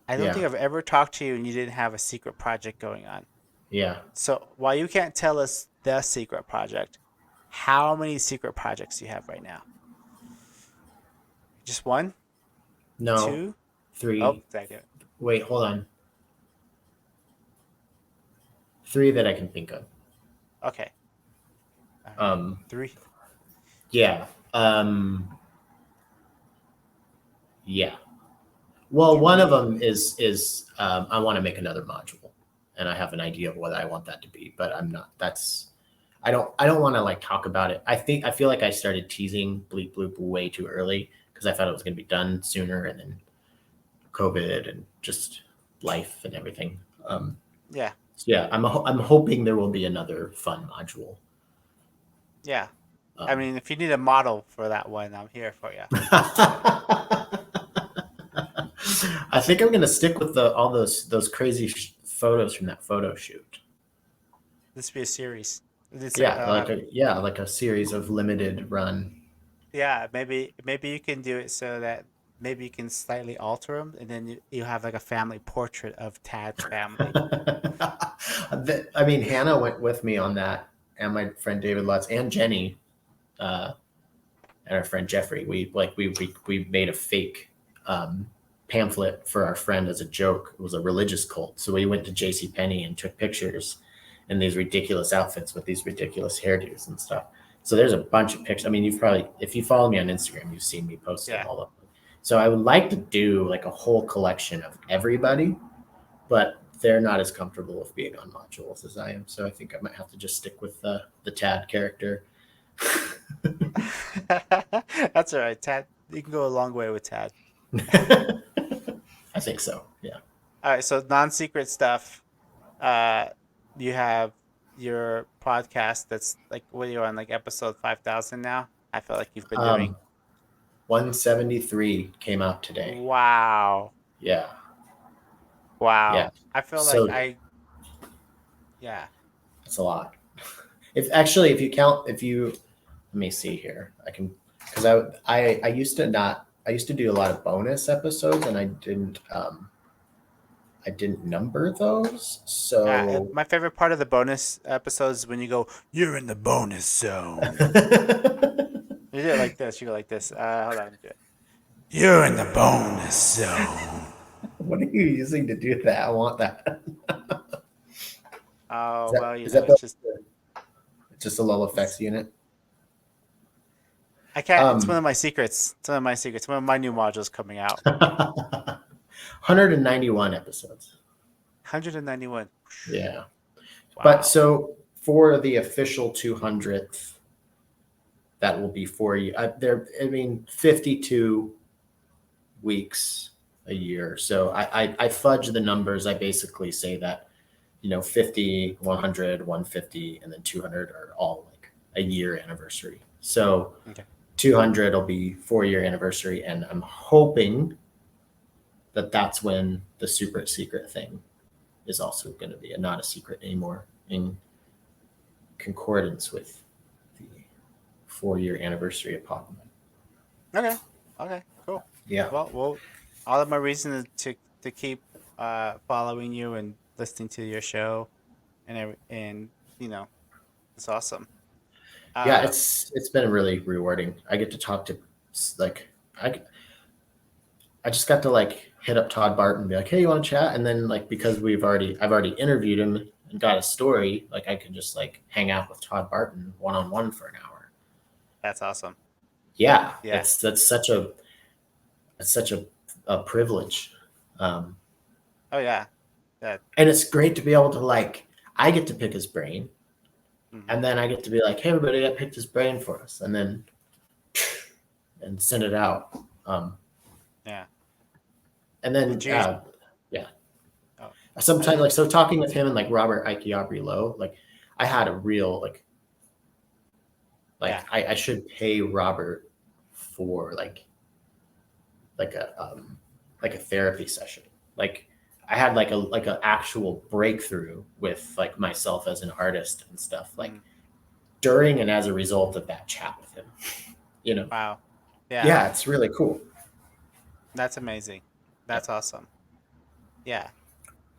Speaker 1: I don't
Speaker 2: Yeah.
Speaker 1: think I've ever talked to you and you didn't have a secret project going on.
Speaker 2: Yeah.
Speaker 1: So while you can't tell us the secret project, how many secret projects do you have right now? Just one,
Speaker 2: No.
Speaker 1: two? Oh,
Speaker 2: 3.
Speaker 1: second.
Speaker 2: Wait, hold on. 3 that I can think of.
Speaker 1: Okay. All right.
Speaker 2: Um.
Speaker 1: Three.
Speaker 2: Yeah. Yeah. Well, one of
Speaker 1: Three.
Speaker 2: them is I want to make another module, and I have an idea of what I want that to be, but I'm not. I don't want to like talk about it. I feel like I started teasing Bleep Bloop way too early because I thought it was going to be done sooner, and then COVID and just life and everything.
Speaker 1: Yeah.
Speaker 2: So yeah, I'm hoping there will be another fun module.
Speaker 1: Yeah. I
Speaker 2: Um,
Speaker 1: mean, if you need a model for that one, I'm here for you.
Speaker 2: I think I'm gonna stick with the all those crazy photos from that photo shoot.
Speaker 1: This be a series.
Speaker 2: Like a series of limited run.
Speaker 1: Yeah, maybe you can do it so that maybe you can slightly alter them, and then you have like a family portrait of Tad's family.
Speaker 2: I mean, Hannah went with me on that, and my friend David Lutz and Jenny, uh, and our friend Jeffrey. We made a fake pamphlet for our friend as a joke. It was a religious cult, so we went to J.C. Penney and took pictures in these ridiculous outfits with these ridiculous hairdos and stuff. So there's a bunch of pictures. I mean, you've probably, if you follow me on Instagram, you've seen me post it
Speaker 1: Yeah.
Speaker 2: all up. So I would like to do like a whole collection of everybody, but they're not as comfortable with being on modules as I am. So I think I might have to just stick with the Tad character.
Speaker 1: That's all right, Tad. You can go a long way with Tad.
Speaker 2: I think so. Yeah.
Speaker 1: All right, so non-secret stuff. Uh, you have your podcast that's like, what are you on, like episode 5,000 now? I feel like you've been doing.
Speaker 2: 173 came out today.
Speaker 1: Wow.
Speaker 2: Yeah.
Speaker 1: Wow.
Speaker 2: Yeah.
Speaker 1: I feel like
Speaker 2: So
Speaker 1: yeah.
Speaker 2: that's a lot. If you count, let me see here. I can, because I used to do a lot of bonus episodes, and I didn't number those. So
Speaker 1: My favorite part of the bonus episodes is when you go, "You're in the bonus zone." You do it like this. You go like this. Hold on, let me do it. You're in the bonus zone.
Speaker 2: what are you using to do that? I want that.
Speaker 1: Oh, well,
Speaker 2: Is that
Speaker 1: it's
Speaker 2: just a little effects unit?
Speaker 1: I can't. It's one
Speaker 2: Um,
Speaker 1: of my secrets. It's one of my secrets. One of my new modules coming out.
Speaker 2: 191 episodes.
Speaker 1: 191.
Speaker 2: Yeah. But
Speaker 1: Wow.
Speaker 2: so for the official 200th, that will be 4 years. I mean, 52 weeks a year. So I fudge the numbers. I basically say that, 50, 100, 150, and then 200 are all like a year anniversary. So
Speaker 1: Okay.
Speaker 2: 200 will be 4 year anniversary. And I'm hoping that that's when the super secret thing is also going to be not a secret anymore, in concordance with the 4 year anniversary of Podular.
Speaker 1: Okay. Okay. Cool.
Speaker 2: Yeah.
Speaker 1: Well, all of my reason to keep following you and listening to your show and it's awesome.
Speaker 2: Yeah,
Speaker 1: Uh,
Speaker 2: it's been really rewarding. I get to talk to, like, I just got to like hit up Todd Barton and be like, hey, you want to chat? And then like, because I've already interviewed him and got a story, like I could just like hang out with Todd Barton one-on-one for an hour.
Speaker 1: that's awesome.
Speaker 2: Yeah,
Speaker 1: Yeah.
Speaker 2: it's such a privilege. Um,
Speaker 1: Oh yeah. That.
Speaker 2: and it's great to be able to like, I get to pick his brain,
Speaker 1: Mhm.
Speaker 2: and then I get to be like, hey, everybody, I picked his brain for us, and then and send it out.
Speaker 1: Yeah.
Speaker 2: And then
Speaker 1: Did you?
Speaker 2: yeah,
Speaker 1: Oh,
Speaker 2: sometimes like, so talking with him and like Robert Ikiabri Lowe, like I had a real
Speaker 1: yeah.
Speaker 2: I should pay Robert for like a therapy session. Like I had like a actual breakthrough with like myself as an artist and stuff, like
Speaker 1: Mm.
Speaker 2: during and as a result of that chat with him. You know,
Speaker 1: Wow. Yeah.
Speaker 2: yeah, it's really cool.
Speaker 1: That's amazing.
Speaker 2: Yeah.
Speaker 1: That's awesome. Yeah.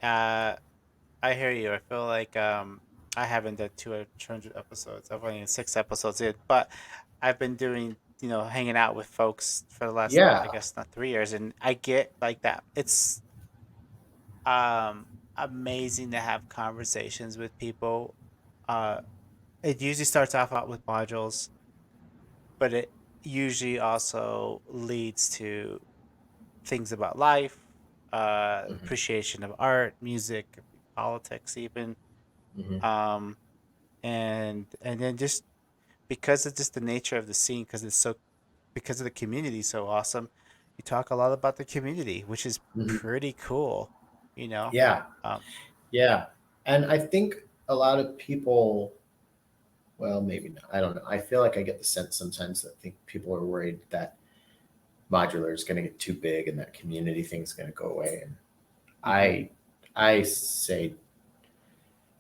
Speaker 1: Uh, I hear you. I feel like I haven't done 200 episodes. I've only done 6 episodes in, but I've been doing, hanging out with folks for the last, I
Speaker 2: Yeah.
Speaker 1: guess, not 3 years, and I get like that. It's amazing to have conversations with people. Uh, it usually starts off out with modules, but it usually also leads to things about life,
Speaker 2: Hmm.
Speaker 1: appreciation of art, music, politics, even,
Speaker 2: Hmm.
Speaker 1: um, and then just because of just the nature of the scene, because of the community so awesome, you talk a lot about the community, which is
Speaker 2: Hmm.
Speaker 1: pretty cool, you know.
Speaker 2: Yeah.
Speaker 1: Um,
Speaker 2: Yeah. And I think a lot of people, well, maybe not. I don't know. I feel like I get the sense sometimes that I think people are worried that modular is going to get too big and that community thing is going to go away. And
Speaker 1: mhm.
Speaker 2: I, I say,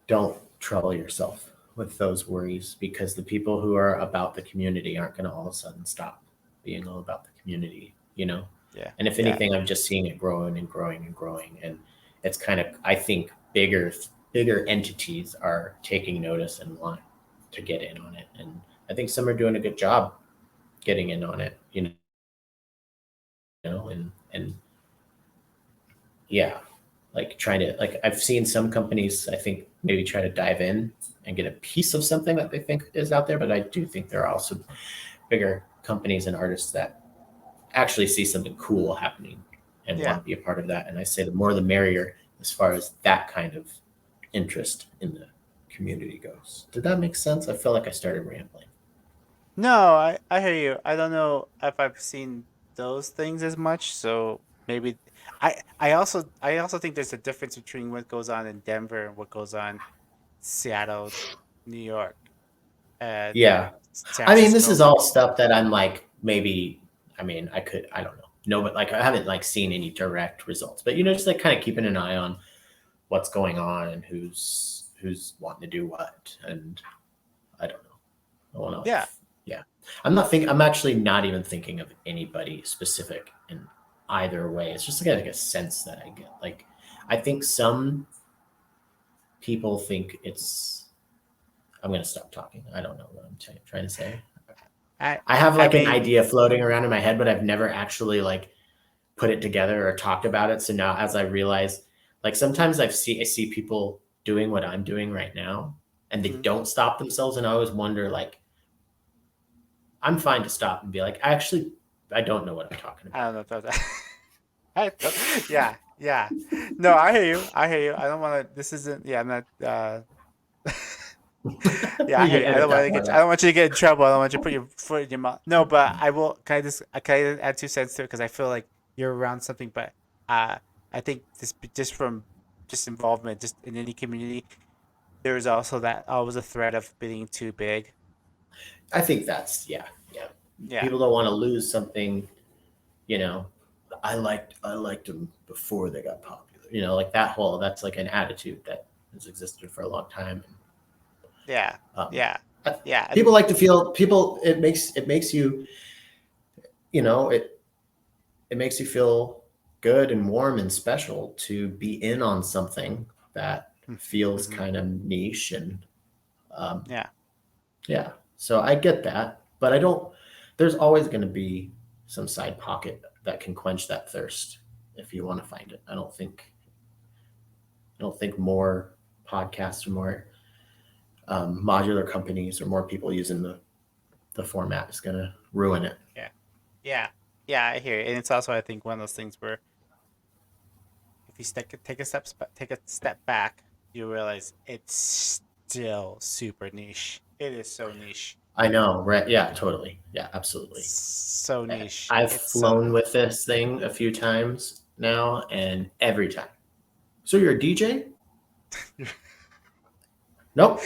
Speaker 2: don't trouble yourself. with those worries because the people who are about the community aren't going to all of a sudden stop being all about the community, you know?
Speaker 1: Yeah.
Speaker 2: And if
Speaker 1: Yeah.
Speaker 2: anything, I'm just seeing it growing and growing and growing. And it's kind of, I think bigger entities are taking notice and want to get in on it. And I think some are doing a good job getting in on it, and yeah, like trying to, like, I've seen some companies, I think, maybe try to dive in and get a piece of something that they think is out there. But I do think there are also bigger companies and artists that actually see something cool happening and
Speaker 1: Yeah.
Speaker 2: want to be a part of that. And I say the more the merrier as far as that kind of interest in the community goes. Did that make sense? I feel like I started rambling.
Speaker 1: No, I hear you. I don't know if I've seen those things as much, so maybe I also think there's a difference between what goes on in Denver and what goes on Seattle, New York, and
Speaker 2: Yeah.
Speaker 1: San
Speaker 2: I mean, this
Speaker 1: Francisco.
Speaker 2: is all stuff that I'm like, maybe, I mean, I don't know. No, but like, I haven't like seen any direct results, but just like kind of keeping an eye on what's going on and who's wanting to do what. And I don't know. I want to like,
Speaker 1: Yeah.
Speaker 2: yeah. I'm actually not even thinking of anybody specific in either way. It's just like a sense that I get. Like, I think some people think it's, I'm going to stop talking. I don't know what I'm trying to say.
Speaker 1: I
Speaker 2: I have
Speaker 1: I
Speaker 2: like an
Speaker 1: mean,
Speaker 2: idea floating around in my head, but I've never actually like put it together or talked about it. So now as I realize, like sometimes I see people doing what I'm doing right now and they
Speaker 1: mhm.
Speaker 2: don't stop themselves. And I always wonder, like, I'm fine to stop and be like, I don't know what I'm talking
Speaker 1: I
Speaker 2: about.
Speaker 1: don't know if that's yeah, yeah. No, I hear you. I hear you. I don't want to. This isn't. Yeah, I'm not. Yeah, I
Speaker 2: You
Speaker 1: hear
Speaker 2: can
Speaker 1: you. I
Speaker 2: edit
Speaker 1: don't want
Speaker 2: that
Speaker 1: to get.
Speaker 2: part
Speaker 1: I don't
Speaker 2: out.
Speaker 1: want you to get in trouble. I don't want you to put your foot in your mouth. No, but I will. Can I add 2 cents to it because I feel like you're around something. But uh, I think this just from just involvement, just in any community, there is also that always a threat of being too big.
Speaker 2: I think that's, yeah, yeah.
Speaker 1: Yeah,
Speaker 2: People don't want to lose something, you know. I liked them before they got popular. Like that's like an attitude that has existed for a long time.
Speaker 1: yeah,
Speaker 2: Um,
Speaker 1: yeah, yeah,
Speaker 2: people
Speaker 1: and
Speaker 2: like to feel people. It makes you, it makes you feel good and warm and special to be in on something that feels
Speaker 1: mm-hmm.
Speaker 2: kind of niche and um,
Speaker 1: Yeah,
Speaker 2: yeah. So I get that, but I don't. There's always going to be some side pocket that can quench that thirst if you want to find it. I don't think more podcasts or more modular companies or more people using the format is going to ruin it.
Speaker 1: yeah, yeah, yeah. I hear you. And it's also I think one of those things where if you take a step back, you realize it's still super niche. It is so niche,
Speaker 2: I know, right? Yeah, totally. Yeah, absolutely.
Speaker 1: so niche.
Speaker 2: I've
Speaker 1: It's so
Speaker 2: flown with this thing a few times now, and every time. So you're a DJ? Nope.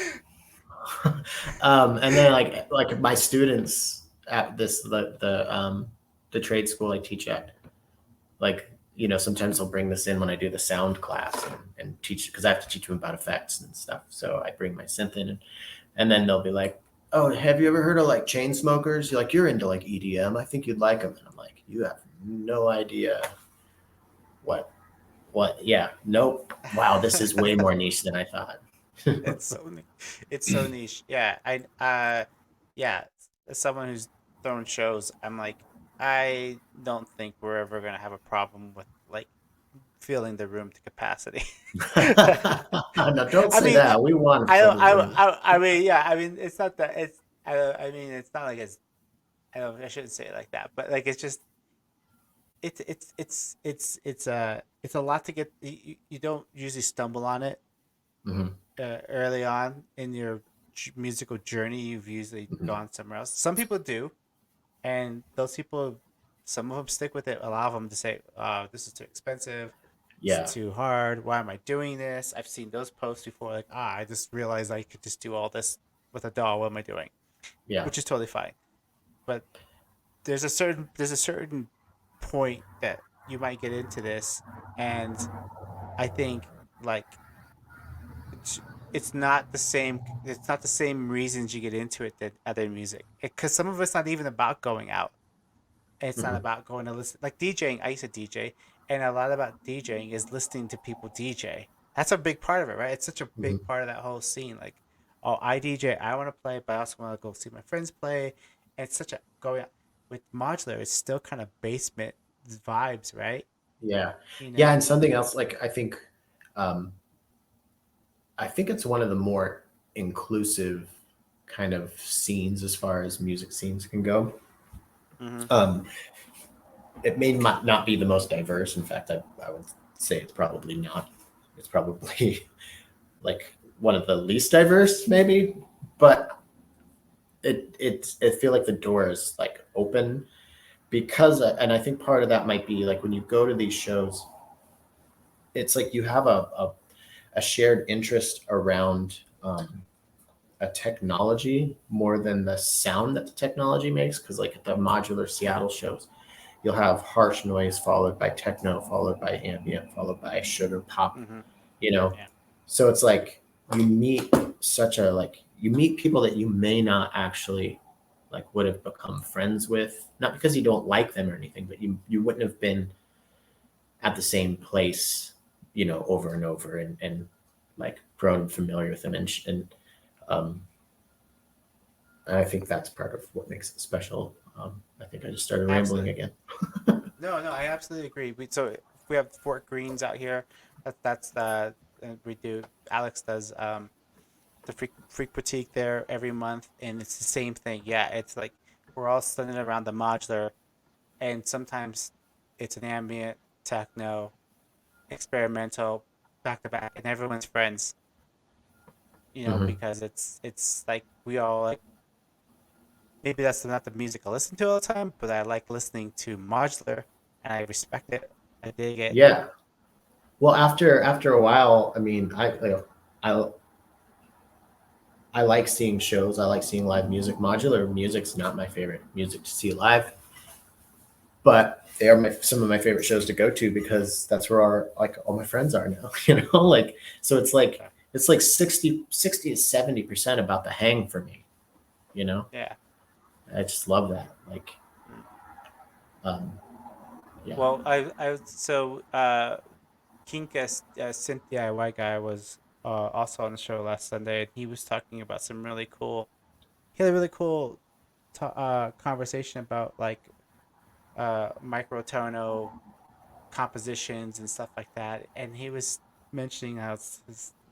Speaker 2: And then like my students at the trade school I teach at, like, sometimes they'll bring this in when I do the sound class and teach, because I have to teach them about effects and stuff. So I bring my synth in, and then they'll be like, "Oh, have you ever heard of like chain smokers? You're into like EDM. I think you'd like them." And I'm like, "You have no idea what Yeah, nope. Wow, this is way more niche than I thought."
Speaker 1: it's so it's so niche. Yeah, yeah. As someone who's thrown shows, I'm like, I don't think we're ever gonna have a problem with like filling the room to capacity.
Speaker 2: No, don't
Speaker 1: I
Speaker 2: say
Speaker 1: mean,
Speaker 2: that. We want to
Speaker 1: I
Speaker 2: fill
Speaker 1: don't.
Speaker 2: the room.
Speaker 1: I mean, yeah. I mean, it's not that. I mean, it's not like it's. I don't. I shouldn't say it like that. But like, it's just. It's a lot to get. You don't usually stumble on it
Speaker 2: Hmm.
Speaker 1: early on in your musical journey. You've usually
Speaker 2: Hmm.
Speaker 1: gone somewhere else. Some people do, and those people, some of them stick with it. A lot of them to say, this is too expensive. It's
Speaker 2: Yeah,
Speaker 1: too hard. Why am I doing this? I've seen those posts before. Like, I just realized I could just do all this with a doll. What am I doing?
Speaker 2: yeah.
Speaker 1: Which is totally fine. But there's a certain point that you might get into this, and I think like it's not the same. It's not the same reasons you get into it than other music. Because some of it's not even about going out. It's not
Speaker 2: Mhm.
Speaker 1: about going to listen. Like DJing, I used to DJ, and a lot about DJing is listening to people DJ. That's a big part of it, right? It's such a big
Speaker 2: Mhm.
Speaker 1: part of that whole scene. Like, oh, I DJ, I want to play, but I also want to go see my friends play. And it's such a going out with modular. It's still kind of basement vibes, right?
Speaker 2: Yeah.
Speaker 1: You
Speaker 2: Yeah.
Speaker 1: know.
Speaker 2: And something else, like um, I think it's one of the more inclusive kind of scenes as far as music scenes can go.
Speaker 1: Mm-hmm.
Speaker 2: Um, it may not be the most diverse. In fact, I would say it's probably not. It's probably like one of the least diverse, maybe. But it feel like the door is like open because, and I think part of that might be like when you go to these shows, it's like you have a shared interest around a technology more than the sound that the technology makes. Because like at the modular Seattle shows, you'll have harsh noise followed by techno, followed by ambient, followed by sugar pop,
Speaker 1: Mm-hmm.
Speaker 2: you know.
Speaker 1: Yeah.
Speaker 2: So it's like you meet you meet people that you may not actually like would have become friends with, not because you don't like them or anything, but you wouldn't have been at the same place, over and over, and like grown familiar with them, um, and I think that's part of what makes it special. I think I just started rambling
Speaker 1: Absolutely.
Speaker 2: again.
Speaker 1: No, no, I absolutely agree. So we have Fort Greens out here. That's the we do. Alex does the freak boutique there every month, and it's the same thing. Yeah, it's like we're all standing around the modular, and sometimes it's an ambient, techno, experimental, back to back, and everyone's friends. You know,
Speaker 2: Hmm.
Speaker 1: because it's like we all like maybe that's not the music I listen to all the time, but I like listening to modular, and I respect it. I dig it.
Speaker 2: Yeah. Well, after a while, I mean, I I like seeing shows. I like seeing live music. Modular music's not my favorite music to see live, but they are some of my favorite shows to go to because that's where all my friends are now. Like so it's like 60 to 70% about the hang for me. You know,
Speaker 1: Yeah.
Speaker 2: I just love that. Like,
Speaker 1: Mm.
Speaker 2: um, yeah.
Speaker 1: Well, I so Kinkas, Synth DIY guy, was also on the show last Sunday, and he was talking about some really cool. He had a really cool conversation about like microtonal compositions and stuff like that, and he was mentioning how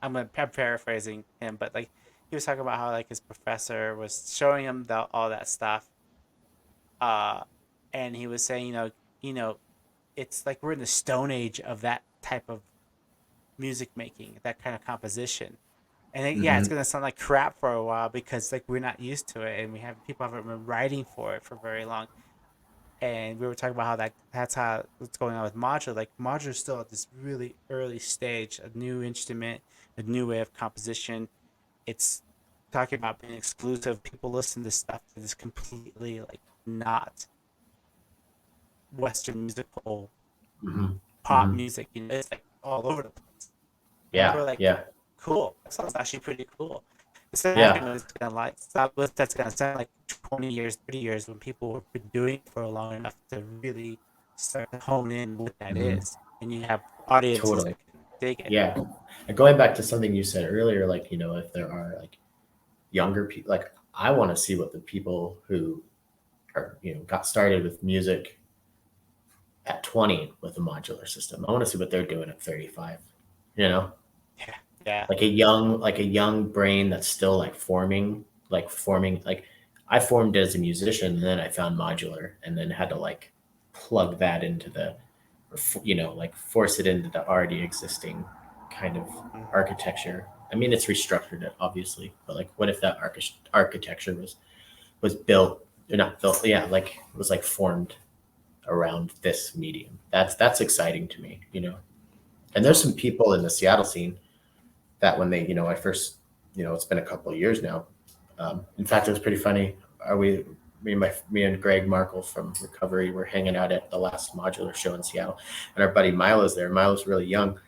Speaker 1: I'm paraphrasing him, but like he was talking about how like his professor was showing him all that stuff, uh, and he was saying you know it's like we're in the stone age of that type of music making, that kind of composition. And then, yeah, it's
Speaker 2: Hmm.
Speaker 1: gonna sound like crap for a while because like we're not used to it, and people haven't been writing for it for very long. And we were talking about how that's how what's going on with modular. Like modular is still at this really early stage, a new instrument, a new way of composition. It's talking about being exclusive. People listen to stuff that is completely like not Western musical
Speaker 2: Hmm.
Speaker 1: pop
Speaker 2: Hmm.
Speaker 1: music. You know, it's like all over the place. And
Speaker 2: Yeah.
Speaker 1: we're like,
Speaker 2: Yeah.
Speaker 1: cool. That sounds actually pretty cool. It's not
Speaker 2: Yeah.
Speaker 1: what it's gonna like. It's not what that's gonna sound like 20 years, 30 years when people have been doing it for long enough to really start to hone in what that
Speaker 2: Hmm.
Speaker 1: is, and you have audiences
Speaker 2: Totally.
Speaker 1: that can dig it.
Speaker 2: Yeah. And going back to something you said earlier, like, if there are like younger people, like I want to see what the people who are, got started with music at 20 with a modular system. I want to see what they're doing at 35, you know,
Speaker 1: Yeah, yeah.
Speaker 2: like a young brain that's still like I formed as a musician and then I found modular and then had to like plug that into like force it into the already existing kind of
Speaker 1: Mm-hmm.
Speaker 2: architecture. I mean, it's restructured it obviously, but like, what if that architecture was built or not built? Yeah, like it was like formed around this medium. That's exciting to me, And there's some
Speaker 1: Totally.
Speaker 2: people in the Seattle scene that when they, I first, it's been a couple of years now. In fact, it was pretty funny. Me and Greg Markle from Recovery were hanging out at the last modular show in Seattle, and our buddy Milo's there. Milo's really young,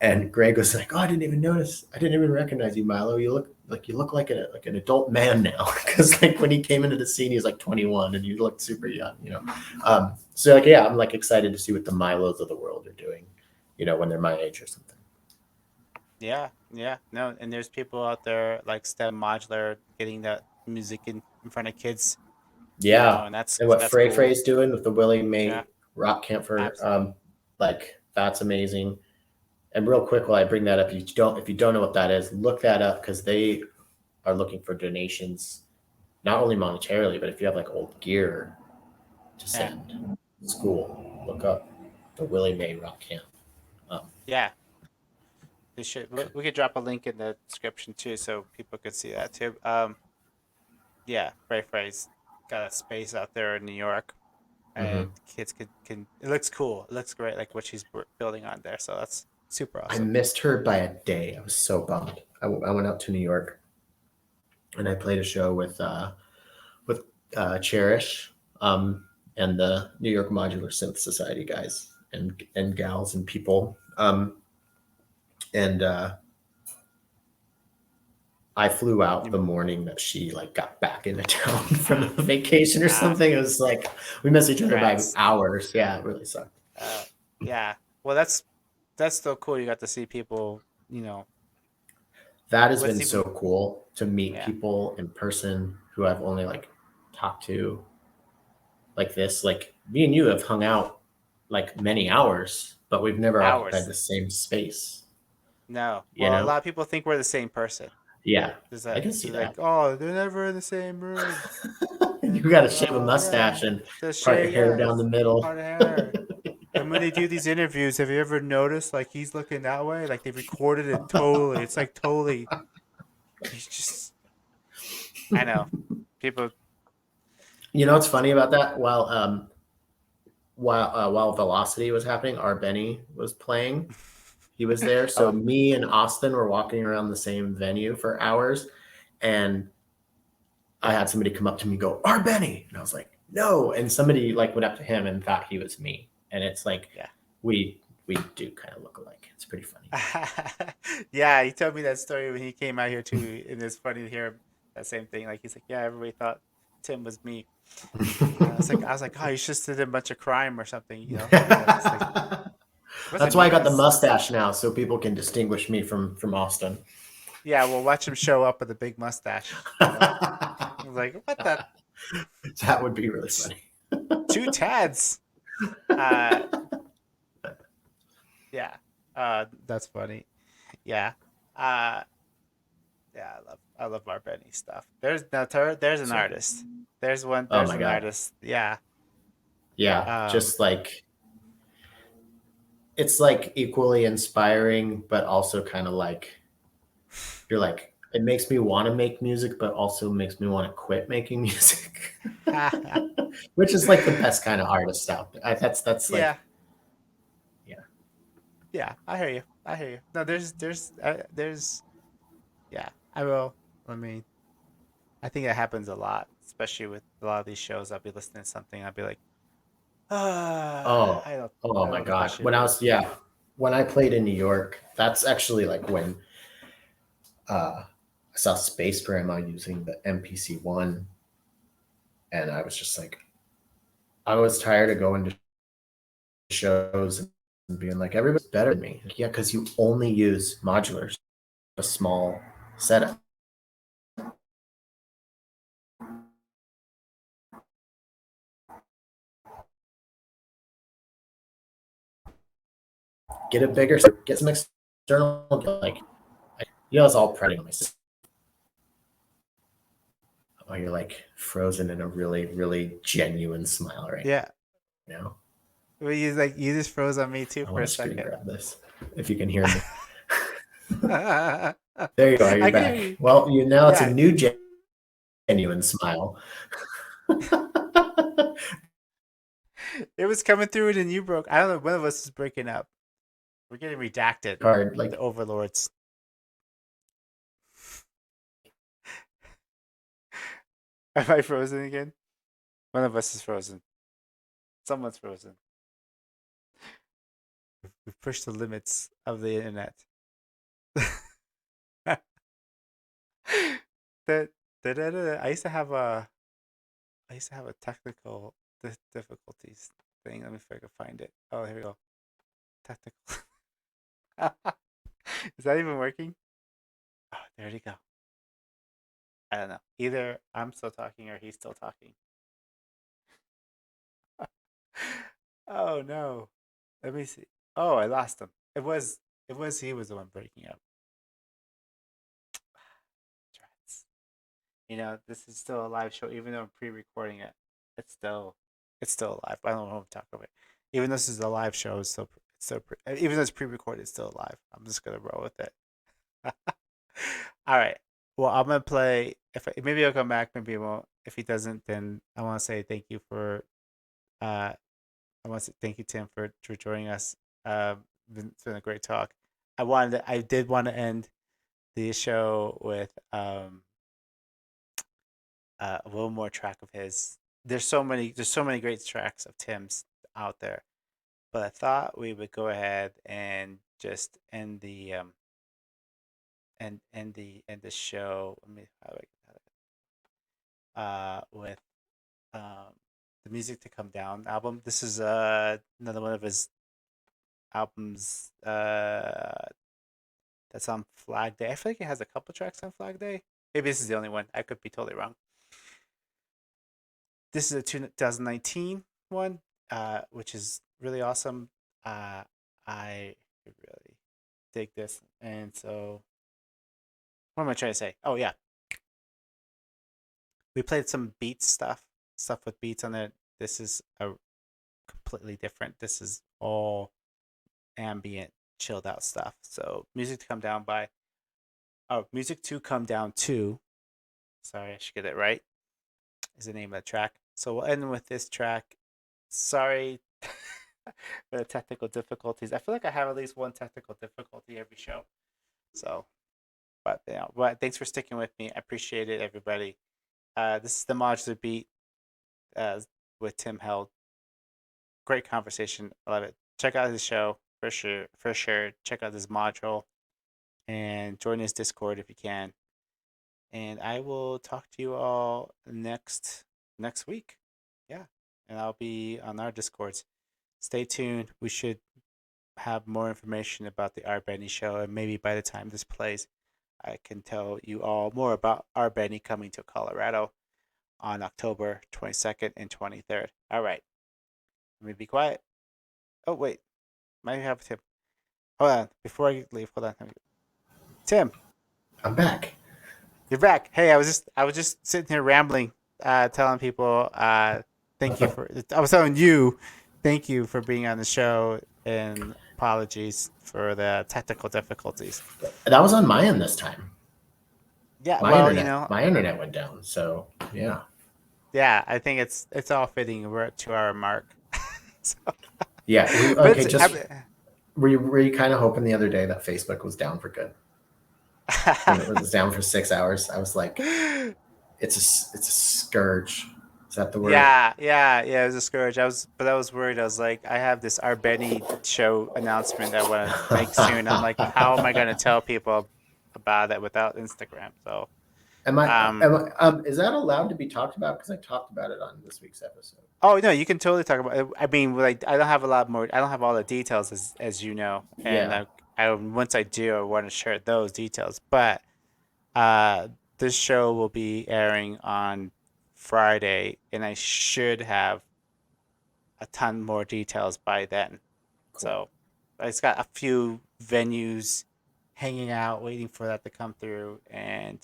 Speaker 2: And Greg was like, "Oh, I didn't even notice. I didn't even recognize you, Milo. You look like an adult man now." Because like when he came into the scene, he was like 21, and you looked super young, you know. So like yeah, I'm like excited to see what the Milos of the world are doing, you know, when they're my age or something.
Speaker 1: Yeah, yeah, no, and there's people out there like STEM Modular getting that music in front of kids,
Speaker 2: Yeah,
Speaker 1: and
Speaker 2: and what
Speaker 1: that's
Speaker 2: Frey
Speaker 1: cool.
Speaker 2: Frey's doing with the Willie
Speaker 1: Yeah,
Speaker 2: May Rock Camper,
Speaker 1: absolutely.
Speaker 2: like that's amazing. And real quick, while I bring that up, if you don't know what that is, look that up because they are looking for donations, not only monetarily, but if you have like old gear to
Speaker 1: Yeah,
Speaker 2: send to school, look up the Willie May Rock Camp. Um,
Speaker 1: yeah. We should. We could drop a link in the description too, so people could see that too. Yeah, Frey Frey's got a space out there in New York,
Speaker 2: mhm.
Speaker 1: and kids can. It looks cool. It looks great, like what she's building on there. So that's super
Speaker 2: I
Speaker 1: awesome.
Speaker 2: missed her by a day. I was so bummed. I went out to New York and I played a show with Cherish, and the New York Modular Synth Society guys and gals and people. And I flew out the
Speaker 1: You,
Speaker 2: morning that she like got back into town from a vacation or
Speaker 1: ah,
Speaker 2: something. It was like we missed each other by
Speaker 1: congrats.
Speaker 2: hours. Yeah, it really sucked.
Speaker 1: Uh, yeah. Well, that's still cool. You got to see people. You know,
Speaker 2: That has
Speaker 1: what's
Speaker 2: been so
Speaker 1: even
Speaker 2: cool to meet
Speaker 1: yeah
Speaker 2: people in person who I've only like talked to like this. Like me and you have hung out like many hours, but we've never occupied
Speaker 1: hours.
Speaker 2: the same space,
Speaker 1: No.
Speaker 2: you
Speaker 1: Well, a
Speaker 2: know?
Speaker 1: lot of people think we're the same person.
Speaker 2: Yeah,
Speaker 1: There's
Speaker 2: I
Speaker 1: that.
Speaker 2: can see
Speaker 1: They're like,
Speaker 2: that.
Speaker 1: oh, they're never in the same room.
Speaker 2: You
Speaker 1: And
Speaker 2: got to shave a
Speaker 1: oh yeah,
Speaker 2: mustache and
Speaker 1: the
Speaker 2: part your
Speaker 1: shade,
Speaker 2: hair
Speaker 1: yeah,
Speaker 2: down the
Speaker 1: it's
Speaker 2: middle.
Speaker 1: part of hair. And when they do these interviews, have you ever noticed like he's looking that way? Like they recorded it totally. It's like totally. He's just. I know. People.
Speaker 2: You know what's funny about that? While Velocity was happening, our Benny was playing. He was there, so
Speaker 1: Oh
Speaker 2: me and Austin were walking around the same venue for hours, and I had somebody come up to me and go, "Our Benny," and I was like, "No," and somebody like went up to him and thought he was me, and it's like
Speaker 1: yeah.
Speaker 2: we do kind of look alike. It's pretty funny.
Speaker 1: Yeah, he told me that story when he came out here too, and it's funny to hear that same thing. Like he's like, yeah, everybody thought Tim was me. I was like, oh, you just did a bunch of crime or something, you know? But it's like, it
Speaker 2: That's
Speaker 1: wasn't
Speaker 2: why I
Speaker 1: me.
Speaker 2: got the
Speaker 1: It's
Speaker 2: mustache now, so people can distinguish me from Austin.
Speaker 1: yeah. Well, watch him show up with a big mustache. You know, I was like, what the
Speaker 2: That would be really funny.
Speaker 1: two Tads? Uh, yeah. That's funny. Yeah. Uh, yeah. I love our Benny stuff. There's an
Speaker 2: So good.
Speaker 1: artist. There's one.
Speaker 2: Oh
Speaker 1: There's
Speaker 2: my
Speaker 1: an
Speaker 2: god.
Speaker 1: artist. Yeah.
Speaker 2: Yeah,
Speaker 1: Um.
Speaker 2: just like it's like equally inspiring, but also kind of like you're like it makes me want to make music, but also makes me want to quit making music, which is like the best kind of artist out there. That's
Speaker 1: Yeah.
Speaker 2: like yeah.
Speaker 1: Yeah. I hear you. I hear you. No, yeah. I will. I mean, I think that happens a lot, especially with a lot of these shows. I'll be listening to something. I'll be like,
Speaker 2: Oh, oh
Speaker 1: I
Speaker 2: my
Speaker 1: don't know if I
Speaker 2: god.
Speaker 1: should.
Speaker 2: When I was yeah, when I played in New York, that's actually like when I saw Space Grandma using the MPC one, and I was just like, I was tired of going to shows and being like, everybody's better than me. Like, yeah, because you only use modulars, a small setup. Get a bigger, get some external, like, you know, I was all priding on myself. Oh, you're like frozen in a really, really genuine smile right
Speaker 1: Yeah.
Speaker 2: now.
Speaker 1: Well, you just froze on me too
Speaker 2: I
Speaker 1: for
Speaker 2: want
Speaker 1: a
Speaker 2: to screen
Speaker 1: second.
Speaker 2: grab this if you can hear me.
Speaker 1: I
Speaker 2: There you are. You're
Speaker 1: can hear
Speaker 2: back.
Speaker 1: you.
Speaker 2: Well, you now it's a
Speaker 1: Yeah.
Speaker 2: new genuine smile.
Speaker 1: It was coming through and then you broke. I don't know. One of us is breaking up. We're getting redacted.
Speaker 2: Card
Speaker 1: The
Speaker 2: like
Speaker 1: overlords. Am I frozen again? One of us is frozen. Someone's frozen. We've pushed the limits of the internet. that, I used to have a technical difficulties thing. Let me see if I can find it. Oh, here we go. Technical. Is that even working? Oh, there you go. I don't know. Either I'm still talking or he's still talking. Oh no. Let me see. Oh, I lost him. It was he was the one breaking up. Drats. This is still a live show, even though I'm pre-recording it. It's still alive. I don't know what I'm talking about. Even though this is a live show, even though it's pre-recorded, it's still alive. I'm just gonna roll with it. All right. Well, I'm gonna play. Maybe he'll come back, maybe he won't. If he doesn't, then I want to say thank you for. Uh, I want to say thank you, Tim, for joining us. It's been a great talk. I did want to end the show with a little more track of his. There's so many great tracks of Tim's out there, but I thought we would go ahead and just end the show. Let me how do I with um the Music to Come Down album. This is another one of his albums that's on Flag Day. I feel like it has a couple tracks on Flag Day. Maybe this is the only one. I could be totally wrong. This is a 2019 one, which is really awesome. I really dig this, and so what am I trying to say? Oh yeah, we played some beat stuff with beats on it. This is a completely different. This is all ambient, chilled out stuff. So Music to Come Down to. Sorry, I should get it right. Is the name of the track. So we'll end with this track. Sorry for the technical difficulties. I feel like I have at least one technical difficulty every show. So, but thanks for sticking with me. I appreciate it, everybody. This is the Modular Beat uh, with Tim Held. Great conversation. I love it. Check out his show for sure. For sure. Check out his module and join his Discord if you can. And I will talk to you all next week. Yeah, and I'll be on our Discords. Stay tuned. We should have more information about the Art Benny show, and maybe by the time this plays, I can tell you all more about Art Benny coming to Colorado on October 22nd and 23rd. All right, let me be quiet. Oh wait, might have Tim. Hold on, before I leave. Hold on, Tim.
Speaker 2: I'm back.
Speaker 1: You're back. Hey, I was just sitting here rambling, telling people thank you for. I was telling you, thank you for being on the show, and apologies for the technical difficulties.
Speaker 2: That was on my end this time.
Speaker 1: Yeah,
Speaker 2: My
Speaker 1: well,
Speaker 2: internet, my internet went down. So yeah.
Speaker 1: yeah, I think it's all fitting. We're at 2 hour mark. So,
Speaker 2: Yeah.
Speaker 1: but
Speaker 2: Okay. Just were you kind of hoping the other day that Facebook was down for good? When it was down for 6 hours, I was like, it's a scourge. Is that the word?
Speaker 1: yeah. It was a scourge. I was worried. I was like, I have this Arbeni show announcement I want to make soon. I'm like, how am I going to tell people about it without Instagram? So,
Speaker 2: Am I?
Speaker 1: um,
Speaker 2: Am I? Is that allowed to be talked about? Because I talked about it on this week's episode.
Speaker 1: oh no, you can totally talk about it. I mean, like, I don't have a lot more. I don't have all the details as you know, and
Speaker 2: Yeah.
Speaker 1: once I do, I want to share those details. But uh, this show will be airing on Friday, and I should have a ton more details by then.
Speaker 2: Cool.
Speaker 1: So it's got a few venues hanging out, waiting for that to come through, and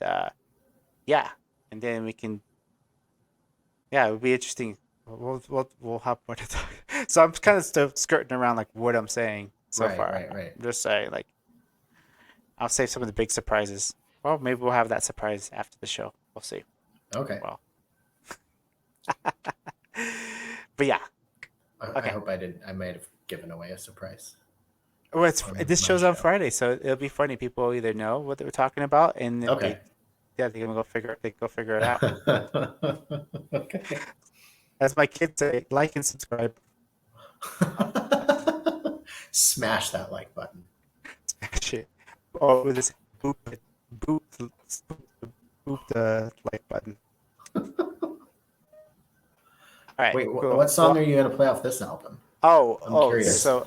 Speaker 1: yeah, and then we can. Yeah, it would be interesting. We'll have more to talk. So I'm kind of still skirting around like what I'm saying so
Speaker 2: Right.
Speaker 1: far.
Speaker 2: Right. Right.
Speaker 1: I'm just saying like I'll save some of the big surprises. Well, maybe we'll have that surprise after the show. We'll see.
Speaker 2: Okay.
Speaker 1: Well, but yeah,
Speaker 2: I
Speaker 1: okay.
Speaker 2: hope I didn't. I might have given away a surprise.
Speaker 1: Well,
Speaker 2: On
Speaker 1: this
Speaker 2: my
Speaker 1: show's on
Speaker 2: show.
Speaker 1: Friday, so it'll be funny. People either know what they were talking about, and if
Speaker 2: Okay.
Speaker 1: they, yeah, they can go figure it out.
Speaker 2: Okay.
Speaker 1: As my kids say, like and subscribe.
Speaker 2: Smash that like button.
Speaker 1: Smash it. Oh, with this boop it, boop, boop the like button. All right,
Speaker 2: Wait,
Speaker 1: cool.
Speaker 2: what song
Speaker 1: Well,
Speaker 2: are you gonna play off this album? I'm
Speaker 1: oh,
Speaker 2: curious.
Speaker 1: so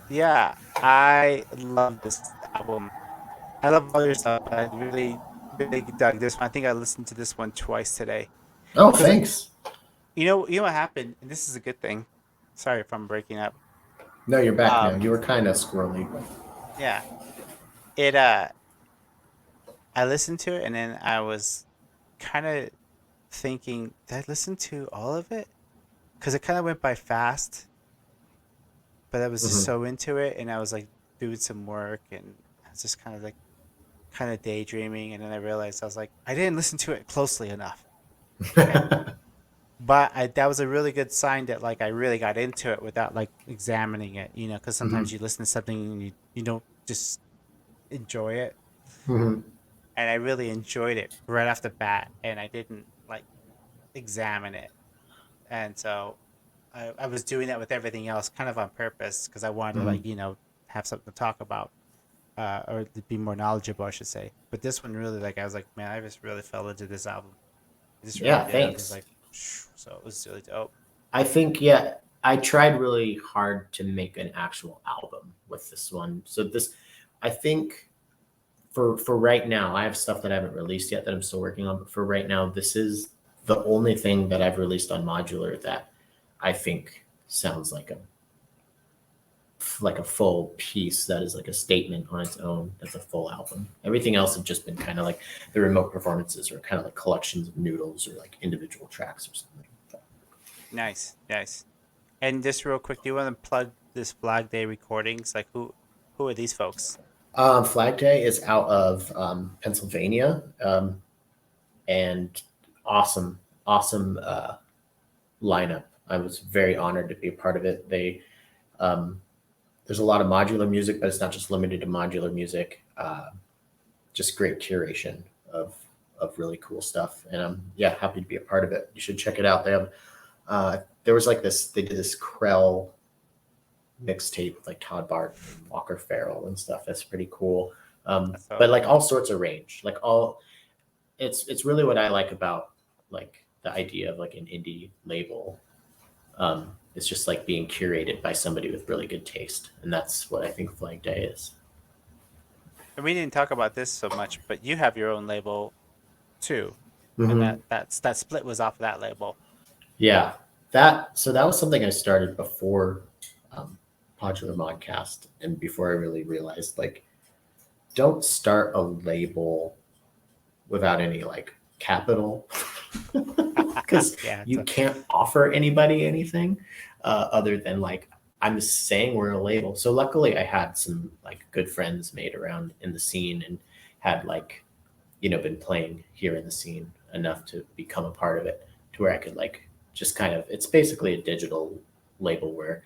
Speaker 1: yeah, I love this album. I love all your stuff, but I really, really dug this one. I think I listened to this one twice today
Speaker 2: Oh,
Speaker 1: because
Speaker 2: thanks.
Speaker 1: you know what happened, and this is a good thing. Sorry if I'm breaking up.
Speaker 2: No, you're back now.
Speaker 1: Um,
Speaker 2: You were kind of squirrely.
Speaker 1: yeah, it I listened to it, and then I was kind of thinking, did I listen to all of it? Because it kind of went by fast, but I was just
Speaker 2: Hmm.
Speaker 1: so into it, and I was like doing some work, and I was just kind of daydreaming, and then I realized I was like, I didn't listen to it closely enough, and but that was a really good sign that like I really got into it without like examining it, because
Speaker 2: Hmm.
Speaker 1: sometimes you listen to something and you don't just enjoy it,
Speaker 2: Hmm.
Speaker 1: and I really enjoyed it right off the bat, and I didn't like examine it, and so I was doing that with everything else kind of on purpose because I wanted to
Speaker 2: Hmm.
Speaker 1: like have something to talk about, or to be more knowledgeable, I should say. But this one really, like, I was like, man, I just really fell into this album. I just really
Speaker 2: Yeah,
Speaker 1: did. I was just
Speaker 2: thanks.
Speaker 1: like, so it was really dope.
Speaker 2: I think, yeah, I tried really hard to make an actual album with this one. So this, I think for right now, I have stuff that I haven't released yet that I'm still working on. But for right now, this is the only thing that I've released on Modular that I think sounds like a full piece that is like a statement on its own. That's a full album. Everything else have just been kind of like the remote performances or kind of like collections of noodles or like individual tracks or something.
Speaker 1: Nice, nice. And just real quick, do you want to plug this Flag Day recordings? Like, who are these folks?
Speaker 2: Flag Day is out of Pennsylvania, and awesome, awesome lineup. I was very honored to be a part of it. Um, there's a lot of modular music, but it's not just limited to modular music. Just great curation of really cool stuff, and I'm happy to be a part of it. You should check it out. There was like this. They did this Krell mixtape with like Todd Barton and Walker Farrell and stuff. That's pretty cool.
Speaker 1: That's so
Speaker 2: But like
Speaker 1: cool.
Speaker 2: all sorts of range, like all it's really what I like about like the idea of like an indie label. It's just like being curated by somebody with really good taste, and that's what I think Flag Day is.
Speaker 1: And we didn't talk about this so much, but you have your own label too, and
Speaker 2: Hmm.
Speaker 1: that split was off of that label.
Speaker 2: Yeah, that was something I started before um, Podular Modcast, and before I really realized like don't start a label without any like capital because
Speaker 1: Yeah,
Speaker 2: you can't offer anybody anything other than like I'm saying we're a label. So luckily I had some like good friends made around in the scene and had like been playing here in the scene enough to become a part of it to where I could like just kind of it's basically a digital label where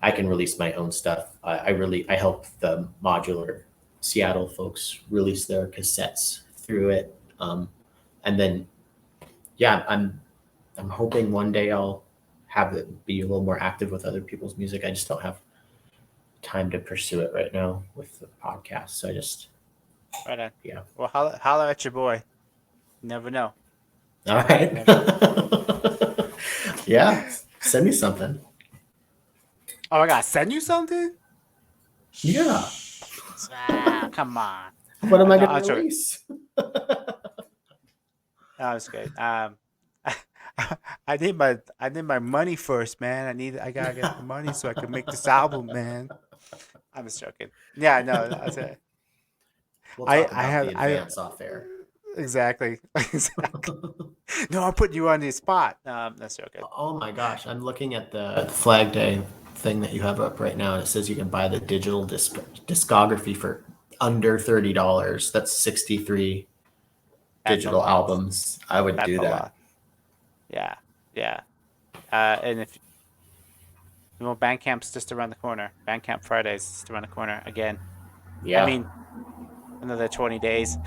Speaker 2: I can release my own stuff. I help the Modular Seattle folks release their cassettes through it, and then I'm hoping one day I'll have it be a little more active with other people's music. I just don't have time to pursue it right now with the podcast. So I just
Speaker 1: right on.
Speaker 2: yeah.
Speaker 1: Well, holla at your boy. You never know.
Speaker 2: All right.
Speaker 1: Never know.
Speaker 2: Yeah, send me something.
Speaker 1: Oh, I gotta send you something?
Speaker 2: Yeah.
Speaker 1: Shh. Come on.
Speaker 2: What am I
Speaker 1: No,
Speaker 2: going to
Speaker 1: I'm joking.
Speaker 2: release?
Speaker 1: No, I was good. I need my money first, man. I gotta get the money so I can make this album, man. I'm just joking. Yeah, no, that's it.
Speaker 2: We'll
Speaker 1: I
Speaker 2: talk
Speaker 1: I
Speaker 2: about
Speaker 1: have
Speaker 2: the
Speaker 1: I
Speaker 2: advance off air.
Speaker 1: exactly exactly. No, I'm putting you on the spot. That's joking.
Speaker 2: Oh my gosh, I'm looking at the Flag Day thing that you have up right now, and it says you can buy the digital discography for under $30. That's 63
Speaker 1: That's a
Speaker 2: digital
Speaker 1: lot.
Speaker 2: albums. I would
Speaker 1: That's
Speaker 2: do
Speaker 1: a
Speaker 2: that.
Speaker 1: lot. Yeah, yeah. And if Bandcamp's just around the corner. Bandcamp Fridays just around the corner again. I
Speaker 2: Yeah.
Speaker 1: mean, another 20 days.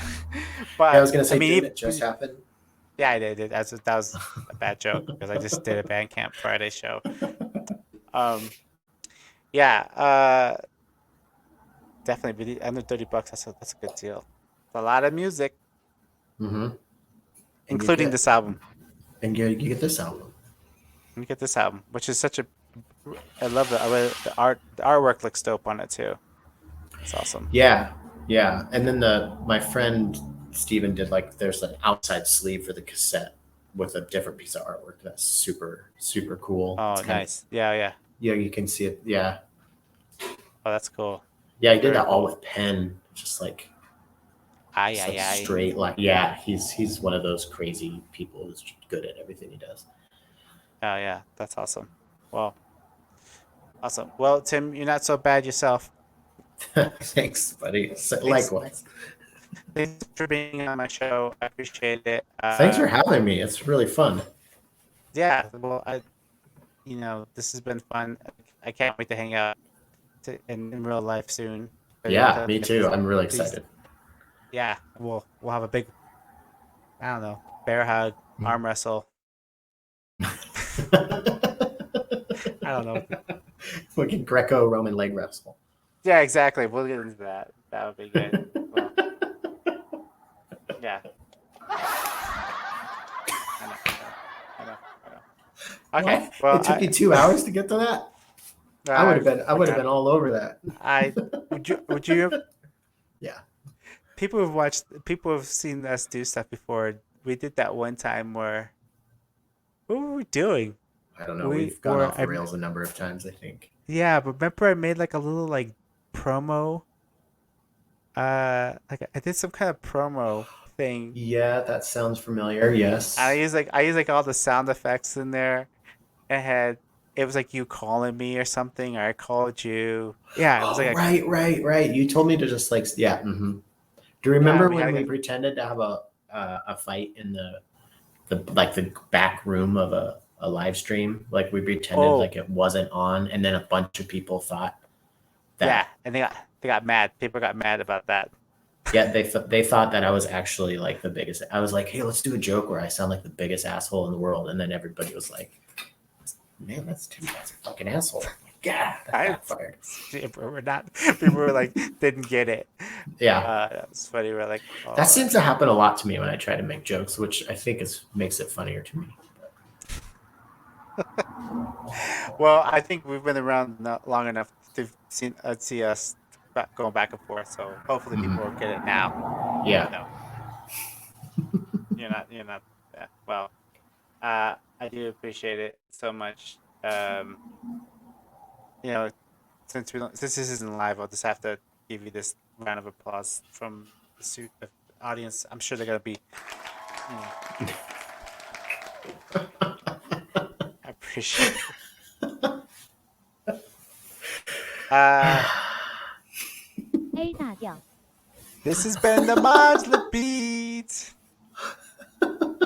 Speaker 2: Yeah, I
Speaker 1: But
Speaker 2: was gonna
Speaker 1: I
Speaker 2: say, didn't
Speaker 1: mean,
Speaker 2: it just happen?
Speaker 1: yeah, I did. That was a bad joke because I just did a Bandcamp Friday show. Um, yeah. definitely under $30. That's a good deal. It's a lot of music,
Speaker 2: Mm-hmm. And
Speaker 1: including this album.
Speaker 2: you get this album.
Speaker 1: Let me get this album, which is such a. I love the art. The artwork looks dope on it too. It's awesome.
Speaker 2: Yeah, yeah. And then my friend Steven did like there's an outside sleeve for the cassette with a different piece of artwork. That's super super cool. It's
Speaker 1: Oh,
Speaker 2: kind of
Speaker 1: nice. Yeah, yeah.
Speaker 2: yeah, you can see it. Yeah,
Speaker 1: Oh, that's cool.
Speaker 2: yeah. He did
Speaker 1: Very
Speaker 2: that all
Speaker 1: cool.
Speaker 2: with pen,
Speaker 1: Aye,
Speaker 2: just
Speaker 1: aye,
Speaker 2: like
Speaker 1: aye.
Speaker 2: straight like yeah. He's one of those crazy people who's good at everything he does.
Speaker 1: Oh, yeah. That's awesome. Well, awesome. Well, Tim, you're not so bad yourself.
Speaker 2: Thanks, buddy.
Speaker 1: Thanks,
Speaker 2: Likewise.
Speaker 1: thanks for being on my show. I appreciate it.
Speaker 2: Thanks for having me. It's really fun.
Speaker 1: Yeah. Well, this has been fun. I can't wait to hang out in real life soon. But
Speaker 2: Yeah, me
Speaker 1: get
Speaker 2: too. I'm really excited.
Speaker 1: Yeah, we'll have a big, I don't know, bear hug, arm wrestle. I don't know.
Speaker 2: Fucking Greco-Roman leg wrestle.
Speaker 1: Yeah, exactly. We'll get into that. That would be good. Well, yeah. I know. Okay.
Speaker 2: What?
Speaker 1: Well,
Speaker 2: It took you 2 hours to get to that. I would have been all over that.
Speaker 1: Would you?
Speaker 2: Yeah.
Speaker 1: People have seen us do stuff before. We did that one time where, what were we doing?
Speaker 2: I don't know. We've gone off the rails a number of times, I think.
Speaker 1: Yeah, but remember I made like a little like promo. Like I did some kind of promo thing.
Speaker 2: Yeah, that sounds familiar. Yes.
Speaker 1: I use like all the sound effects in there. It was like you calling me or something, or I called you. Yeah, it was like
Speaker 2: right. You told me to just like yeah. Mm-hmm. Do you
Speaker 1: yeah,
Speaker 2: remember
Speaker 1: we
Speaker 2: when
Speaker 1: had
Speaker 2: we pretended to have a fight in the back room of a live stream? Like we pretended like it wasn't on, and then a bunch of people thought that.
Speaker 1: Yeah, and they got mad. People got mad about that.
Speaker 2: Yeah, they thought that I was actually like the biggest. I was like, hey, let's do a joke where I sound like the biggest asshole in the world, and then everybody was like, man, that's a fucking asshole. Yeah, I got fired.
Speaker 1: People were like, didn't get it.
Speaker 2: Yeah,
Speaker 1: that was funny. We're like, oh.
Speaker 2: That seems to happen a lot to me when I try to make jokes, which I think makes it funnier to me.
Speaker 1: Well, I think we've been around not long enough to see us going back and forth. So hopefully people will get it now.
Speaker 2: Yeah.
Speaker 1: You're not. Yeah. Well, I do appreciate it so much. Since this isn't live, I'll just have to give you this round of applause from the audience. I'm sure they're gonna be. I appreciate it. This has been the Modular Beat,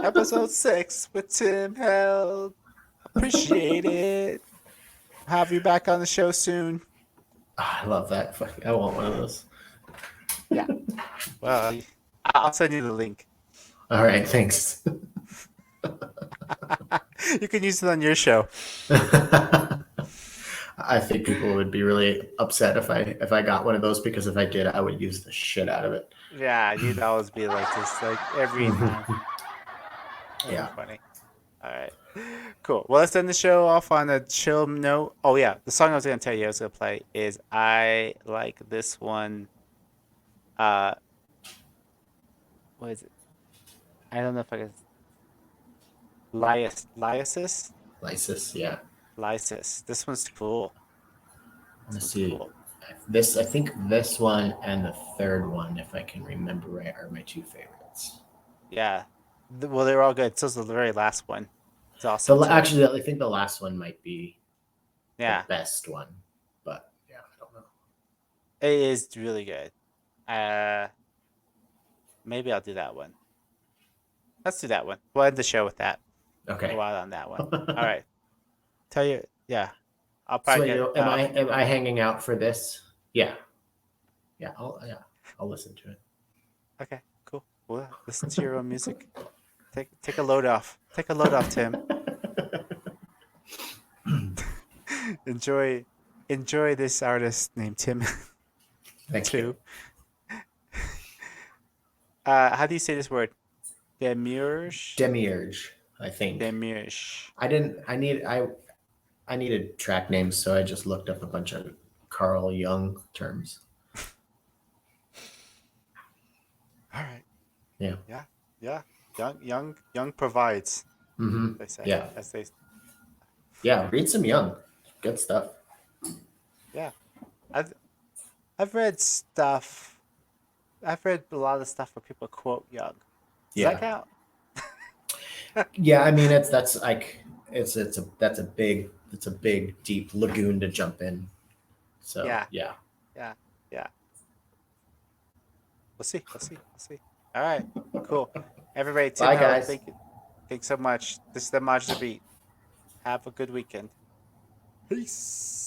Speaker 1: episode 6 with Tim Held. Appreciate it. Have you back on the show soon.
Speaker 2: I love that. I want one of those.
Speaker 1: Yeah. Well, I'll send you the link.
Speaker 2: All right. Thanks.
Speaker 1: You can use it on your show.
Speaker 2: I think people would be really upset if I got one of those, because if I did, I would use the shit out of it.
Speaker 1: Yeah, you'd always be like this, like every time.
Speaker 2: Yeah.
Speaker 1: Funny. All right. Cool. Well, let's end the show off on a chill note. Oh yeah, the song I was gonna tell you I was gonna play is I like this one. What is it? I don't know if I can. Lysis,
Speaker 2: yeah.
Speaker 1: Lysis. This one's cool.
Speaker 2: Let's see. Cool. I think this one and the third one, if I can remember right, are my two favorites.
Speaker 1: Yeah. Well, they're all good. So is the very last one. It's awesome.
Speaker 2: Actually, I think the last one might be the best one. But yeah, I don't know.
Speaker 1: It is really good. Maybe I'll do that one. Let's do that one. We'll end the show with that.
Speaker 2: Okay.
Speaker 1: Go out on that one. All right. Tell you, yeah. I'll probably
Speaker 2: am I hanging out for this? Yeah. Yeah. I'll listen to it.
Speaker 1: Okay. Cool. Well, listen to your own music. Take a load off. Take a load off, Tim. Enjoy this artist named Tim.
Speaker 2: Thank you.
Speaker 1: How do you say this word? Demiurge.
Speaker 2: Demiurge, I think.
Speaker 1: Demiurge.
Speaker 2: I needed track names, so I just looked up a bunch of Carl Jung terms.
Speaker 1: All right.
Speaker 2: Yeah.
Speaker 1: Yeah. Young provides.
Speaker 2: Mm-hmm.
Speaker 1: They say.
Speaker 2: Yeah.
Speaker 1: As they.
Speaker 2: Yeah. Read some Jung. Good stuff.
Speaker 1: Yeah. I've read stuff. I've read a lot of stuff where people quote Young. Does that count?
Speaker 2: Yeah, I mean that's a big deep lagoon to jump in. So
Speaker 1: Yeah.
Speaker 2: yeah.
Speaker 1: We'll see. All right. Cool. Everybody, Tim
Speaker 2: Bye
Speaker 1: Held,
Speaker 2: guys.
Speaker 1: thank you. Thanks so much. This is the Modular Beat. Have a good weekend. Peace.